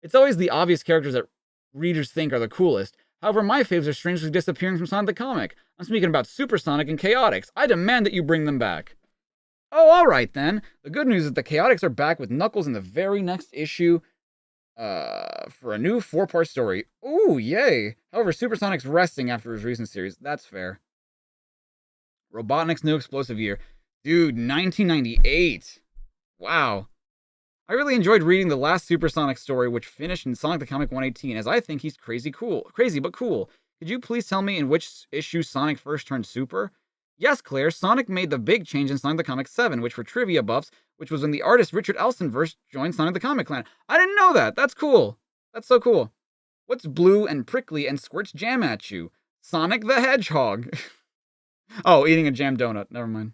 It's always the obvious characters that readers think are the coolest. However, my faves are strangely disappearing from Sonic the Comic. I'm speaking about Super Sonic and Chaotix. I demand that you bring them back. Oh, alright then. The good news is the Chaotix are back with Knuckles in the very next issue for a new 4-part story. Ooh, yay. However, Super Sonic's resting after his recent series. That's fair. Robotnik's new explosive year. Dude, 1998. Wow. I really enjoyed reading the last Super Sonic story, which finished in Sonic the Comic 118, as I think he's crazy but cool. Could you please tell me in which issue Sonic first turned super? Yes, Claire, Sonic made the big change in Sonic the Comic 7, which for trivia buffs, which was when the artist Richard Elsenverse joined Sonic the Comic clan. I didn't know that. That's cool. That's so cool. What's blue and prickly and squirts jam at you? Sonic the Hedgehog. Oh, eating a jam donut. Never mind.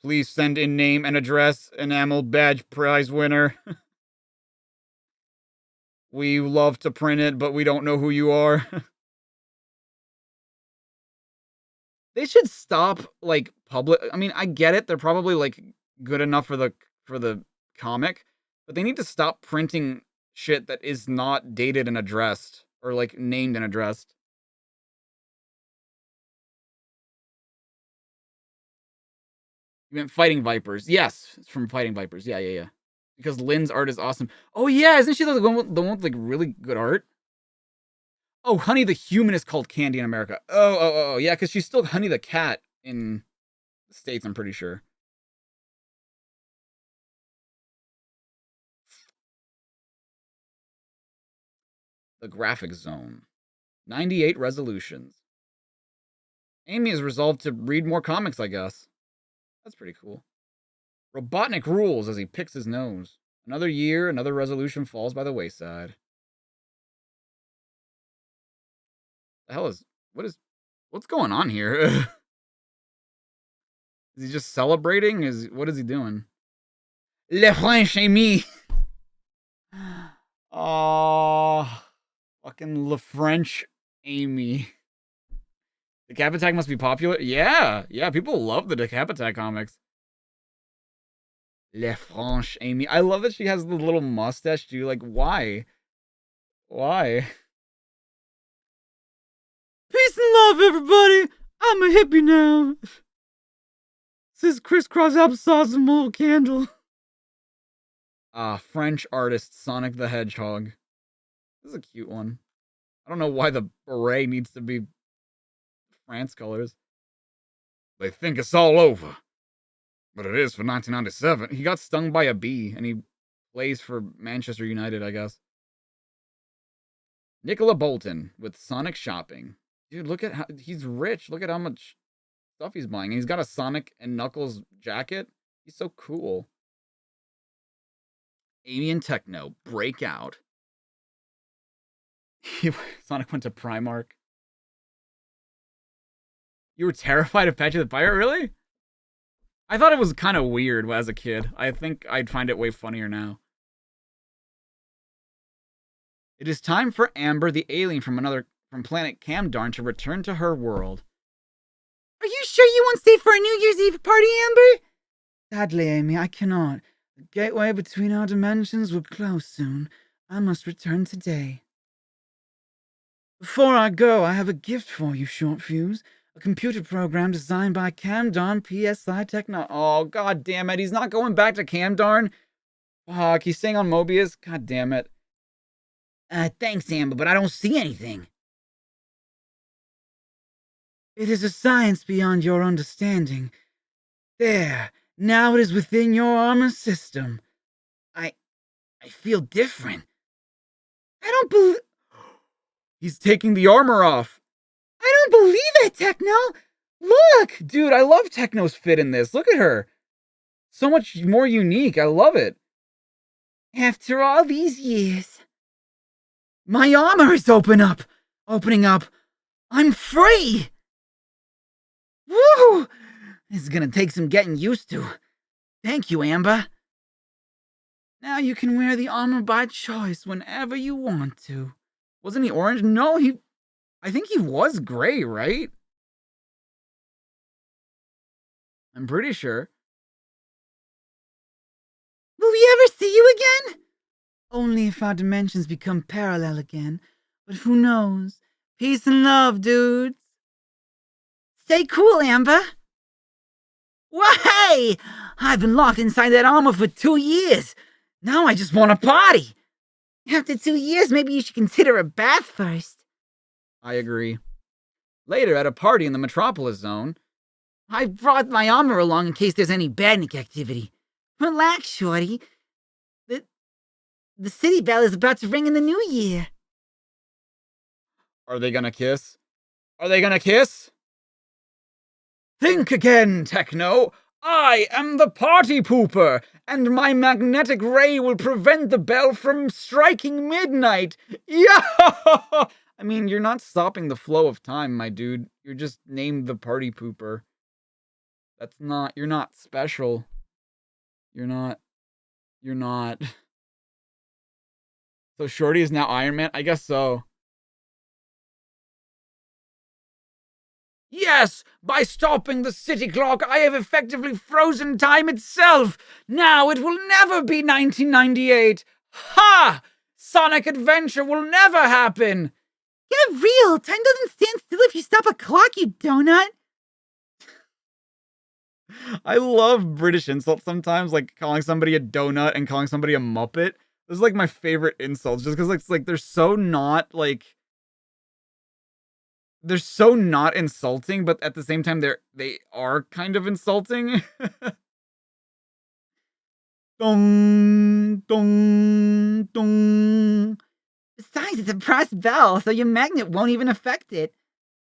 Please send in name and address, enamel badge prize winner. We love to print it, but we don't know who you are. They should stop, like, public. I mean, I get it. They're probably, like, good enough for the comic, but they need to stop printing shit that is not dated and addressed, or, like, named and addressed. You meant Fighting Vipers. Yes, it's from Fighting Vipers. Yeah. Because Lynn's art is awesome. Oh, yeah, isn't she the one with, like, really good art? Oh, Honey the Human is called Candy in America. Oh, yeah, because she's still Honey the Cat in the States, I'm pretty sure. The Graphic Zone. 98 resolutions. Amy has resolved to read more comics, I guess. That's pretty cool. Robotnik rules as he picks his nose. Another year, another resolution falls by the wayside. The hell is... What's going on here? Is he just celebrating? What is he doing? Le French Amy. Oh, fucking Le French Amy. The Decap Attack must be popular? Yeah, people love the Decap Attack comics. Le French Amy. I love that she has the little mustache too. Like, why? Why? Peace and love, everybody. I'm a hippie now. Says crisscross applesauce and a little candle. French artist Sonic the Hedgehog. This is a cute one. I don't know why the beret needs to be France colors. They think it's all over. But it is for 1997. He got stung by a bee, and he plays for Manchester United, I guess. Nicola Bolton with Sonic Shopping. Dude, look at how... He's rich. Look at how much stuff he's buying. And he's got a Sonic and Knuckles jacket. He's so cool. Amy and Tekno break out. Sonic went to Primark. You were terrified of Patchy the Pirate, really? I thought it was kind of weird as a kid. I think I'd find it way funnier now. It is time for Amber, the alien from planet Camdarn, to return to her world. Are you sure you won't stay for a New Year's Eve party, Amber? Sadly, Amy, I cannot. The gateway between our dimensions will close soon. I must return today. Before I go, I have a gift for you, Short Fuse. A computer program designed by Camdarn PSI Techno. Oh, god damn it. He's not going back to Camdarn. Fuck, he's staying on Mobius. God damn it. Thanks, Amber, but I don't see anything. It is a science beyond your understanding. There. Now it is within your armor system. I feel different. I don't believe... He's taking the armor off. I don't believe it, Techno! Look! Dude, I love Techno's fit in this. Look at her. So much more unique. I love it. After all these years... My armor is opening up. I'm free! Woo! This is gonna take some getting used to. Thank you, Amber. Now you can wear the armor by choice whenever you want to. Wasn't he orange? No, I think he was gray, right? I'm pretty sure. Will we ever see you again? Only if our dimensions become parallel again. But who knows? Peace and love, dudes. Stay cool, Amber. Why? I've been locked inside that armor for 2 years. Now I just want to party. After 2 years, maybe you should consider a bath first. I agree. Later, at a party in the Metropolis Zone, I brought my armor along in case there's any badnik activity. Relax, Shorty. The city bell is about to ring in the new year. Are they gonna kiss? Are they gonna kiss? Think again, Tekno. I am the party pooper, and my magnetic ray will prevent the bell from striking midnight. Yeah! I mean, you're not stopping the flow of time, my dude. You're just named the party pooper. You're not special. You're not. So Shorty is now Iron Man? I guess so. Yes! By stopping the city clock, I have effectively frozen time itself! Now it will never be 1998! Ha! Sonic Adventure will never happen! Get real! Time doesn't stand still if you stop a clock, you donut! I love British insults sometimes, like calling somebody a donut and calling somebody a muppet. Those are like my favorite insults, just because it's like they're so not they're so not insulting, but at the same time they are kind of insulting. Dong dong dong. Besides, it's a brass bell, so your magnet won't even affect it.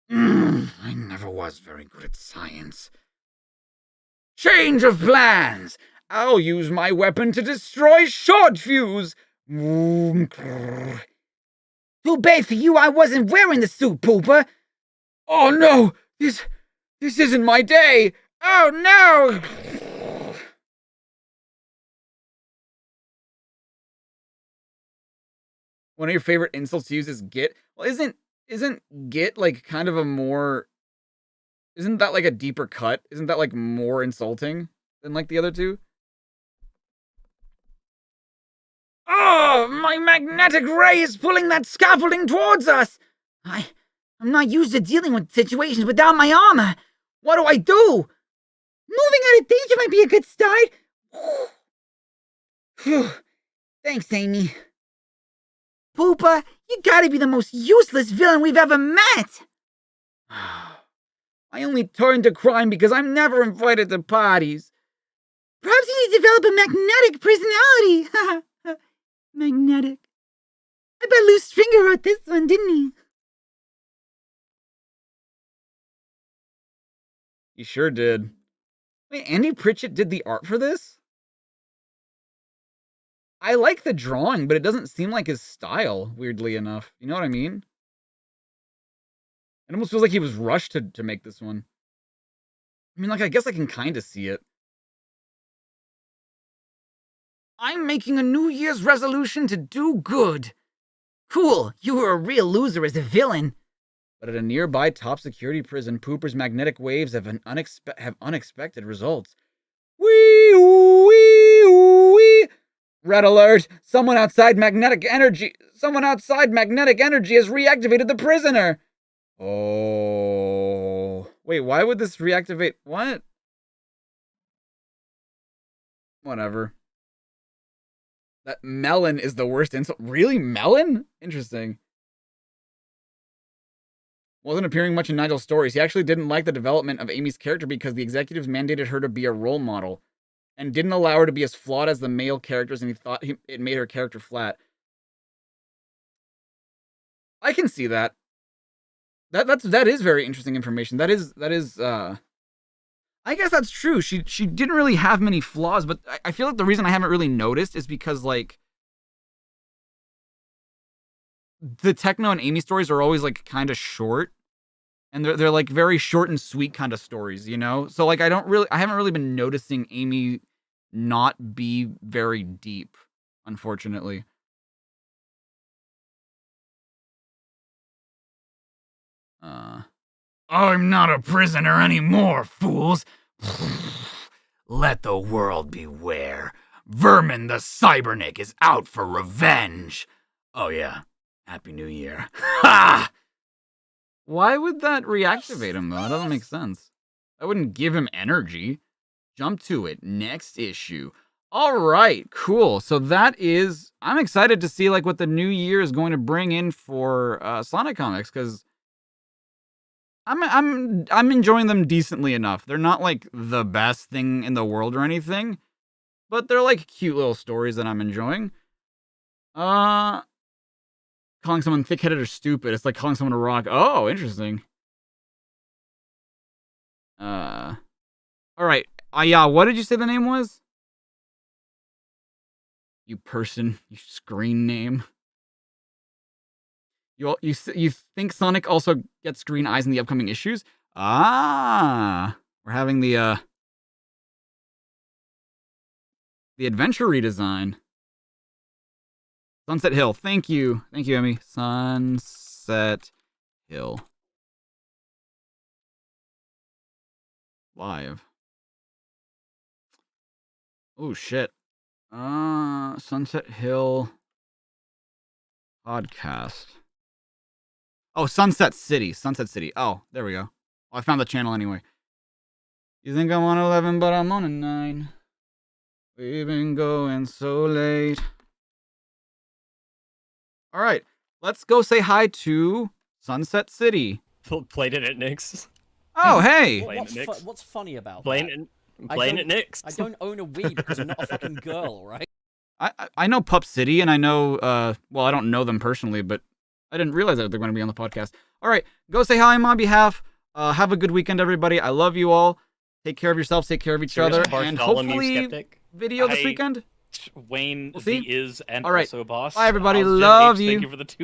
I never was very good at science. Change of plans! I'll use my weapon to destroy Short Fuse! Too bad for you I wasn't wearing the suit, Pooper! Oh no! This isn't my day! Oh no! One of your favorite insults to use is git. Well, isn't git like kind of a more... Isn't that like a deeper cut? Isn't that like more insulting than like the other two? Oh, my magnetic ray is pulling that scaffolding towards us! I'm not used to dealing with situations without my armor. What do I do? Moving out of danger might be a good start. Phew. Thanks, Amy. Poopa, you gotta be the most useless villain we've ever met! I only turn to crime because I'm never invited to parties. Perhaps you need to develop a magnetic personality. Magnetic. I bet Lou Stringer wrote this one, didn't he? He sure did. Wait, Andy Pritchett did the art for this? I like the drawing, but it doesn't seem like his style, weirdly enough. You know what I mean? It almost feels like he was rushed to make this one. I mean, like, I guess I can kind of see it. I'm making a New Year's resolution to do good. Cool, you were a real loser as a villain. But at a nearby top security prison, Pooper's magnetic waves have unexpected results. Wee wee wee. Red alert! Someone outside magnetic energy has reactivated the prisoner. Oh. Wait, why would this reactivate? What? Whatever. That melon is the worst insult. Really? Melon? Interesting. Wasn't appearing much in Nigel's stories. He actually didn't like the development of Amy's character because the executives mandated her to be a role model and didn't allow her to be as flawed as the male characters, and he thought it made her character flat. I can see that. That is very interesting information. That is I guess that's true. She didn't really have many flaws, but I feel like the reason I haven't really noticed is because, like, the Tekno and Amy stories are always, like, kind of short. And they're like very short and sweet kind of stories, you know? So, like, I haven't really been noticing Amy not be very deep, unfortunately. I'm not a prisoner anymore, fools. Let the world beware. Vermin the Cybernik is out for revenge. Oh yeah, Happy New Year. Ha! Why would that reactivate him, though? That doesn't make sense. That wouldn't give him energy. Jump to it. Next issue. All right, cool. So that is... I'm excited to see, like, what the new year is going to bring in for Sonic comics, because I'm enjoying them decently enough. They're not, like, the best thing in the world or anything, but they're, like, cute little stories that I'm enjoying. Calling someone thick-headed or stupid, it's like calling someone a rock. Oh, interesting. All right. Yeah. What did you say the name was? You person. You screen name. You think Sonic also gets green eyes in the upcoming issues? Ah, we're having the adventure redesign. Sunset Hill. Thank you, Emmy. Sunset Hill. Live. Oh shit. Sunset Hill podcast. Oh, Sunset City. Oh, there we go. Oh, I found the channel anyway. You think I'm on 11, but I'm on a 9. We've been going so late. All right, let's go say hi to Sunset City. Played it at Nick's. Oh, hey. What's funny about Playing at Nick's. I don't own a Wii because I'm not a fucking girl, right? I know Pup City, and I know, well, I don't know them personally, but I didn't realize that they're going to be on the podcast. All right, go say hi on my behalf. Have a good weekend, everybody. I love you all. Take care of yourselves, take care of each other, and hopefully video this weekend. Wayne, we'll see. the is and all right. also boss. Bye, everybody. Ozgen Love H, you. Thank you for the 2